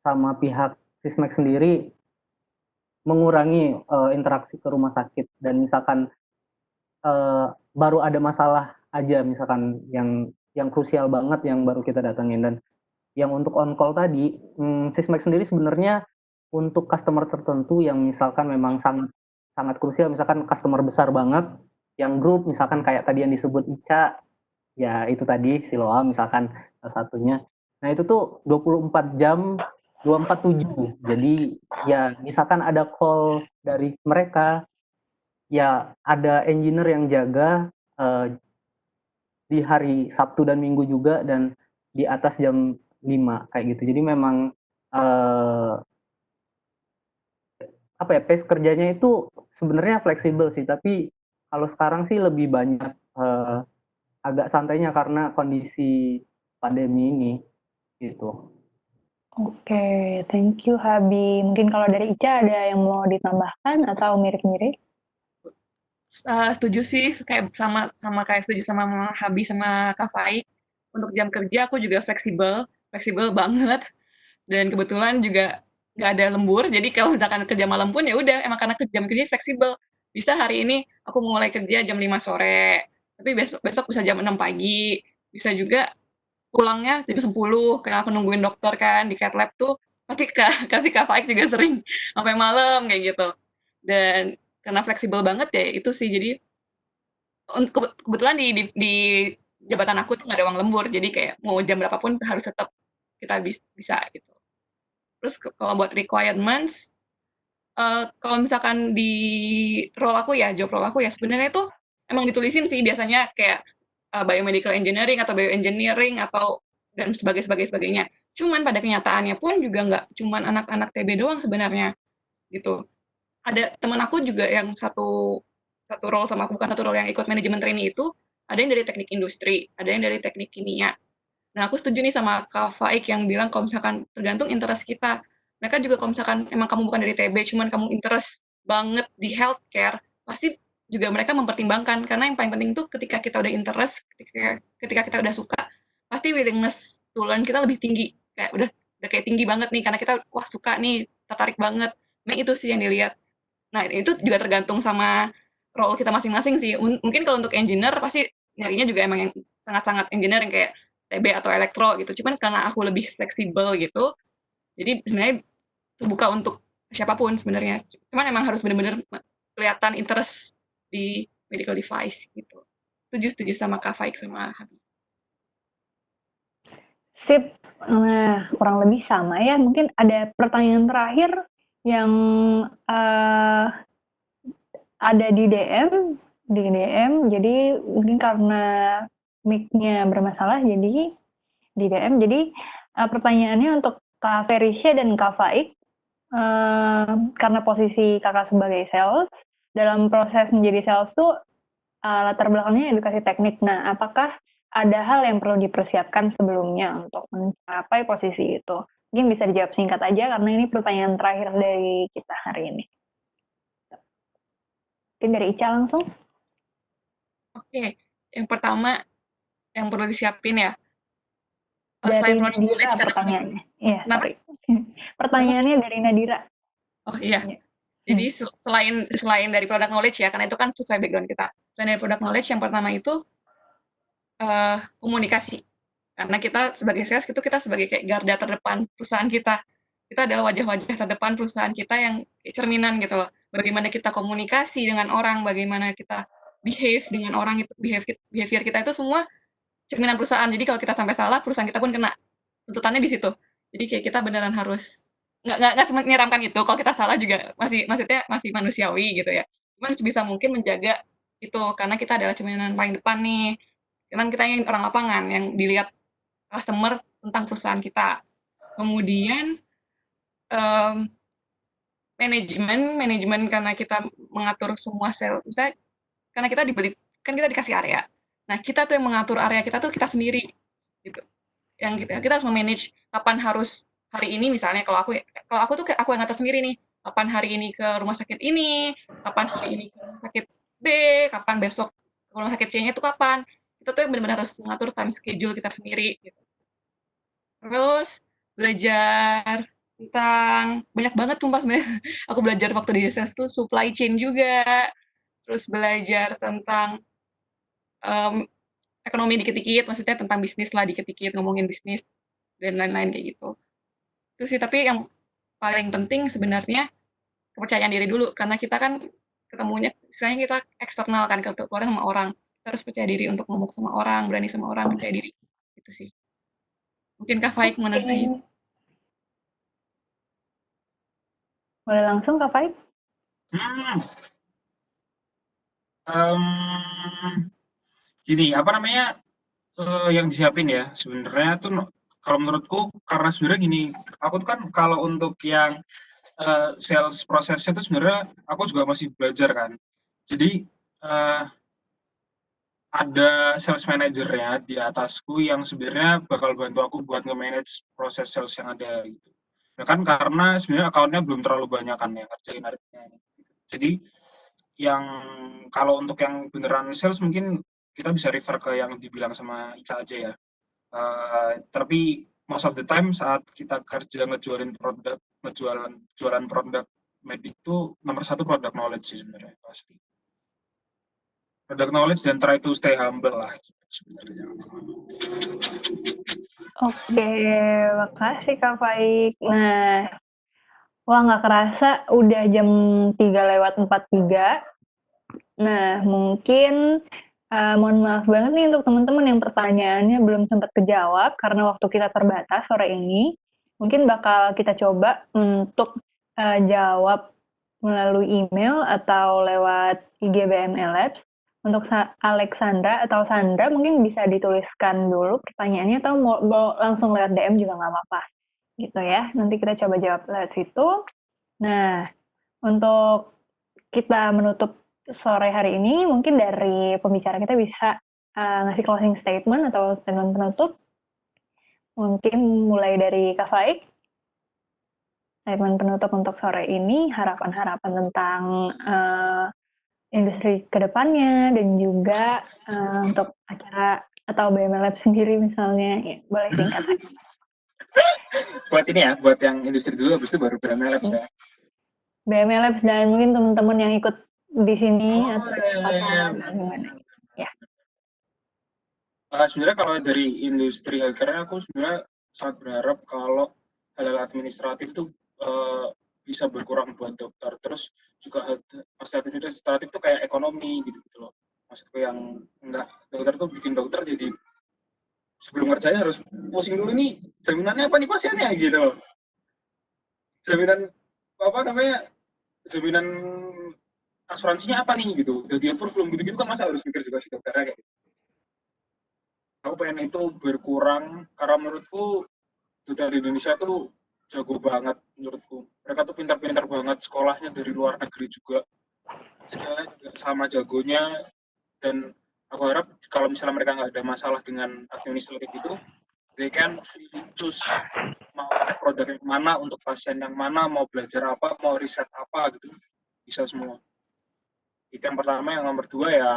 sama pihak Sismek sendiri mengurangi interaksi ke rumah sakit, dan misalkan baru ada masalah aja misalkan yang krusial banget yang baru kita datengin. Dan yang untuk on call tadi, Sismek sendiri sebenarnya untuk customer tertentu yang misalkan memang sangat sangat krusial, misalkan customer besar banget, yang grup misalkan kayak tadi yang disebut Ica, ya itu tadi Siloam misalkan salah satunya. Nah itu tuh 24 jam 247. Jadi ya misalkan ada call dari mereka, ya ada engineer yang jaga di hari Sabtu dan Minggu juga, dan di atas jam 5 kayak gitu. Jadi memang apa ya, pace kerjanya itu sebenarnya fleksibel sih, tapi kalau sekarang sih lebih banyak agak santainya karena kondisi pandemi ini gitu. Oke, thank you Habi. Mungkin kalau dari Ica ada yang mau ditambahkan atau mirip-mirip? Setuju sih, kayak sama kayak setuju sama Habi sama Kak Faik. Untuk jam kerja aku juga fleksibel banget. Dan kebetulan juga nggak ada lembur, jadi kalau misalkan kerja malam pun ya udah, emang karena jam kerja fleksibel. Bisa hari ini aku mulai kerja jam 5 sore, tapi besok bisa jam 6 pagi. Bisa juga pulangnya jam 10, kayak aku nungguin dokter kan di cath lab tuh, pasti kasih Kak Faik juga sering sampai malam kayak gitu. Dan karena fleksibel banget ya itu sih, jadi kebetulan di jabatan aku tuh nggak ada uang lembur, jadi kayak mau jam berapapun harus tetap kita bisa gitu. Terus kalau buat requirements, kalau misalkan di role aku ya, job role aku ya sebenarnya itu emang ditulisin sih biasanya kayak biomedical engineering atau bioengineering atau dan sebagainya. Cuman pada kenyataannya pun juga nggak cuman anak-anak TB doang sebenarnya gitu. Ada teman aku juga yang satu role sama aku, bukan satu role yang ikut manajemen trainee itu, ada yang dari teknik industri, ada yang dari teknik kimia. Nah, aku setuju nih sama Kak Faik yang bilang kalau misalkan tergantung interest kita. Mereka juga kalau misalkan emang kamu bukan dari TB, cuman kamu interest banget di healthcare, pasti juga mereka mempertimbangkan. Karena yang paling penting tuh ketika kita udah interest, ketika kita udah suka, pasti willingness to learn kita lebih tinggi. Kayak udah kayak tinggi banget nih, karena kita wah suka nih, tertarik banget. Nah, itu sih yang dilihat. Nah, itu juga tergantung sama role kita masing-masing sih. Mungkin kalau untuk engineer pasti nyarinya juga emang yang sangat-sangat engineer yang kayak TB atau elektro gitu. Cuman karena aku lebih fleksibel gitu, jadi sebenarnya terbuka untuk siapapun sebenarnya. Cuman emang harus benar-benar kelihatan interest di medical device gitu. Setuju sama Kak Faik sama Habib. Sip. Nah, kurang lebih sama ya. Mungkin ada pertanyaan terakhir yang ada di DM. Jadi mungkin karena mic-nya bermasalah, jadi di DM. Jadi pertanyaannya untuk Kak Ferisha dan Kak Faik, karena posisi kakak sebagai sales, dalam proses menjadi sales tuh latar belakangnya edukasi teknik. Nah, apakah ada hal yang perlu dipersiapkan sebelumnya untuk mencapai posisi itu? Mungkin bisa dijawab singkat aja karena ini pertanyaan terakhir dari kita hari ini. Mungkin dari Ica langsung. Oke, yang pertama yang perlu disiapin ya. Dari selain product Nadira knowledge, pertanyaannya. Iya, kenapa? sorry. Pertanyaannya dari Nadira. Oh iya. Jadi selain dari product knowledge ya, karena itu kan sesuai background kita. Selain dari product knowledge, yang pertama itu komunikasi. Karena kita sebagai sales itu kita sebagai kayak garda terdepan perusahaan kita. Kita adalah wajah-wajah terdepan perusahaan kita yang cerminan gitu loh. Bagaimana kita komunikasi dengan orang, bagaimana kita behave dengan orang, itu behavior kita itu semua cerminan perusahaan. Jadi kalau kita sampai salah, perusahaan kita pun kena. Tuntutannya di situ. Jadi kayak kita beneran harus nggak menyeramkan itu. Kalau kita salah juga maksudnya masih manusiawi gitu ya. Cuman sebisa mungkin menjaga itu karena kita adalah cerminan paling depan nih. Karena kita yang orang lapangan yang dilihat customer tentang perusahaan kita. Kemudian manajemen karena kita mengatur semua sales, misalnya karena kita kan kita dikasih area. Nah, kita tuh yang mengatur area kita tuh kita sendiri gitu. Yang kita harus memanage kapan harus hari ini misalnya kalau aku tuh aku yang ngatur sendiri nih. Kapan hari ini ke rumah sakit ini, kapan hari ini ke rumah sakit B, kapan besok ke rumah sakit C-nya itu kapan. Kita tuh yang benar-benar harus mengatur time schedule kita sendiri gitu. Terus belajar tentang banyak banget sumpah sebenarnya. Aku belajar waktu di sales tuh supply chain juga. Terus belajar tentang ekonomi dikit-dikit, maksudnya tentang bisnis lah dikit-dikit, ngomongin bisnis dan lain-lain kayak gitu. Itu sih, tapi yang paling penting sebenarnya kepercayaan diri dulu, karena kita kan ketemunya, misalnya kita eksternal kan, keluar sama orang, kita harus percaya diri untuk ngomong sama orang, berani sama orang, percaya diri. Itu sih. Mungkin Kak Faik mau nambahin? Boleh langsung Kak Faik? Gini, apa namanya, yang disiapin ya, sebenarnya tuh kalau menurutku karena sebenarnya gini, aku tuh kan kalau untuk yang sales prosesnya tuh sebenarnya aku juga masih belajar kan. Jadi ada sales manager ya di atasku yang sebenarnya bakal bantu aku buat nge-manage proses sales yang ada gitu. Ya kan karena sebenarnya account-nya belum terlalu banyak kan yang ngerjain harusnya. Jadi yang kalau untuk yang beneran sales mungkin kita bisa refer ke yang dibilang sama Ica aja ya. Tapi most of the time saat kita kerja ngejualin produk, jualan produk medik itu nomor satu product knowledge sih sebenarnya pasti. Product knowledge dan try to stay humble lah gitu sebenarnya. Oke, makasih Kak Faik. Nah, wah nggak kerasa udah jam 3:43. Nah, mungkin mohon maaf banget nih untuk teman-teman yang pertanyaannya belum sempat kejawab karena waktu kita terbatas sore ini. Mungkin bakal kita coba untuk jawab melalui email atau lewat IG BML Labs. Untuk Alexandra atau Sandra mungkin bisa dituliskan dulu pertanyaannya atau mau langsung lewat DM juga nggak apa-apa. Gitu ya, nanti kita coba jawab lewat situ. Nah, untuk kita menutup sore hari ini, mungkin dari pembicara kita bisa ngasih closing statement atau statement penutup. Mungkin mulai dari Kak Faik. Statement penutup untuk sore ini, harapan-harapan tentang industri kedepannya dan juga untuk acara atau BML Lab sendiri misalnya, ya, boleh singkat aja. Buat ini ya, buat yang industri dulu, habis itu baru BML Labs ya. BML Labs dan mungkin teman-teman yang ikut di sini atau gimana? Ya. Sebenarnya kalau dari industri healthcare aku sebenarnya sangat berharap kalau hal-hal administratif tuh bisa berkurang buat dokter. Terus juga hal administratif tuh kayak ekonomi gitu loh. Maksudku yang enggak, dokter tuh bikin dokter jadi sebelum ngerjain harus pusing dulu nih, jaminannya apa nih pasiennya gitu loh. Jaminan apa namanya? Jaminan asuransinya apa nih gitu. Udah di-approve belum gitu-gitu kan masa harus mikir juga si dokternya kayak gitu. Aku pengen itu berkurang karena menurutku dokter di Indonesia tuh jago banget menurutku. Mereka tuh pintar-pintar banget, sekolahnya dari luar negeri juga. Skillnya juga sama jagonya, dan aku harap kalau misalnya mereka nggak ada masalah dengan administratif itu, they can choose mau pakai produk yang mana untuk pasien yang mana, mau belajar apa, mau riset apa gitu, bisa semua. Itu yang pertama. Yang nomor dua ya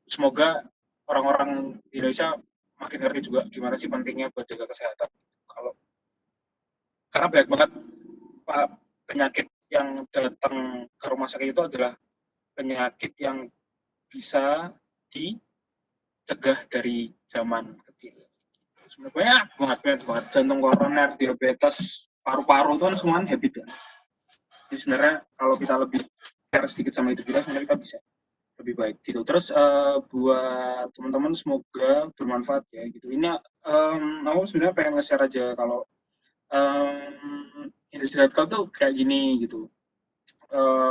semoga orang-orang di Indonesia makin ngerti juga gimana sih pentingnya buat jaga kesehatan. Karena banyak banget penyakit yang datang ke rumah sakit itu adalah penyakit yang bisa dicegah dari zaman kecil. Sebenarnya banget jantung koroner, diabetes, paru-paru itu kan semua habit ya. Jadi sebenarnya kalau kita lebih care sedikit sama hidup kita, sebenarnya kita bisa lebih baik gitu. Terus buat teman-teman semoga bermanfaat ya gitu. Ini aku sebenarnya pengen nge-share aja kalau industri healthcare tuh kayak gini gitu.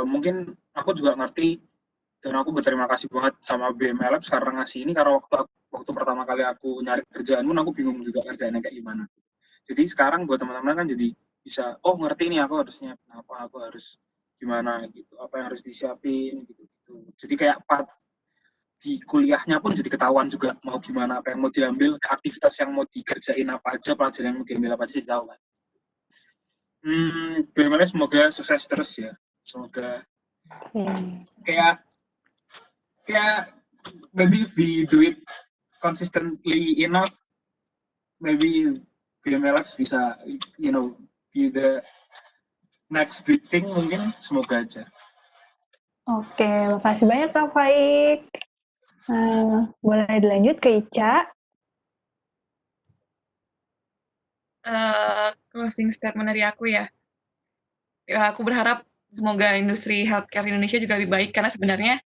Mungkin aku juga ngerti Dan aku berterima kasih banget sama BML Labs karena ngasih ini, karena waktu pertama kali aku nyari kerjaan pun aku bingung juga kerjaannya kayak gimana. Jadi sekarang buat teman-teman kan jadi bisa, oh ngerti nih aku harus nyiapin apa, aku harus gimana gitu, apa yang harus disiapin gitu. Jadi kayak part di kuliahnya pun jadi ketahuan juga mau gimana, apa yang mau diambil, ke aktivitas yang mau dikerjain apa aja, pelajaran yang mau diambil apa aja, jadi tahu kan. BML semoga sukses terus ya. Semoga kayak maybe if we do it consistently enough, maybe BML Labs bisa be the next big thing mungkin, semoga aja. Oke, makasih banyak Kak Faik. Boleh dilanjut ke Ica. Closing statement dari aku ya. Ya, aku berharap semoga industri healthcare Indonesia juga lebih baik, karena sebenarnya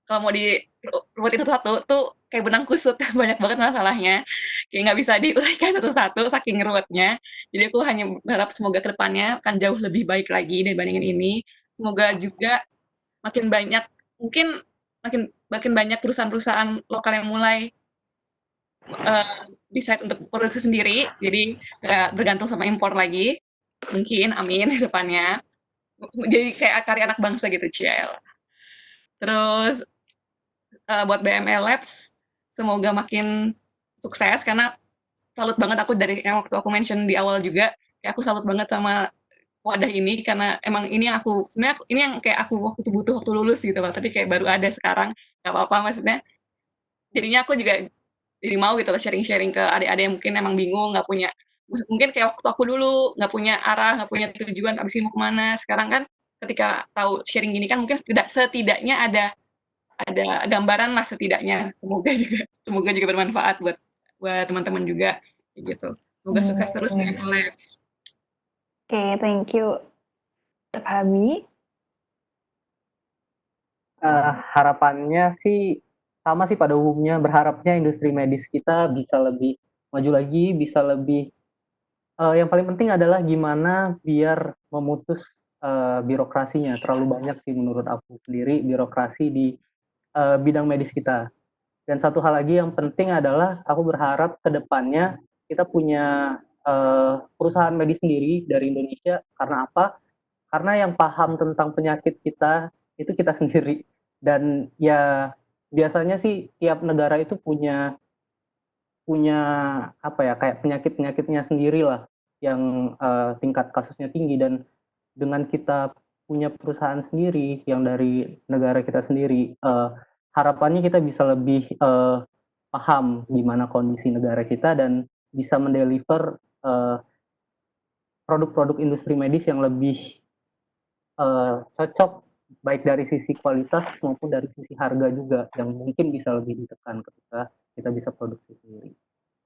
kalau mau diruwetin satu-satu tuh kayak benang kusut, banyak banget masalahnya, kayak nggak bisa diuraikan satu-satu saking ruwetnya. Jadi aku hanya berharap semoga kedepannya akan jauh lebih baik lagi dibandingin ini. Semoga juga makin banyak perusahaan-perusahaan lokal yang mulai decide untuk produksi sendiri, jadi nggak bergantung sama impor lagi, mungkin, amin, di depannya. Jadi kayak karya anak bangsa gitu, Ciel. Terus buat BML Labs, semoga makin sukses, karena salut banget aku dari yang waktu aku mention di awal juga, kayak aku salut banget sama wadah ini, karena emang ini sebenarnya ini yang kayak aku butuh waktu lulus gitu loh, tapi kayak baru ada sekarang, nggak apa-apa maksudnya. Jadinya aku juga jadi mau gitu loh sharing-sharing ke adik-adik yang mungkin emang bingung, nggak punya, mungkin kayak waktu aku dulu nggak punya arah, nggak punya tujuan, abis ini mau kemana. Sekarang kan ketika tahu sharing gini kan mungkin setidaknya ada gambaran lah setidaknya. Semoga juga bermanfaat buat teman-teman juga gitu. Semoga sukses terus BML Labs. Oke, thank you. Untuk Abi. Harapannya sih sama sih pada umumnya, berharapnya industri medis kita bisa lebih maju lagi, bisa lebih yang paling penting adalah gimana biar memutus birokrasinya. Terlalu banyak sih menurut aku sendiri birokrasi di bidang medis kita. Dan satu hal lagi yang penting adalah aku berharap ke depannya kita punya perusahaan medis sendiri dari Indonesia. Karena apa? Karena yang paham tentang penyakit kita itu kita sendiri. Dan ya biasanya sih tiap negara itu punya apa ya, kayak penyakit-penyakitnya sendiri lah yang tingkat kasusnya tinggi. Dan dengan kita punya perusahaan sendiri yang dari negara kita sendiri, harapannya kita bisa lebih paham gimana kondisi negara kita dan bisa mendeliver produk-produk industri medis yang lebih cocok, baik dari sisi kualitas maupun dari sisi harga juga, yang mungkin bisa lebih ditekan ketika kita bisa produksi sendiri.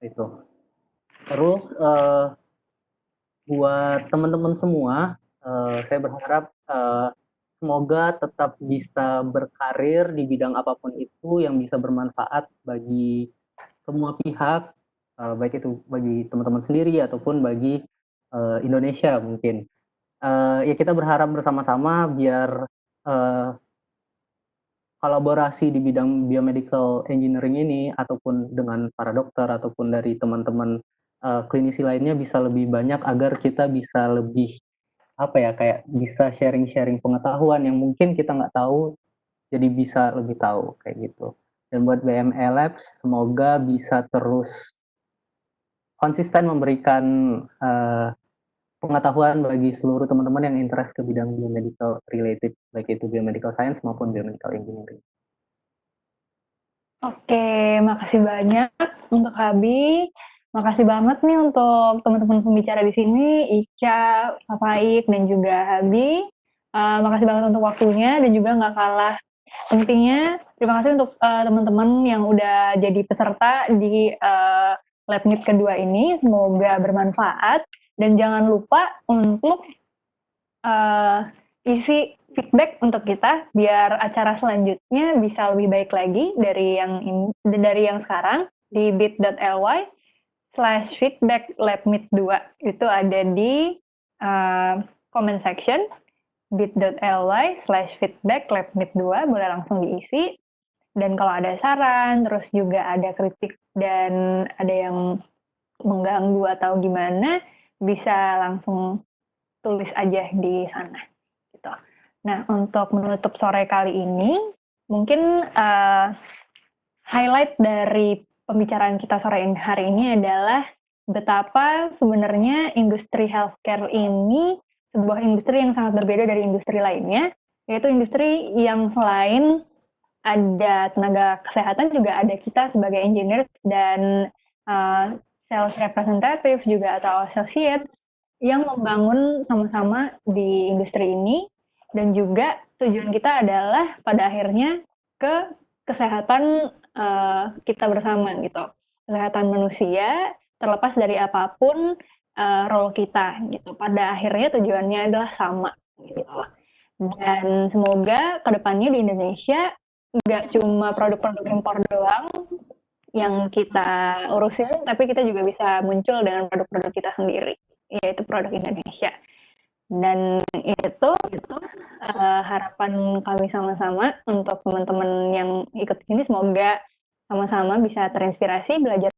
Itu. Terus buat teman-teman semua, saya berharap semoga tetap bisa berkarir di bidang apapun itu yang bisa bermanfaat bagi semua pihak, baik itu bagi teman-teman sendiri ataupun bagi Indonesia mungkin. Ya kita berharap bersama-sama biar kolaborasi di bidang biomedical engineering ini ataupun dengan para dokter ataupun dari teman-teman klinisi lainnya bisa lebih banyak, agar kita bisa lebih apa ya, kayak bisa sharing-sharing pengetahuan yang mungkin kita nggak tahu, jadi bisa lebih tahu kayak gitu. Dan buat BML Labs semoga bisa terus konsisten memberikan pengetahuan bagi seluruh teman-teman yang interest ke bidang biomedical related, baik itu biomedical science maupun biomedical engineering. Oke, makasih banyak untuk Abi. Makasih banget nih untuk teman-teman pembicara di sini, Ica, Kak Faik, dan juga Abi. Makasih banget untuk waktunya, dan juga nggak kalah pentingnya, terima kasih untuk teman-teman yang udah jadi peserta di Lab Meet kedua ini. Semoga bermanfaat, dan jangan lupa untuk isi feedback untuk kita biar acara selanjutnya bisa lebih baik lagi dari yang sekarang di bit.ly/feedback labmeet2. Itu ada di comment section. bit.ly/feedback/labmeet2, boleh langsung diisi. Dan kalau ada saran, terus juga ada kritik dan ada yang mengganggu atau gimana, bisa langsung tulis aja di sana. Gitu. Nah, untuk menutup sore kali ini, mungkin highlight dari pembicaraan kita sore hari ini adalah betapa sebenarnya industri healthcare ini sebuah industri yang sangat berbeda dari industri lainnya, yaitu industri yang selain ada tenaga kesehatan, juga ada kita sebagai engineer dan sales representative juga atau associate yang membangun sama-sama di industri ini, dan juga tujuan kita adalah pada akhirnya ke kesehatan kita bersama gitu, kesehatan manusia terlepas dari apapun role kita gitu. Pada akhirnya tujuannya adalah sama gitu. Dan semoga kedepannya di Indonesia nggak cuma produk-produk impor doang yang kita urusin, tapi kita juga bisa muncul dengan produk-produk kita sendiri, yaitu produk Indonesia. Dan itu harapan kami sama-sama untuk teman-teman yang ikut sini, semoga sama-sama bisa terinspirasi, belajar